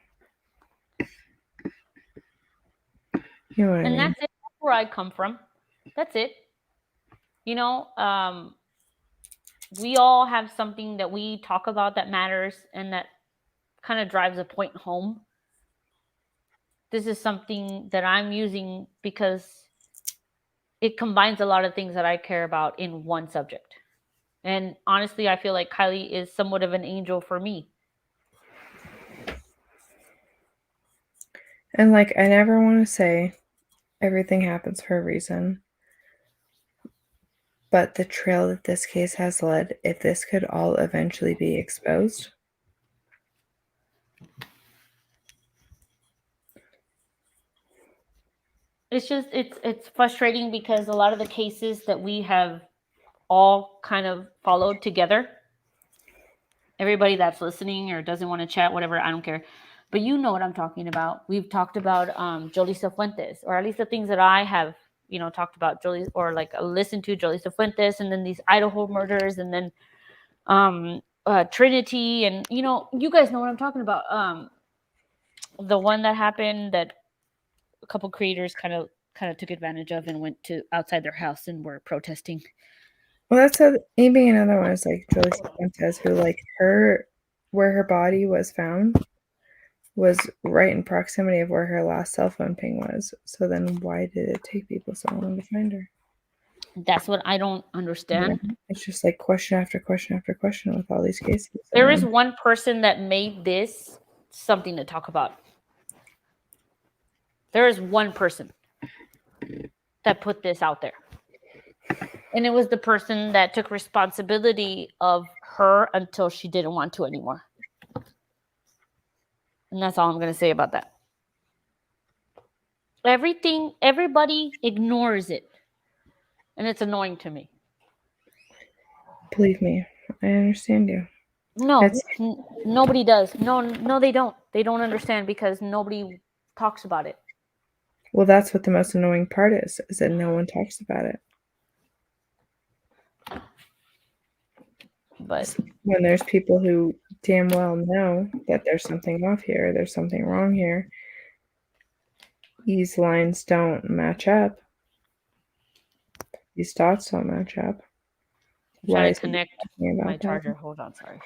You know what I mean? That's it. That's where I come from. That's it. You know, we all have something that we talk about that matters and that kind of drives a point home. This is something that I'm using because it combines a lot of things that I care about in one subject. And honestly, I feel like Kiely is somewhat of an angel for me. And like, I never want to say everything happens for a reason. But the trail that this case has led, if this could all eventually be exposed, It's just it's frustrating because a lot of the cases that we have all kind of followed together, everybody that's listening or doesn't want to chat, whatever, I don't care, but you know what I'm talking about. We've talked about Jolisa Fuentes, or at least the things that I have, talked about Jolie, or like listened to Jolisa Fuentes, and then these Idaho murders, and then Trinity, and you guys know what I'm talking about. The one that happened that a couple creators kind of took advantage of and went to outside their house and were protesting. well, that's maybe another one is like Julie Fuentes, who like where her body was found was right in proximity of where her last cell phone ping was. So then why did it take people so long to find her? That's what I don't understand. Yeah, it's just like question after question after question with all these cases. There is one person that made this something to talk about. There is one person that put this out there. And it was the person that took responsibility of her until she didn't want to anymore. And that's all I'm going to say about that. Everybody ignores it. And it's annoying to me. Believe me, I understand you. No, nobody does. No, they don't. They don't understand because nobody talks about it. Well, that's what the most annoying part is that no one talks about it. But when there's people who damn well know that there's something off here, there's something wrong here, these lines don't match up. These dots don't match up. I'm trying to connect my charger. Hold on, sorry.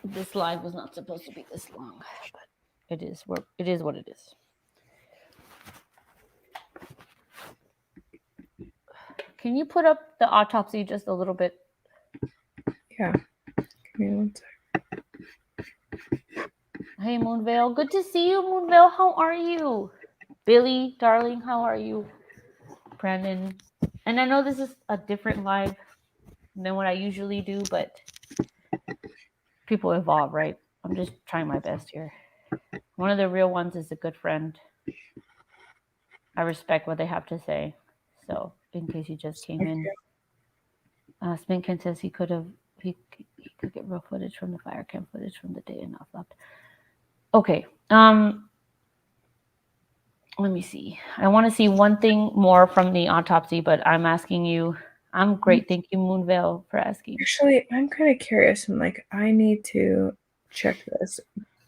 This live was not supposed to be this long, but it is what it is. Can you put up the autopsy just a little bit? Yeah. Give me one sec. Hey, Moonvale. Good to see you, Moonvale. How are you? Billy, darling, how are you? Brandon. And I know this is a different live than what I usually do, but people evolve, right? I'm just trying my best here. One of the real ones is a good friend. I respect what they have to say. So, in case you just came in, Spinkin says he could get real footage from the fire cam footage from the day and not left. Okay. Let me see. I want to see one thing more from the autopsy, but I'm asking you. I'm great. Thank you, Moonvale, for asking. Actually, I'm kind of curious and like I need to check this.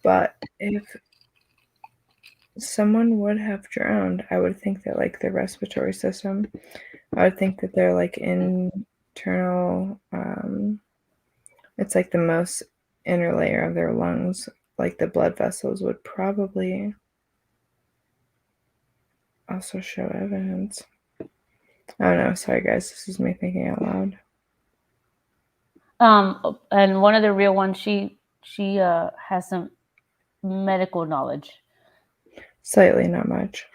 But if someone would have drowned, I would think that like the respiratory system, I would think that they're like internal, it's like the most inner layer of their lungs, like the blood vessels would probably also show evidence. I don't know. Sorry, guys. This is me thinking out loud. And one of the real ones, she has some medical knowledge. Slightly, not much.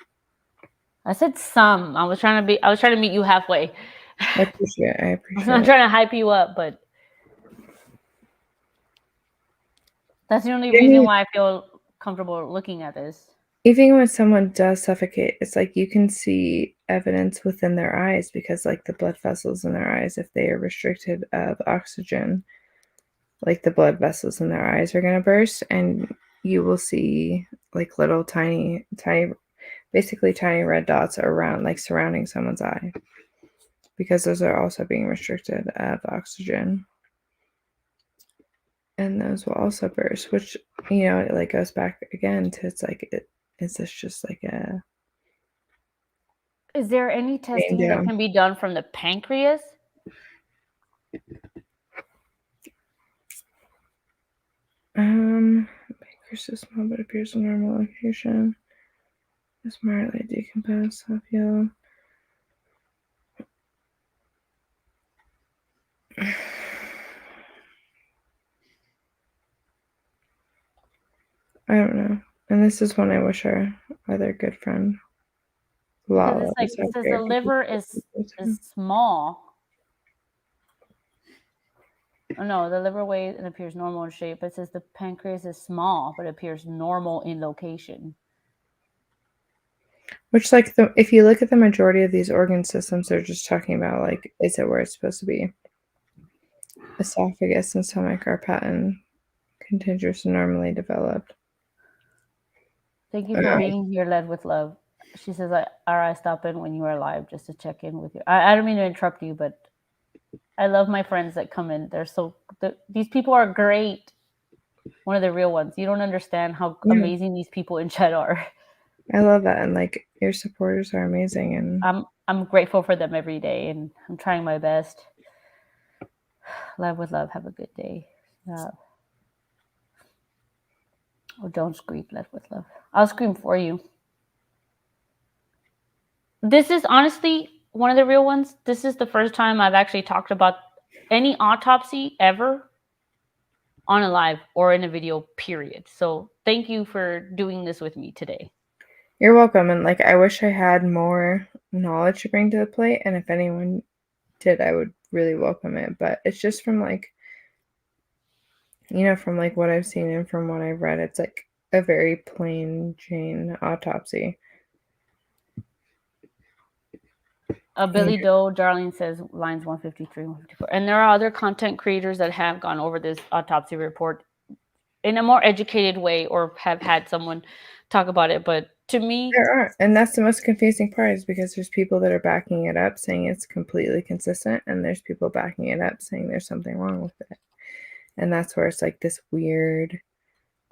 I said some. I was trying to meet you halfway. I appreciate it. I'm trying to hype you up, but that's the only reason why I feel comfortable looking at this. Even when someone does suffocate, it's like you can see evidence within their eyes because like the blood vessels in their eyes, if they are restricted of oxygen, like the blood vessels in their eyes are going to burst and you will see like little tiny basically tiny red dots around, like surrounding someone's eye, because those are also being restricted of oxygen. And those will also burst, which, it like goes back again to it's like, is this just like a... Is there any testing that can be done from the pancreas? so small but appears in normal location. It's moderately decomposed, soft yellow. I don't know. And this is one I wish our other good friend Because Lala it's like was it out says there the liver because is small. Oh, no, the liver weighs and appears normal in shape. It says the pancreas is small but appears normal in location. which, like, if you look at the majority of these organ systems, they're just talking about, like, is it where it's supposed to be? Esophagus and stomach are patent contiguous and normally developed. Thank you for being here, led with love. She says, I stop in when you are live just to check in with you. I don't mean to interrupt you, but I love my friends that come in. These people are great. One of the real ones. You don't understand how amazing these people in chat are. I love that, and like your supporters are amazing, and I'm grateful for them every day, and I'm trying my best. Live with love. Have a good day. Don't scream. Live with love. I'll scream for you. This is honestly one of the real ones. This is the first time I've actually talked about any autopsy ever on a live or in a video, period. So thank you for doing this with me today. You're welcome. And like, I wish I had more knowledge to bring to the plate. And if anyone did, I would really welcome it. But it's just from like, from like what I've seen and from what I've read, it's like a very plain Jane autopsy. Billy Doe, Darlene says lines 153, 154. And there are other content creators that have gone over this autopsy report in a more educated way or have had someone talk about it. But to me, there are. And that's the most confusing part, is because there's people that are backing it up saying it's completely consistent. And there's people backing it up saying there's something wrong with it. And that's where it's like this weird.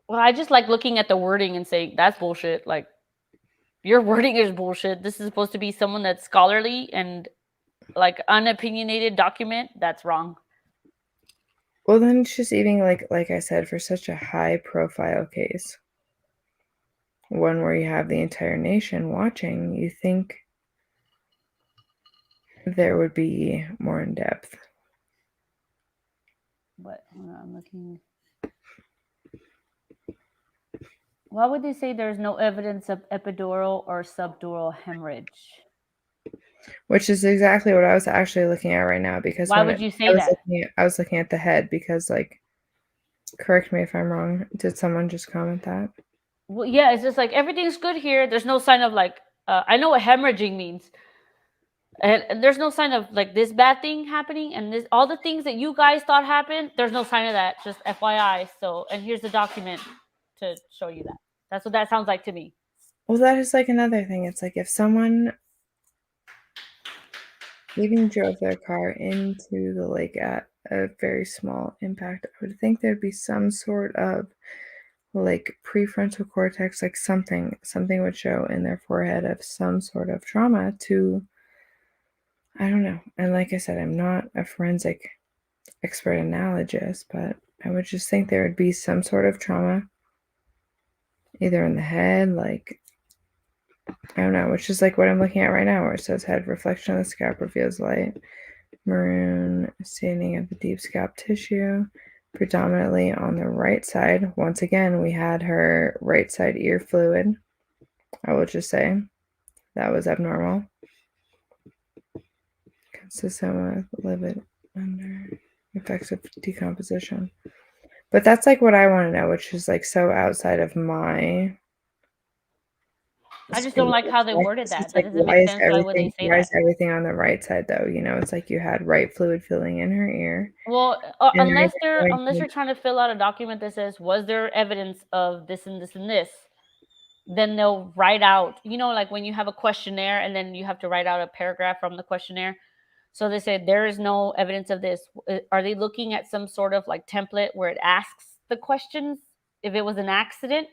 Well, I just like looking at the wording and saying that's bullshit. Like, your wording is bullshit. This is supposed to be someone that's scholarly and like unopinionated document. That's wrong. Well, then it's just even like I said, for such a high profile case, one where you have the entire nation watching, you think there would be more in depth. But hold on, I'm looking. Why would they say there's no evidence of epidural or subdural hemorrhage? Which is exactly what I was actually looking at right now, because why would you say that? I was looking at the head, because, like, correct me if I'm wrong. Did someone just comment that? Well, yeah, it's just like everything's good here. There's no sign of like I know what hemorrhaging means. And there's no sign of like this bad thing happening, and this all the things that you guys thought happened, there's no sign of that. Just FYI. So, and here's the document to show you that. That's what that sounds like to me. Well, that is like another thing. It's like if someone even drove their car into the lake at a very small impact, I would think there'd be some sort of like prefrontal cortex, like something would show in their forehead of some sort of trauma to, I don't know. And like I said, I'm not a forensic expert analogist, but I would just think there would be some sort of trauma either in the head, like, I don't know, which is like what I'm looking at right now, where it says head reflection of the scalp reveals light maroon staining of the deep scalp tissue, predominantly on the right side. Once again, we had her right side ear fluid. I will just say that was abnormal. Consistent with livid under effects of decomposition. But that's like what I want to know, which is like so outside of my. I just don't like how they worded that. That doesn't Why make is sense. Why would they say why is that? everything on the right side though? It's like you had right fluid filling in her ear. Well, And unless you're trying to fill out a document that says, was there evidence of this and this and this? Then they'll write out, like when you have a questionnaire and then you have to write out a paragraph from the questionnaire. So they say there is no evidence of this. Are they looking at some sort of like template where it asks the questions if it was an accident?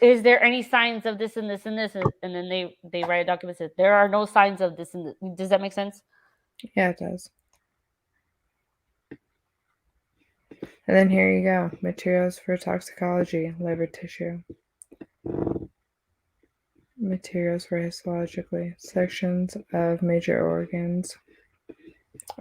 Is there any signs of this and this and this? And then they write a document that says there are no signs of this and this. Does that make sense? Yeah, it does. And then here you go. Materials for toxicology, liver tissue. Materials for histologically. Sections of major organs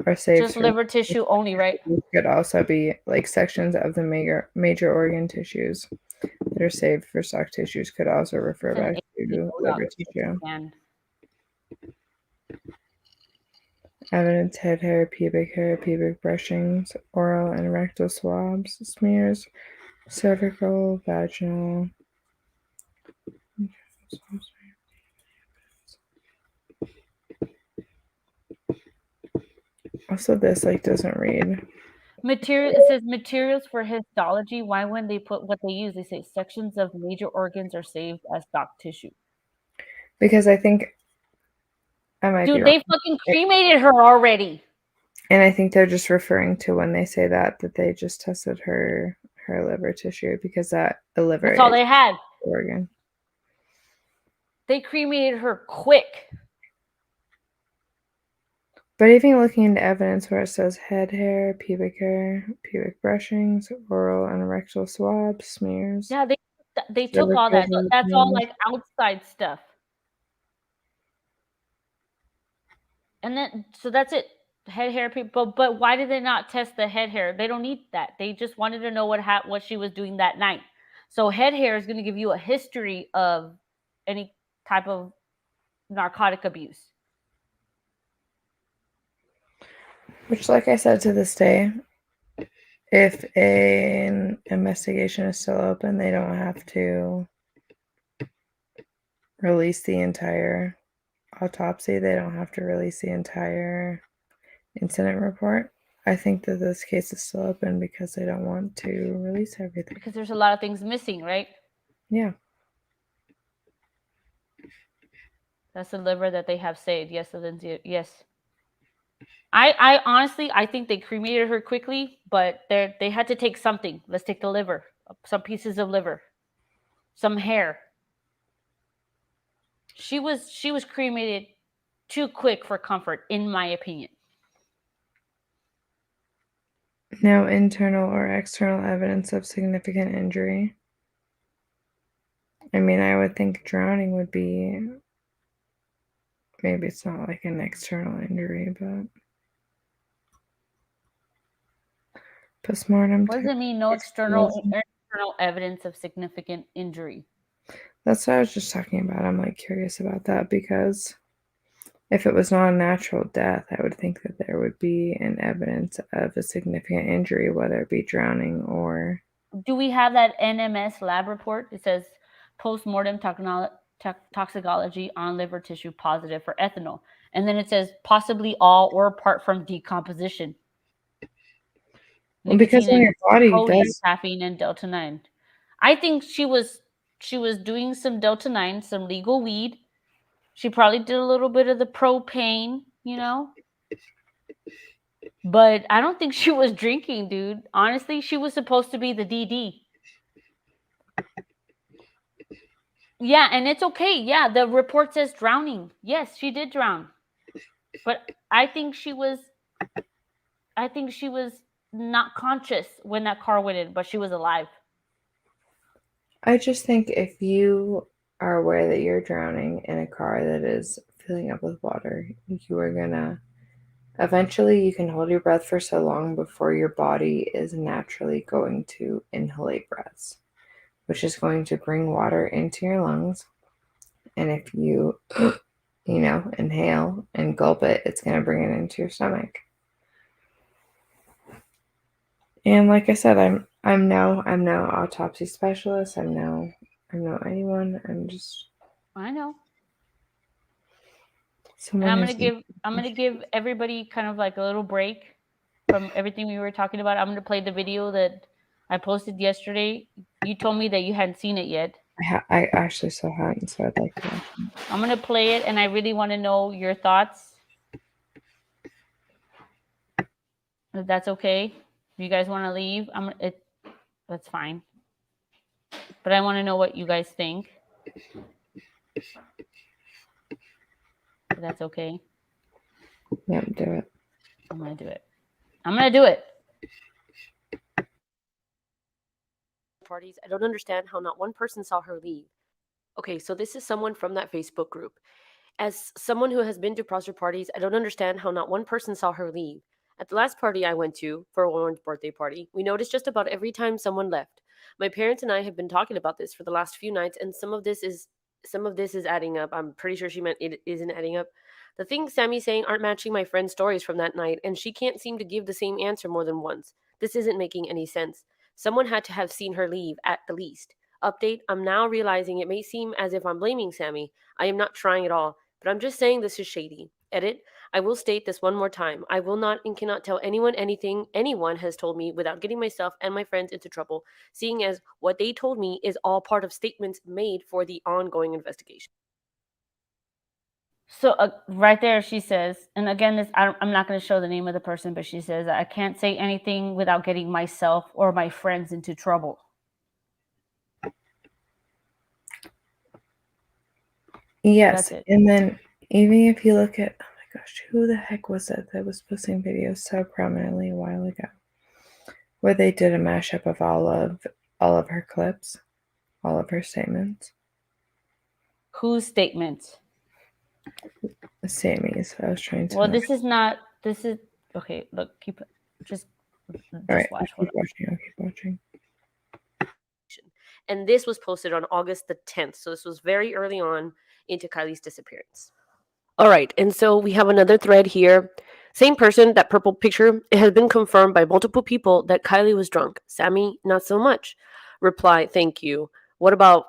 are safe. Just liver tissue only, right? Could also be like sections of the major organ tissues that are saved for stock tissues could also refer It's an back to liver tissue. And Evidence: head hair, pubic brushings, oral and rectal swabs, smears, cervical, vaginal. Also, this like doesn't read. It says materials for histology. Why when they put what they use, they say sections of major organs are saved as stock tissue. Because I think I might be Dude, wrong. they fucking cremated her already. And I think they're just referring to when they say that they just tested her liver tissue because the liver That's all is they had. organ. They cremated her quick. But even looking into evidence where it says head hair, pubic brushings, oral and rectal swabs, smears. Yeah, they took all that. That's all like outside stuff. And then so that's it. Head hair people, but why did they not test the head hair? They don't need that. They just wanted to know what she was doing that night. So head hair is going to give you a history of any type of narcotic abuse. Which, like I said, to this day, if an investigation is still open, they don't have to release the entire autopsy. They don't have to release the entire incident report. I think that this case is still open because they don't want to release everything. Because there's a lot of things missing, right? Yeah. That's the liver that they have saved. Yes, yes. I honestly, I think they cremated her quickly, but they had to take something. Let's take the liver, some pieces of liver, some hair. She was cremated too quick for comfort, in my opinion. No internal or external evidence of significant injury. I mean, I would think drowning would be, maybe it's not like an external injury, but postmortem. What does it mean? No external evidence of significant injury. That's what I was just talking about. I'm like curious about that because if it was not a natural death, I would think that there would be an evidence of a significant injury, whether it be drowning or. Do we have that NMS lab report? It says post-mortem toxicology on liver tissue positive for ethanol. And then it says possibly all or apart from decomposition. Well, because when your body does caffeine and delta 9. I think she was doing some delta 9, some legal weed. She probably did a little bit of the propane, But I don't think she was drinking, dude. Honestly, she was supposed to be the DD. Yeah, and it's okay. Yeah, the report says drowning. Yes, she did drown. But I think she was not conscious when that car went in, but she was alive. I just think if you are aware that you're drowning in a car that is filling up with water, you are gonna eventually you can hold your breath for so long before your body is naturally going to inhalate breaths, which is going to bring water into your lungs. And if you, inhale and gulp it, it's going to bring it into your stomach. And like I said, I'm no autopsy specialist. I'm no anyone. I know. And I'm gonna give everybody kind of like a little break from everything we were talking about. I'm gonna play the video that I posted yesterday. You told me that you hadn't seen it yet. I actually still haven't, so I'd like to. I'm gonna play it, and I really want to know your thoughts. If that's okay. If you guys want to leave, that's fine. But I want to know what you guys think. If that's okay. Yep, do it. I'm gonna do it. I'm gonna do it. parties. I don't understand how not one person saw her leave. Okay, so this is someone from that Facebook group. As someone who has been to prostitute parties, I don't understand how not one person saw her leave. At the last party I went to, for Warren's birthday party, we noticed just about every time someone left. My parents and I have been talking about this for the last few nights, and some of this is adding up. I'm pretty sure she meant it isn't adding up. The things Sammy's saying aren't matching my friend's stories from that night, and she can't seem to give the same answer more than once. This isn't making any sense. Someone had to have seen her leave, at the least. Update, I'm now realizing it may seem as if I'm blaming Sammy. I am not trying at all, but I'm just saying this is shady. Edit, I will state this one more time. I will not and cannot tell anyone anything anyone has told me without getting myself and my friends into trouble, seeing as what they told me is all part of statements made for the ongoing investigation. So right there, she says, and again, I'm not going to show the name of the person, but she says, I can't say anything without getting myself or my friends into trouble. Yes, That's it. and then even if you look at, oh my gosh, who the heck was that was posting videos so prominently a while ago, where they did a mashup of all of her clips, all of her statements. Whose statement? Sammy's. I was trying to. Well, this is okay. Look, just All right, watch. I'll keep watching. And this was posted on August the 10th. So this was very early on into Kiely's disappearance. All right, and so we have another thread here. Same person, that purple picture. It has been confirmed by multiple people that Kiely was drunk. Sammy, not so much. Reply, thank you. What about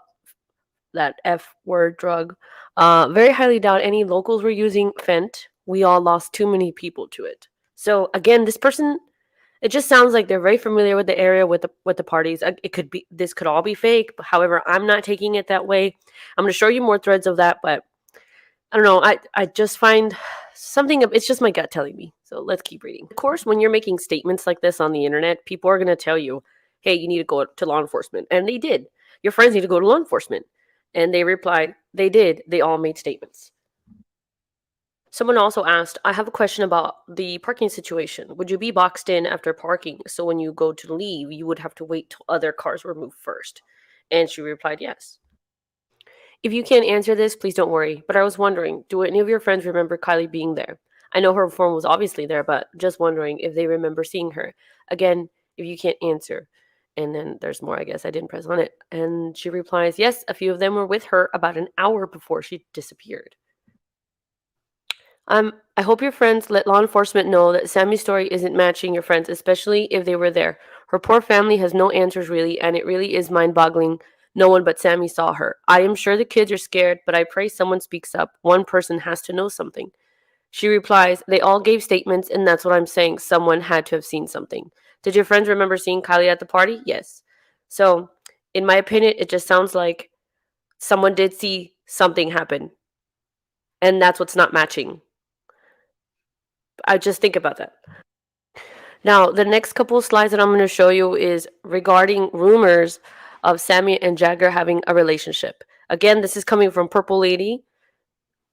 that F word drug? Very highly doubt any locals were using Fent. We all lost too many people to it. So again, this person, it just sounds like they're very familiar with the area, with the parties. This could all be fake. However, I'm not taking it that way. I'm going to show you more threads of that, but I don't know. I just find something. It's just my gut telling me. So let's keep reading. Of course, when you're making statements like this on the internet, people are going to tell you, "Hey, you need to go to law enforcement," and they did. Your friends need to go to law enforcement, and they replied, "They did." They all made statements. Someone also asked, I have a question about the parking situation. Would you be boxed in after parking? So when you go to leave, you would have to wait till other cars were moved first. And she replied, yes. If you can't answer this, please don't worry. But I was wondering, do any of your friends remember Kiely being there? I know her phone was obviously there, but just wondering if they remember seeing her. Again, if you can't answer. And then there's more, I guess. I didn't press on it. And she replies, yes, a few of them were with her about an hour before she disappeared. I hope your friends let law enforcement know that Sammy's story isn't matching your friends, especially if they were there. Her poor family has no answers really, and it really is mind-boggling. No one but Sammy saw her. I am sure the kids are scared, but I pray someone speaks up. One person has to know something. She replies, they all gave statements, and that's what I'm saying. Someone had to have seen something. Did your friends remember seeing Kiely at the party? Yes. So, in my opinion, it just sounds like someone did see something happen, and that's what's not matching. I just think about that. Now, the next couple of slides that I'm going to show you is regarding rumors of Sammy and Jagger having a relationship. Again, this is coming from Purple Lady.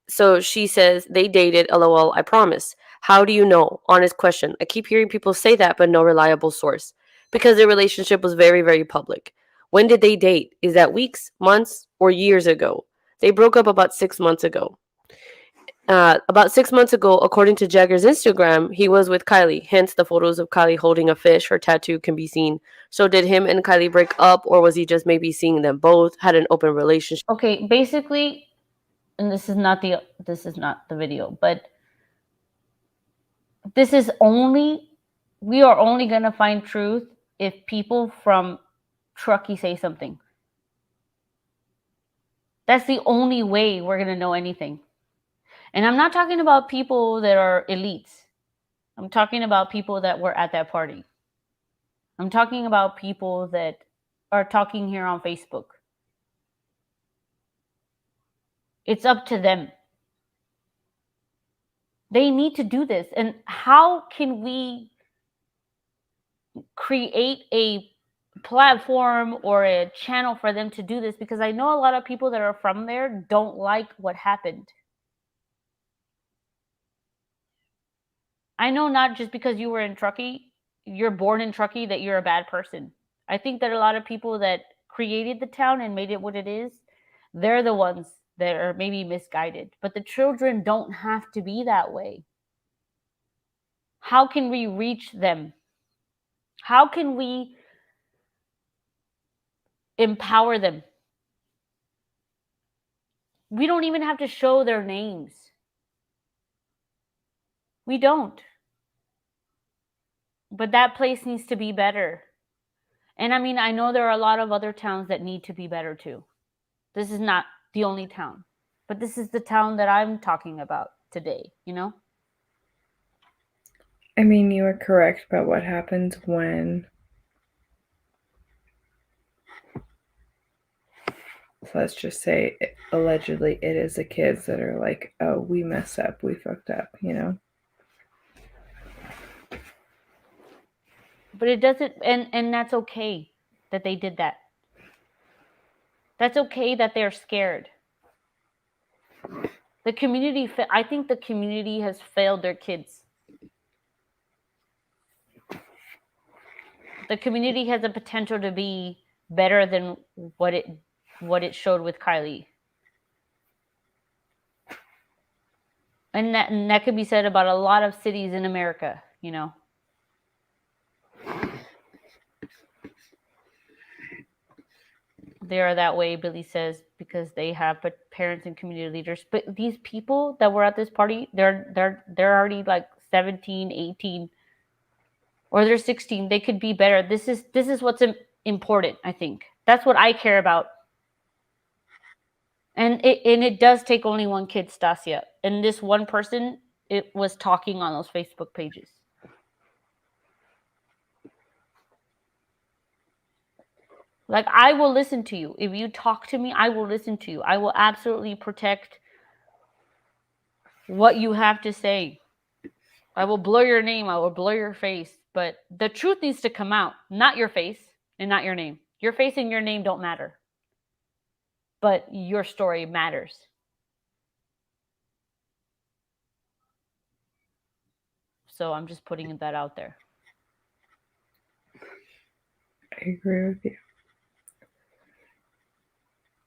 So she says, they dated, LOL, I promise. How do you know? Honest question. I keep hearing people say that, but no reliable source. Because their relationship was very, very public. When did they date? Is that weeks, months, or years ago? They broke up about 6 months ago. About 6 months ago, according to Jagger's Instagram, he was with Kiely. Hence, the photos of Kiely holding a fish. Her tattoo can be seen. So, did him and Kiely break up, or was he just maybe seeing them both? Had an open relationship? Okay, basically, and this is not the video, but we are only gonna find truth if people from Truckee say something. That's the only way we're gonna know anything. And I'm not talking about people that are elites. I'm talking about people that were at that party. I'm talking about people that are talking here on Facebook. It's up to them. They need to do this. And how can we create a platform or a channel for them to do this? Because I know a lot of people that are from there don't like what happened. I know not just because you were in Truckee, you're born in Truckee, that you're a bad person. I think that a lot of people that created the town and made it what it is, they're the ones that are maybe misguided. But the children don't have to be that way. How can we reach them? How can we empower them? We don't even have to show their names. We don't. But that place needs to be better. And I mean, I know there are a lot of other towns that need to be better too. This is not the only town. But this is the town that I'm talking about today, you know? I mean, you are correct, but what happens when, let's just say, allegedly it is the kids that are like, oh, we messed up, we fucked up, you know? But it doesn't, and that's okay that they did that. That's okay that they're scared. The community, I think the community has failed their kids. The community has the potential to be better than what it showed with Kiely. And that could be said about a lot of cities in America, you know. They are that way, Billy says, because they have parents and community leaders. But these people that were at this party, they're already like 17, 18, or they're 16. They could be better. This is what's important, I think. That's what I care about. And it does take only one kid, Stasia. And this one person, it was talking on those Facebook pages. Like, I will listen to you. If you talk to me, I will listen to you. I will absolutely protect what you have to say. I will blur your name. I will blur your face. But the truth needs to come out. Not your face and not your name. Your face and your name don't matter. But your story matters. So I'm just putting that out there. I agree with you.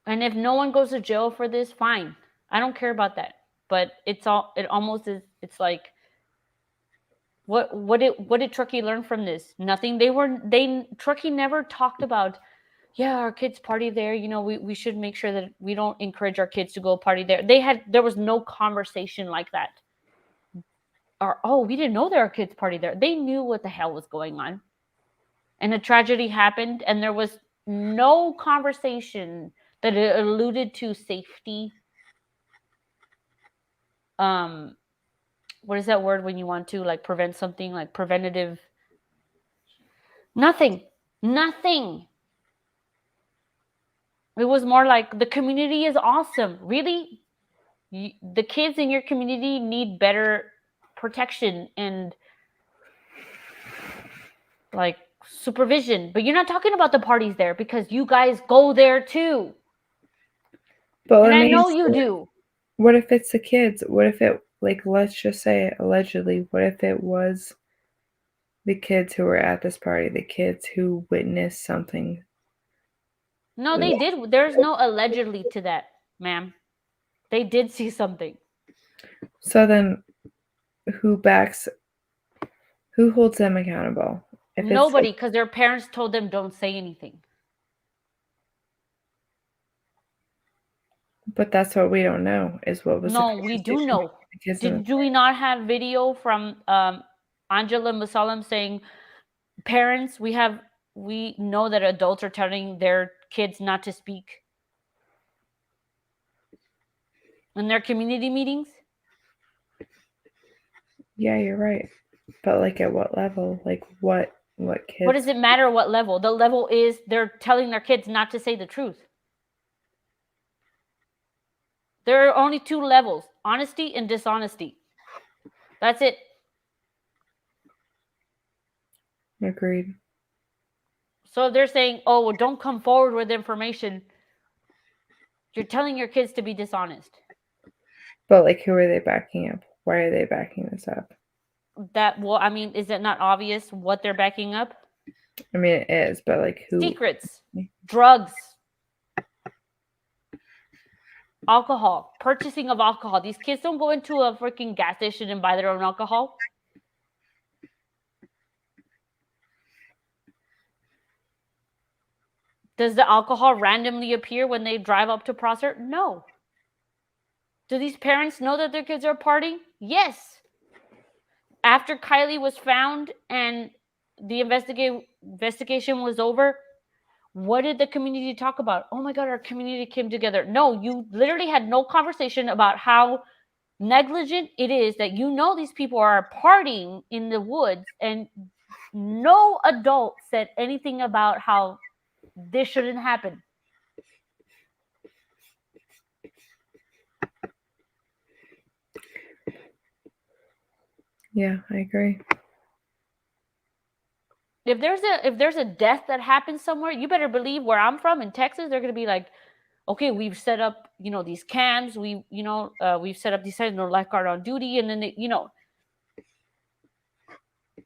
And if no one goes to jail for this, fine. I don't care about that. But it almost is, it's like, what did Truckee learn from this? Nothing. Truckee never talked about, yeah, our kids party there. You know, we should make sure that we don't encourage our kids to go party there. There was no conversation like that. Or, oh, we didn't know there were kids party there. They knew what the hell was going on. And a tragedy happened, and there was no conversation that alluded to safety. What is that word when you want to like prevent something, like preventative? Nothing. It was more like, the community is awesome. Really? The kids in your community need better protection and like supervision. But you're not talking about the parties there because you guys go there too. But and I know you do. What if it's the kids? What if it, like, let's just say allegedly, what if it was the kids who were at this party, the kids who witnessed something? No, they did. There's no allegedly to that, ma'am. They did see something. So then who holds them accountable? If Nobody, because their parents told them don't say anything. But that's what we don't know, is what was. No, we do know. Do we not have video from Angela Musalem saying, parents, we know that adults are telling their kids not to speak in their community meetings? Yeah, you're right. But like, at what level? Like, what kids? What does it matter what level? The level is they're telling their kids not to say the truth. There are only two levels: honesty and dishonesty. That's it. Agreed. So they're saying, oh, well, don't come forward with information. You're telling your kids to be dishonest. But like, who are they backing up? Why are they backing this up? Well, I mean, is it not obvious what they're backing up? I mean, it is, but like who? Secrets, drugs, alcohol, purchasing of alcohol. These kids don't go into a freaking gas station and buy their own alcohol. Does the alcohol randomly appear when they drive up to Prosser? No. Do these parents know that their kids are partying? Yes. After Kiely was found and the investigation was over, what did the community talk about? Oh my God, our community came together. No, you literally had no conversation about how negligent it is that you know these people are partying in the woods, and no adult said anything about how this shouldn't happen. Yeah, I agree. If there's a death that happens somewhere, you better believe where I'm from in Texas, they're gonna be like, okay, we've set up, these cams, we've set up these signs, no lifeguard on duty, and then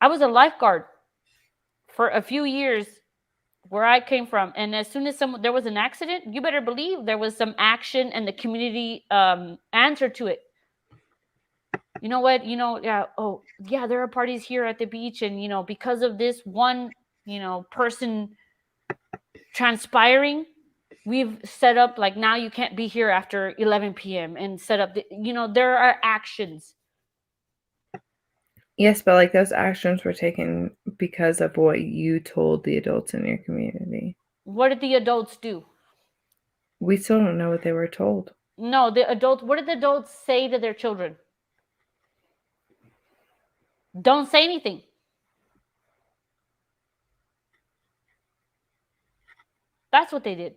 I was a lifeguard for a few years where I came from, and as soon as there was an accident, you better believe there was some action and the community answer to it. You know what? Yeah. Oh, yeah. There are parties here at the beach, and because of this one, person transpiring, we've set up like now you can't be here after 11 p.m. and set up. There are actions. Yes, but like those actions were taken because of what you told the adults in your community. What did the adults do? We still don't know what they were told. No, the adults. What did the adults say to their children? Don't say anything. That's what they did.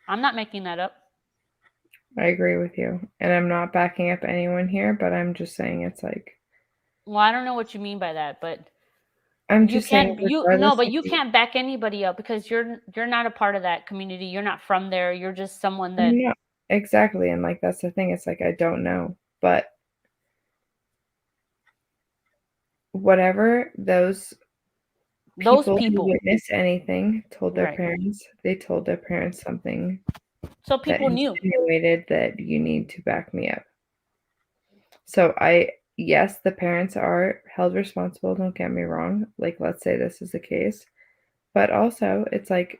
I'm not making that up. I agree with you. And I'm not backing up anyone here, but I'm just saying it's like. Well, I don't know what you mean by that, but I'm you just saying. can't. You can't back anybody up because you're not a part of that community. You're not from there. You're just someone that. No, exactly, and like that's the thing. It's like I don't know, but whatever those people who witnessed anything told their parents, they told their parents something. So people knew. Insinuated that you need to back me up. So yes, the parents are held responsible. Don't get me wrong. Like, let's say this is the case, but also it's like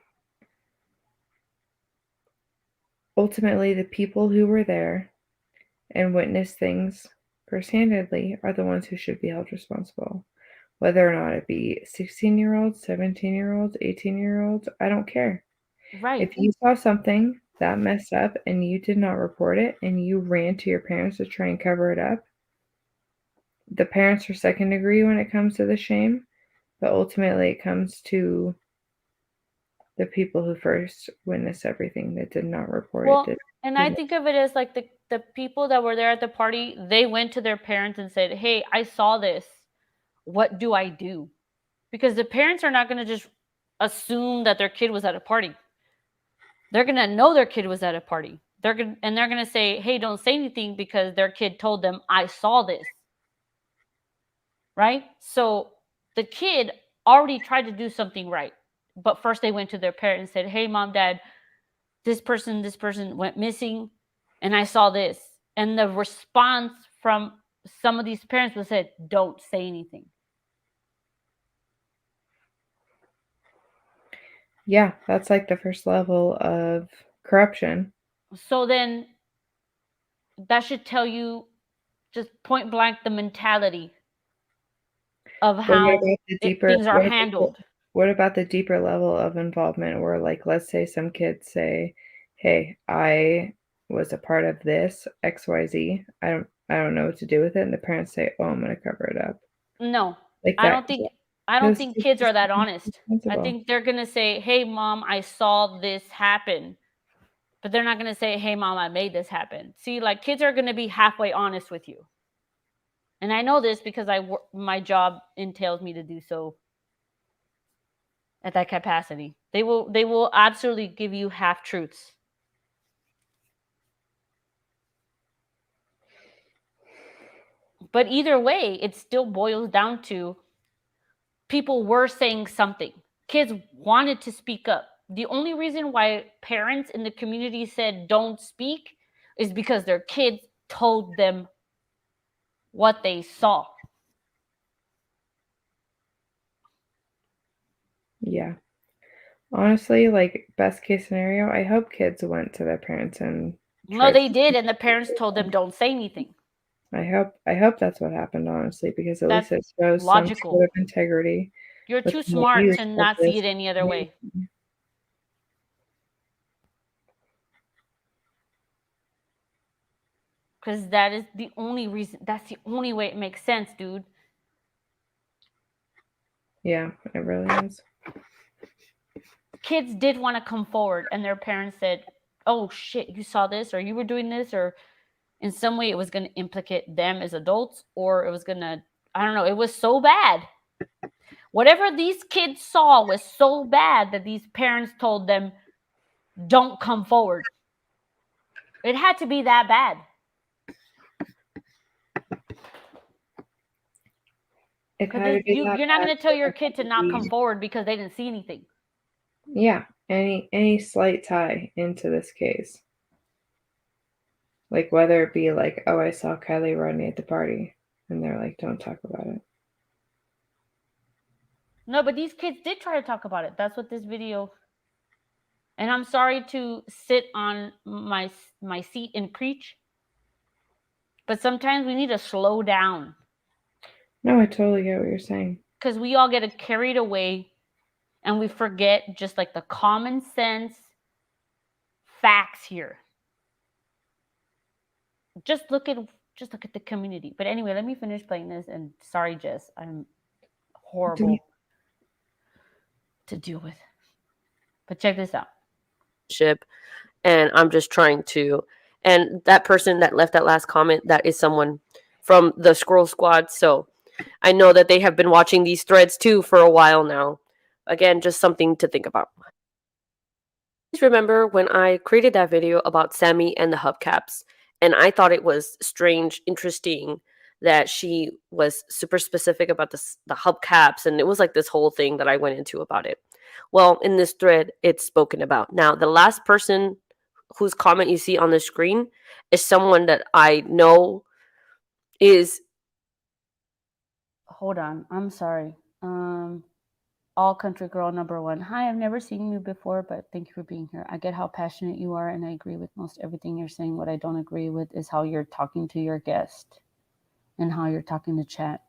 ultimately the people who were there and witnessed things first-handedly are the ones who should be held responsible. Whether or not it be 16-year-olds, 17-year-olds, 18-year-olds, I don't care. Right. If you saw something that messed up and you did not report it and you ran to your parents to try and cover it up, the parents are second degree when it comes to the shame, but ultimately it comes to the people who first witnessed everything that did not report it. And I think of it as like the people that were there at the party, they went to their parents and said, hey, I saw this. What do I do? Because the parents are not going to just assume that their kid was at a party. They're going to know their kid was at a party. They're going to say, hey, don't say anything because their kid told them, I saw this. Right? So the kid already tried to do something right. But first they went to their parents and said, hey, mom, dad, this person went missing and I saw this. And the response from some of these parents was said, don't say anything. Yeah, that's like the first level of corruption. So then that should tell you just point blank the mentality of how things are handled. What about the deeper level of involvement where, like, let's say some kids say, hey, I was a part of this XYZ. I don't know what to do with it. And the parents say, oh, I'm going to cover it up. No, like I don't think kids are that honest. I think they're going to say, hey, mom, I saw this happen. But they're not going to say, hey, mom, I made this happen. See, like kids are going to be halfway honest with you. And I know this because my job entails me to do so at that capacity. They will absolutely give you half truths. But either way, it still boils down to people were saying something. Kids wanted to speak up. The only reason why parents in the community said don't speak is because their kids told them what they saw. Yeah. Honestly, like, best case scenario, I hope kids went to their parents and No, tried they to did, and the parents told them don't say anything. I hope that's what happened, honestly, because at That's least it shows logical. some sort of integrity. You're with too the smart youth to of not see this it any other way. community. Because that is the only reason. That's the only way it makes sense, dude. Yeah, it really is. Kids did want to come forward, and their parents said, oh shit, you saw this, or you were doing this, or in some way it was going to implicate them as adults, or it was going to, I don't know, it was so bad. Whatever these kids saw was so bad that these parents told them, don't come forward. It had to be that bad. It had to be that You're not bad going to tell for your it kid to to not be- come forward because they didn't see anything. Yeah, any slight tie into this case. Like, whether it be like, oh, I saw Kiely Rodni at the party, and they're like, don't talk about it. No, but these kids did try to talk about it. That's what this video. And I'm sorry to sit on my seat and preach, but sometimes we need to slow down. No, I totally get what you're saying. Because we all get carried away and we forget just like the common sense facts here. Just look at the community. But anyway, let me finish playing this. And sorry, Jess, I'm horrible to deal with. But check this out. And I'm just trying to. And that person that left that last comment, that is someone from the Scroll Squad. So I know that they have been watching these threads too for a while now. Again, just something to think about. Please remember when I created that video about Sammy and the hubcaps, and I thought it was strange, interesting that she was super specific about the hubcaps, and it was like this whole thing that I went into about it. Well, in this thread, it's spoken about. Now, the last person whose comment you see on the screen is someone that I know is... Hold on. I'm sorry. All Country Girl #1. Hi, I've never seen you before, but thank you for being here. I get how passionate you are, and I agree with most everything you're saying. What I don't agree with is how you're talking to your guest and how you're talking to chat.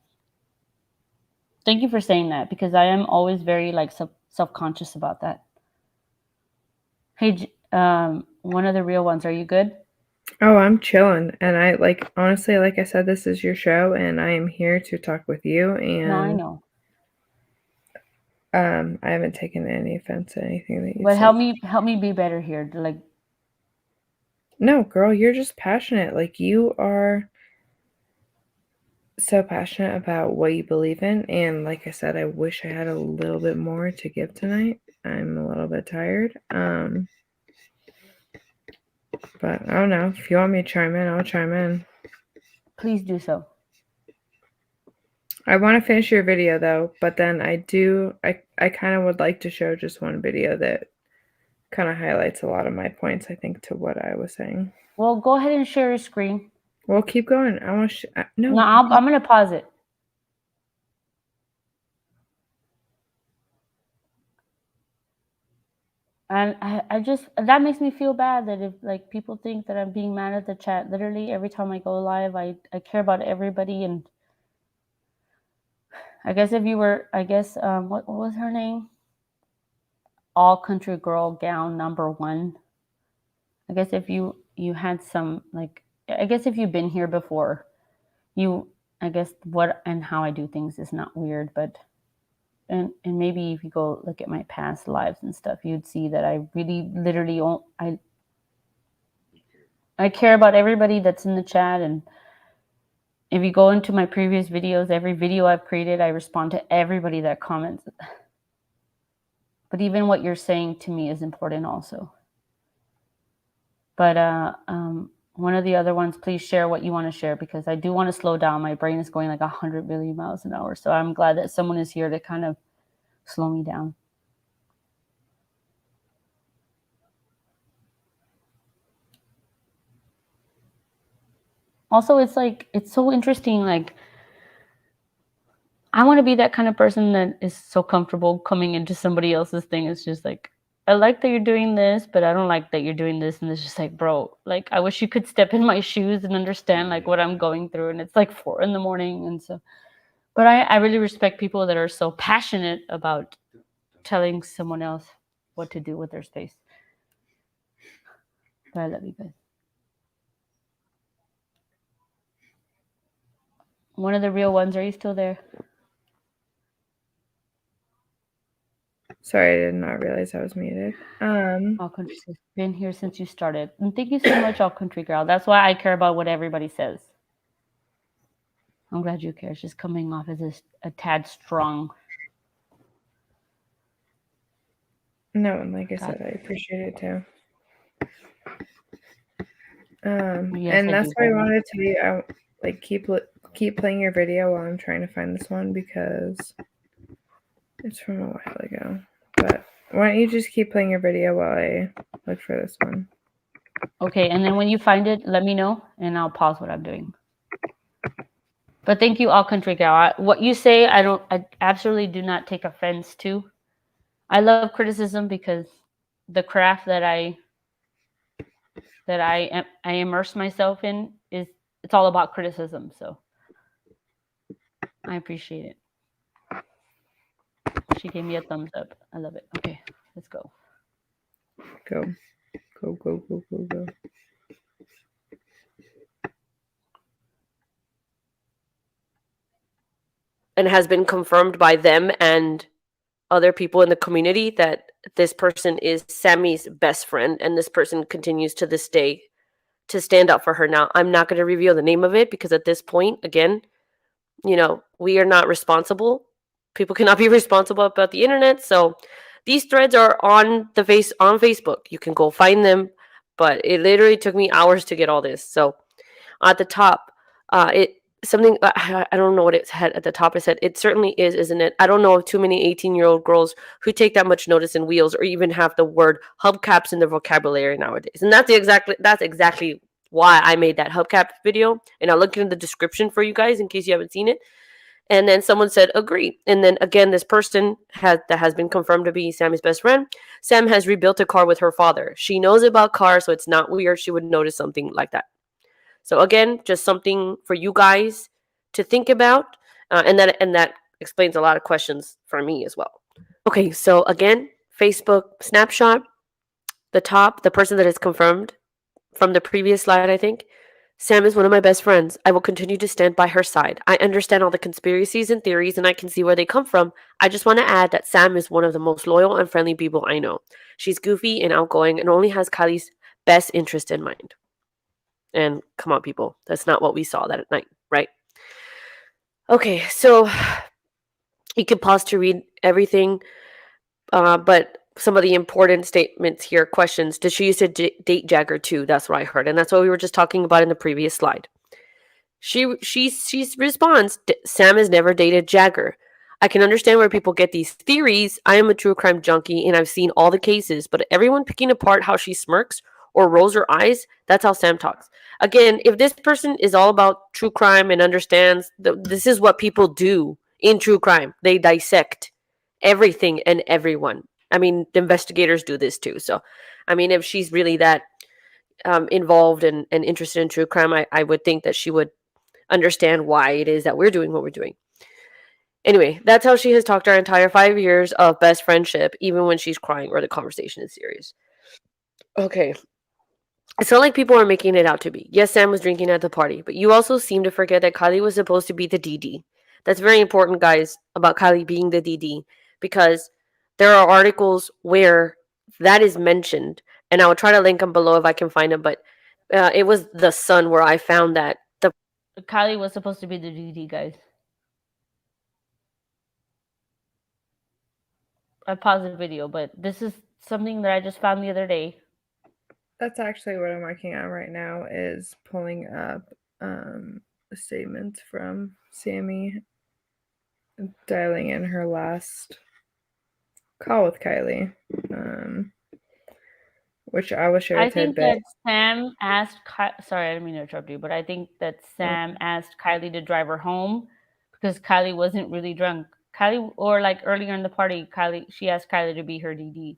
Thank you for saying that, because I am always very like self-conscious about that. Hey, one of the real ones. Are you good? Oh, I'm chilling. And I like, honestly, like I said, this is your show and I am here to talk with you. And No, I know. I haven't taken any offense to anything that you But said. help me be better here. Like, no, girl, you're just passionate. Like, you are so passionate about what you believe in. And like I said, I wish I had a little bit more to give tonight. I'm a little bit tired. But I don't know. If you want me to chime in, I'll chime in. please do so. I want to finish your video though, but then I kind of would like to show just one video that kind of highlights a lot of my points, I think, to what I was saying. Well, go ahead and share your screen. Well, keep going. I want to No, I'm going to pause it. And I just, that makes me feel bad that if like people think that I'm being mad at the chat. Literally every time I go live, I care about everybody. And I guess if you were, what was her name? All Country Girl Gown #1. I guess if you had some, like, I guess if you've been here before, I guess what and how I do things is not weird, but and maybe if you go look at my past lives and stuff, you'd see that I really literally I care about everybody that's in the chat. And if you go into my previous videos, every video I've created, I respond to everybody that comments. But even what you're saying to me is important also. But one of the other ones, please share what you want to share, because I do want to slow down. My brain is going like 100 million miles an hour. So I'm glad that someone is here to kind of slow me down. Also, it's like, it's so interesting. Like, I want to be that kind of person that is so comfortable coming into somebody else's thing. It's just like, I like that you're doing this, but I don't like that you're doing this. And it's just like, bro, like, I wish you could step in my shoes and understand like what I'm going through. And it's like 4 a.m. And so, but I really respect people that are so passionate about telling someone else what to do with their space. But I love you guys. One of the real ones, are you still there? Sorry, I did not realize I was muted. All Country says, been here since you started. And thank you so much, All Country Girl. That's why I care about what everybody says. I'm glad you care. It's just coming off as a tad strong. No, and like I said, I appreciate it too. Yes, and I that's do why I very much. wanted to tell you, I like keep playing your video while I'm trying to find this one because it's from a while ago. But why don't you just keep playing your video while I look for this one? Okay, and then when you find it, let me know, and I'll pause what I'm doing. But thank you, All Country Girl. What you say, I absolutely do not take offense to. I love criticism because the craft that I immerse myself in it's all about criticism. So I appreciate it. She gave me a thumbs up. I love it. Okay, let's go. Go. And has been confirmed by them and other people in the community that this person is Sammy's best friend, and this person continues to this day to stand up for her. Now, I'm not going to reveal the name of it because at this point, again, we are not responsible. People cannot be responsible about the internet. So these threads are on Facebook. You can go find them, but it literally took me hours to get all this. So at the top, I don't know what it had at the top. I said it certainly is, isn't it? I don't know of too many 18-year-old girls who take that much notice in wheels or even have the word hubcaps in their vocabulary nowadays. And that's exactly why I made that hubcap video. And I'll look in the description for you guys in case you haven't seen it. And then someone said agree. And then again, this person that has been confirmed to be Sammy's best friend. Sam has rebuilt a car with her father. She knows about cars, so it's not weird she would notice something like that. So again, just something for you guys to think about, and that explains a lot of questions for me as well. Okay, so again, Facebook snapshot, the top, the person that is confirmed from the previous slide, I think. Sam is one of my best friends. I will continue to stand by her side. I understand all the conspiracies and theories, and I can see where they come from. I just want to add that Sam is one of the most loyal and friendly people I know. She's goofy and outgoing and only has Kiely's best interest in mind. And come on, people. That's not what we saw that night, right? Okay, so you can pause to read everything, but some of the important statements here, questions. Did she used to date Jagger too? That's what I heard. And that's what we were just talking about in the previous slide. She responds, Sam has never dated Jagger. I can understand where people get these theories. I am a true crime junkie and I've seen all the cases, but everyone picking apart how she smirks or rolls her eyes, that's how Sam talks. Again, if this person is all about true crime and understands, this is what people do in true crime. They dissect everything and everyone. I mean, the investigators do this too. So, I mean, if she's really that involved and interested in true crime, I would think that she would understand why it is that we're doing what we're doing. Anyway, that's how she has talked our entire 5 years of best friendship, even when she's crying or the conversation is serious. Okay. It's not like people are making it out to be. Yes, Sam was drinking at the party, but you also seem to forget that Kiely was supposed to be the DD. That's very important, guys, about Kiely being the DD, because there are articles where that is mentioned, and I will try to link them below if I can find them, but it was The Sun where I found that Kiely was supposed to be the DD, guys. I paused the video, but this is something that I just found the other day. That's actually what I'm working on right now, is pulling up statements from Sammy dialing in her last call with Kiely. which I will share a I think tidbit. that Sam asked. Sorry, I didn't mean to interrupt you, but I think that Sam asked Kylie to drive her home because Kylie wasn't really drunk. Kylie, or like earlier in the party, she asked Kylie to be her DD.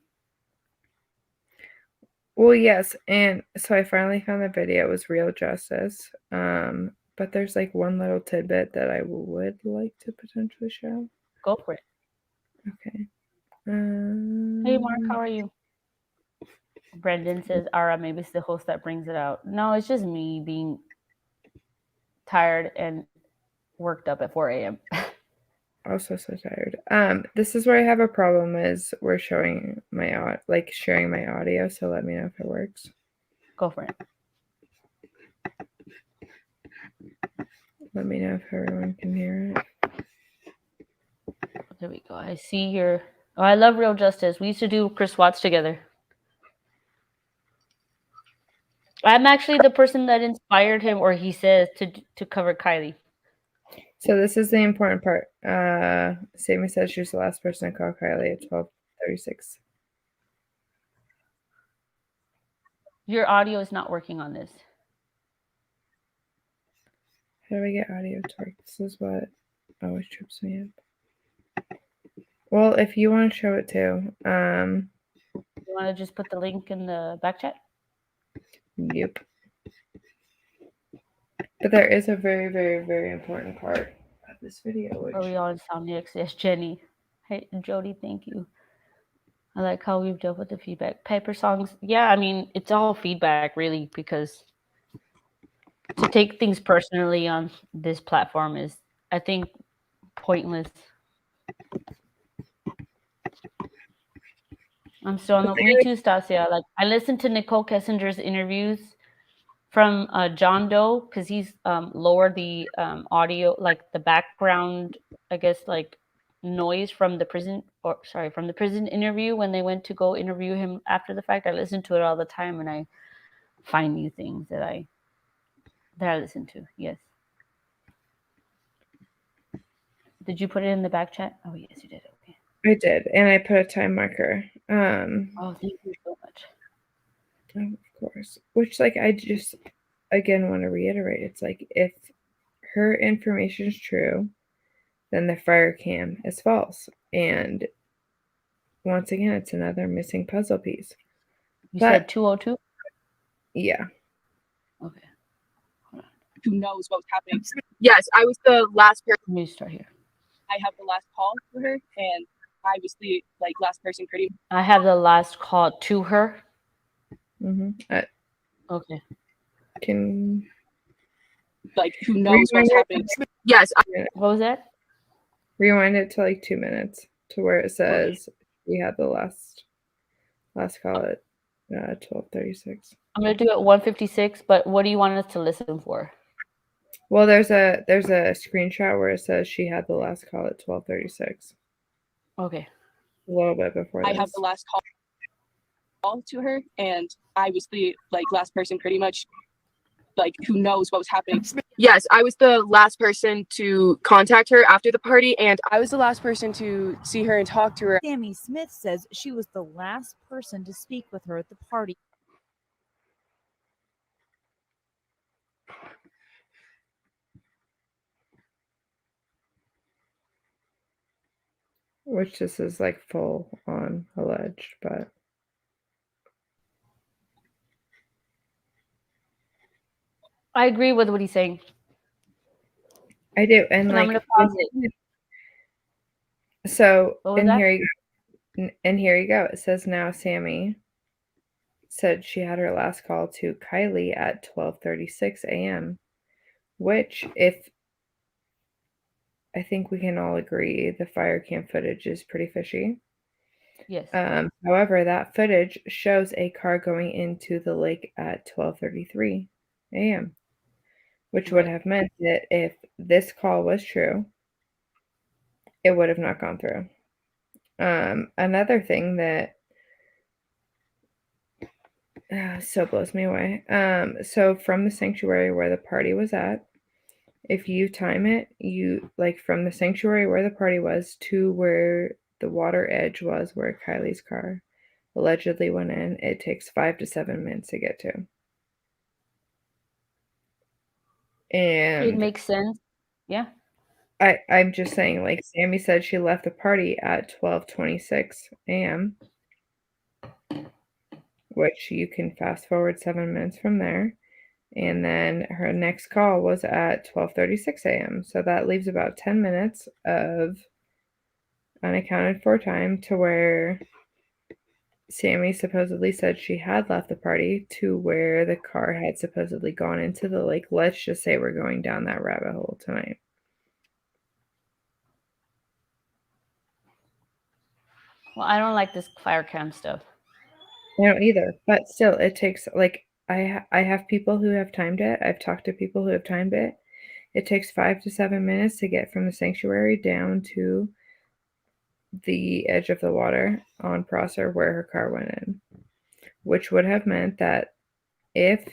Well, yes, and so I finally found the video. It was Real Justice. But there's like one little tidbit that I would like to potentially show. Go for it. Okay. Hey, Mark, how are you? Brendan says, Ara, maybe it's the host that brings it out. No, it's just me being tired and worked up at 4 a.m. Also so tired. This is where I have a problem is we're showing my sharing my audio, so let me know if it works. Go for it. Let me know if everyone can hear it. There we go. I see your. Oh, I love Real Justice. We used to do Chris Watts together. I'm actually the person that inspired him, or he says, to cover Kylie. So this is the important part. Sammy said she was the last person to call Kylie at 12:36. Your audio is not working on this. How do I get audio to work? This is what always trips me up. Well, if you want to show it too. You want to just put the link in the back chat? Yep. But there is a very, very, very important part of this video. Are we all insomniacs? Yes, Jenny. Hey, Jody, thank you. I like how we've dealt with the feedback. Paper songs. Yeah, I mean, it's all feedback, really, because to take things personally on this platform is, I think, pointless. I'm still on the. Me too, Stasia. Like, I listened to Nicole Kessinger's interviews from John Doe because he's lowered the audio, like the background, I guess, like noise from the prison, from the prison interview when they went to go interview him after the fact. I listen to it all the time, and I find new things that I listen to. Yes. Did you put it in the back chat? Oh yes, you did. Okay. I did, and I put a time marker. Oh, thank you so much. Of course. Which, like, I just again want to reiterate. It's like if her information is true, then the fire cam is false, and once again, it's another missing puzzle piece. You said 202? Yeah. Okay. Who knows what was happening? Yes, I was the last person. Let me start here. I have the last call to her, and I was the last person. I have the last call to her. Mm-hmm. Okay. Can who knows what's happening? Yes. What was that? Rewind it to 2 minutes to where it says we had the last call at 12:36. I'm gonna do it 156. But what do you want us to listen for? Well, there's a screenshot where it says she had the last call at 12:36. Okay. A little bit before. I have the last call to her, and I was the last person, pretty much. Who knows what was happening? Yes, I was the last person to contact her after the party, and I was the last person to see her and talk to her. Sammy Smith says she was the last person to speak with her at the party. Which this is full on alleged, but I agree with what he's saying. I do, and I'm gonna pause it. So What was here you go. It says now Sammy said she had her last call to Kiely at 12:36 a.m., which, if I think we can all agree, the fire cam footage is pretty fishy. Yes. However, that footage shows a car going into the lake at 12:33 a.m., which would have meant that if this call was true, it would have not gone through. Another thing that so blows me away. So from the sanctuary where the party was at, if you time it, you from the sanctuary where the party was to where the water edge was, where Kylie's car allegedly went in, it takes 5 to 7 minutes to get to. It And makes sense. Yeah. I'm just saying, like, Sammy said she left the party at 12:26 a.m., which you can fast forward 7 minutes from there. And then her next call was at 12:36 a.m. So that leaves about 10 minutes of unaccounted for time to where Sammy supposedly said she had left the party to where the car had supposedly gone into the lake. Let's just say we're going down that rabbit hole tonight. Well, I don't like this fire cam stuff. I don't either, but still, it takes, like, I have people who have timed it. I've talked to people who have timed it. It takes 5 to 7 minutes to get from the sanctuary down to the edge of the water on Prosser where her car went in, which would have meant that if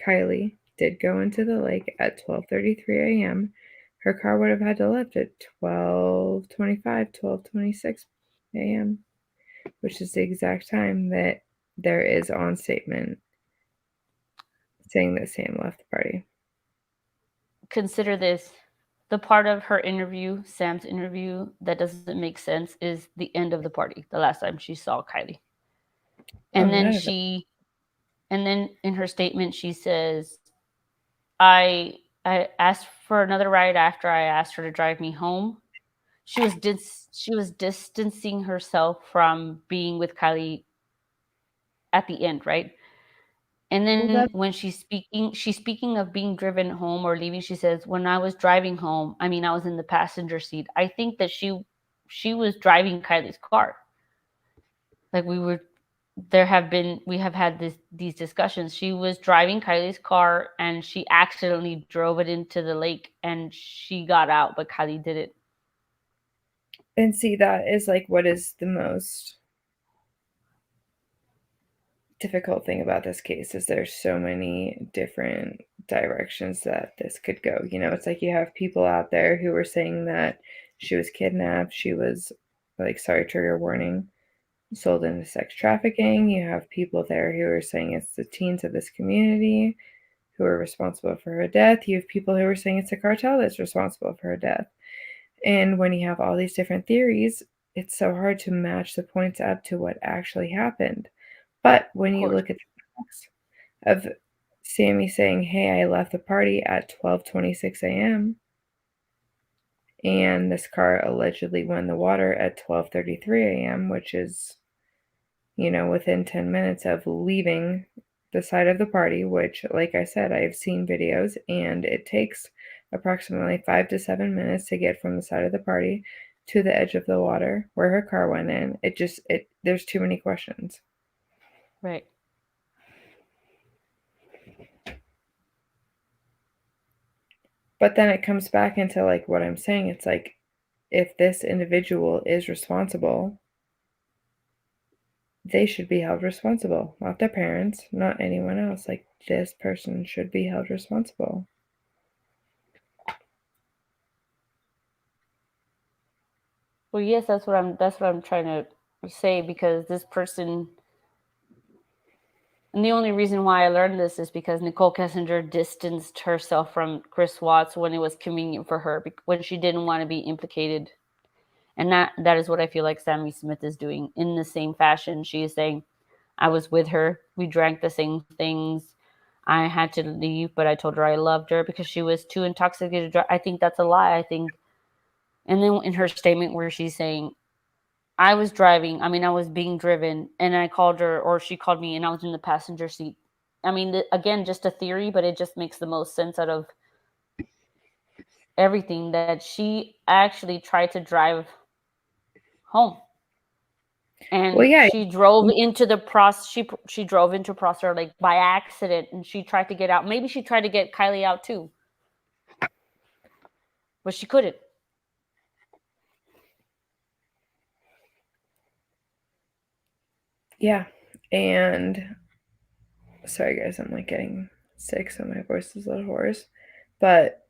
Kiely did go into the lake at 12:33 a.m., her car would have had to lift at 12:25, 12:26 a.m., which is the exact time that there is on statement saying that Sam left the party. Consider this. The part of her interview, Sam's interview, that doesn't make sense is the end of the party, the last time she saw Kiely. And then and then in her statement she says, I asked for another ride after I asked her to drive me home. She was distancing herself from being with Kiely at the end, right? And then when she's speaking of being driven home or leaving, she says, when I was driving home, I mean, I was in the passenger seat. I think that she was driving Kylie's car. Like we have had these discussions. She was driving Kylie's car and she accidentally drove it into the lake and she got out, but Kiely didn't. And see, that is like what is the most difficult thing about this case is there's so many different directions that this could go. You know, it's like you have people out there who were saying that she was kidnapped, she was, like, sorry, trigger warning, sold into sex trafficking. You have people there who are saying it's the teens of this community who are responsible for her death. You have people who are saying it's a cartel that's responsible for her death. And when you have all these different theories, it's so hard to match the points up to what actually happened. But when you look at the facts of Sammy saying, hey, I left the party at 12:26 a.m., and this car allegedly went in the water at 12:33 a.m., which is, you know, within 10 minutes of leaving the side of the party, which, like I said, I've seen videos, and it takes approximately 5 to 7 minutes to get from the side of the party to the edge of the water where her car went in. There's too many questions. Right. But then it comes back into, like, what I'm saying. It's like, if this individual is responsible, they should be held responsible, not their parents, not anyone else. Like, this person should be held responsible. Well, yes, that's what I'm trying to say, because this person, and the only reason why I learned this is because Nicole Kessinger distanced herself from Chris Watts when it was convenient for her, when she didn't want to be implicated. And that is what I feel like Sammy Smith is doing in the same fashion. She is saying, I was with her. We drank the same things. I had to leave, but I told her I loved her because she was too intoxicated to drive. I think that's a lie. And then in her statement where she's saying, I was being driven, and I called her, or she called me, and I was in the passenger seat. I mean, again, just a theory, but it just makes the most sense out of everything, that she actually tried to drive home. And Well, yeah. she drove into she drove into Prosser, like, by accident, and she tried to get out. Maybe she tried to get Kiely out too, but she couldn't. Yeah. And sorry, guys, I'm like getting sick, so my voice is a little hoarse. But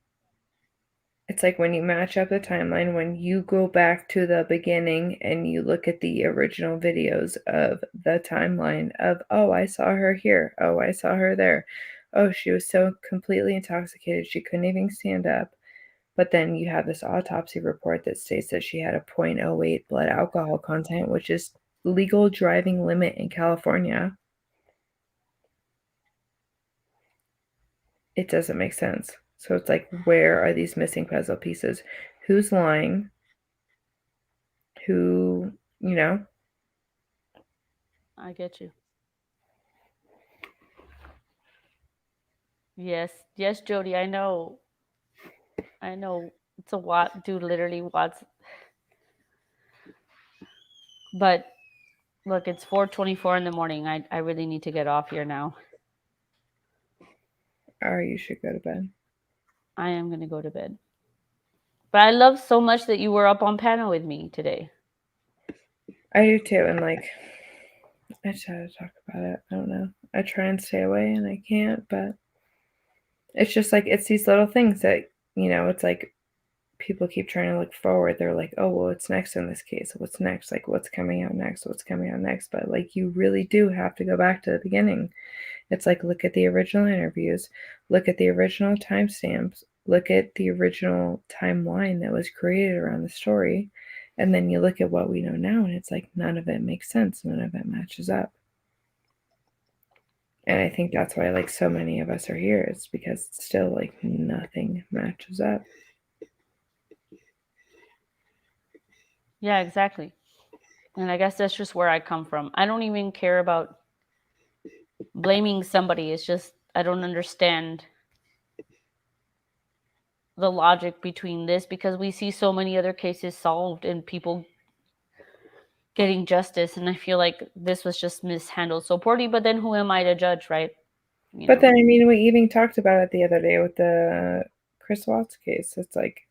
It's like when you match up the timeline, when you go back to the beginning and you look at the original videos of the timeline of, oh, I saw her here. Oh, I saw her there. Oh, she was so completely intoxicated she couldn't even stand up. But then you have this autopsy report that states that she had a 0.08 blood alcohol content, which is legal driving limit in California. It doesn't make sense. So it's like, where are these missing puzzle pieces? Who's lying? Who, you know? I get you. Yes, yes, Jody. I know. It's a lot, dude. Literally, what's. But look, it's 4:24 in the morning. I really need to get off here now. Or you should go to bed. I am gonna go to bed. But I love so much that you were up on panel with me today. I do too, and like, I just had to talk about it. I don't know. I try and stay away, and I can't, but it's just like, it's these little things that, you know, it's like people keep trying to look forward. They're like, oh, well, what's next in this case? What's next? Like, what's coming out next? What's coming out next? But like, you really do have to go back to the beginning. It's like, look at the original interviews, look at the original timestamps, look at the original timeline that was created around the story, and then you look at what we know now, and it's like, none of it makes sense. None of it matches up. And I think that's why, like, so many of us are here. It's because still, like, nothing matches up. Yeah, exactly. And I guess that's just where I come from. I don't even care about blaming somebody. It's just I don't understand the logic between this, because we see so many other cases solved and people getting justice, and I feel like this was just mishandled so poorly. But then who am I to judge, right? You But know. then, I mean, we even talked about it the other day with the Chris Watts case. It's like,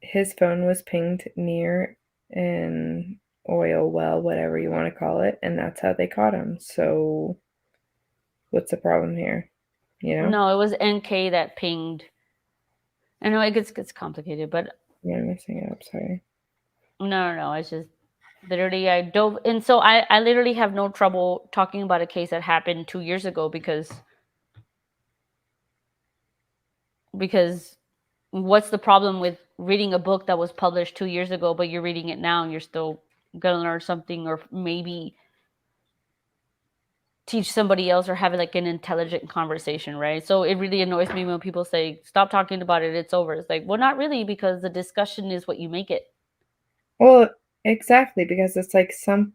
his phone was pinged near an oil well, whatever you want to call it, and that's how they caught him. So what's the problem here? You know? No, it was NK that pinged. I know it gets complicated, but I'm messing it up, sorry. no. It's just literally I dove, and so I literally have no trouble talking about a case that happened 2 years ago because what's the problem with reading a book that was published 2 years ago, but you're reading it now and you're still gonna learn something, or maybe teach somebody else or have like an intelligent conversation, right? So it really annoys me when people say, stop talking about it, it's over. It's like, well, not really, because the discussion is what you make it. Well, exactly, because it's like some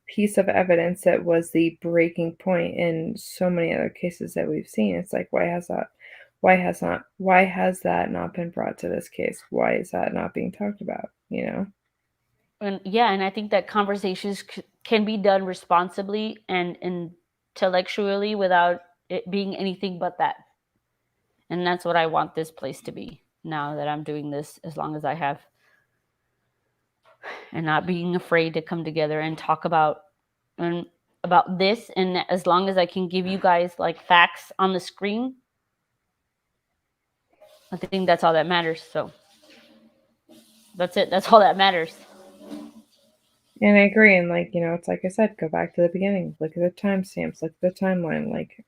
piece of evidence that was the breaking point in so many other cases that we've seen. It's like, why has that not been brought to this case? Why is that not being talked about, you know? And yeah, and I think that conversations can be done responsibly and intellectually without it being anything but that. And that's what I want this place to be now that I'm doing this as long as I have. And not being afraid to come together and talk about this. And as long as I can give you guys like facts on the screen, I think that's all that matters. So that's it. That's all that matters. And I agree. And like, you know, it's like I said, go back to the beginning. Look at the timestamps. Look at the timeline. Like,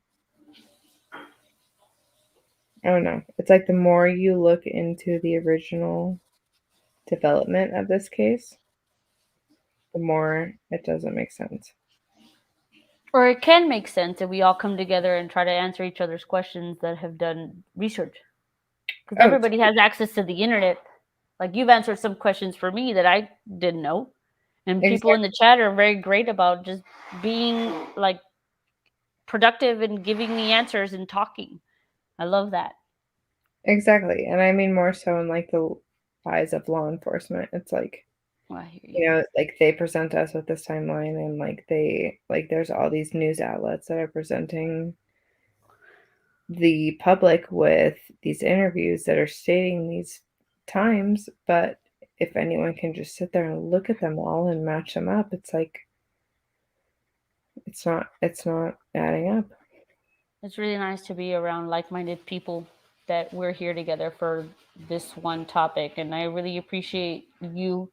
I don't know. It's like the more you look into the original development of this case, the more it doesn't make sense. Or it can make sense if we all come together and try to answer each other's questions that have done research. Because everybody has access to the internet. Like, you've answered some questions for me that I didn't know. And people in the chat are very great about just being like productive and giving me answers and talking. I love that. Exactly. And I mean more so in like the eyes of law enforcement. It's like, Well, I hear you. you know, like they present us with this timeline, and like there's all these news outlets that are presenting the public with these interviews that are stating these times, but if anyone can just sit there and look at them all and match them up, it's like it's not adding up. It's really nice to be around like-minded people that we're here together for this one topic. And I really appreciate you,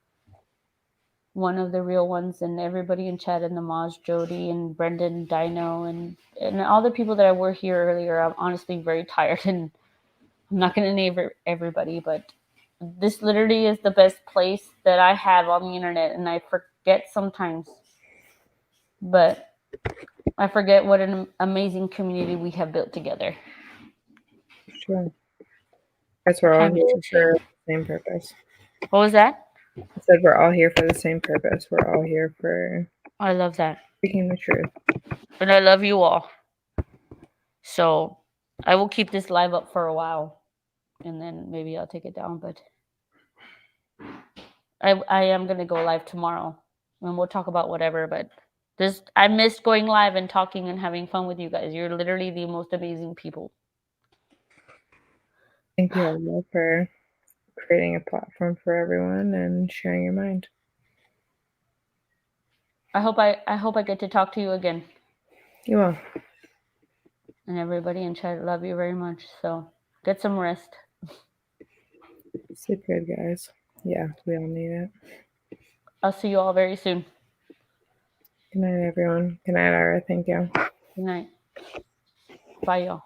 one of the real ones, and everybody in chat, and the Maz, Jody, and Brendan, Dino, and all the people that were here earlier. I'm honestly very tired, and I'm not going to name everybody, but this literally is the best place that I have on the internet, and I forget sometimes. But I forget what an amazing community we have built together. Sure. Guess we're all Time here to for chill. the same purpose. What was that? I said we're all here for the same purpose. We're all here for I love that. speaking the truth. And I love you all. So I will keep this live up for a while, and then maybe I'll take it down. But I am going to go live tomorrow, and we'll talk about whatever. But I missed going live and talking and having fun with you guys. You're literally the most amazing people. Thank you all for creating a platform for everyone and sharing your mind. I hope I get to talk to you again. You will. And everybody in chat, love you very much. So get some rest. Sleep good, guys. Yeah, we all need it. I'll see you all very soon. Good night, everyone. Good night, Ira. Thank you. Good night. Bye, y'all.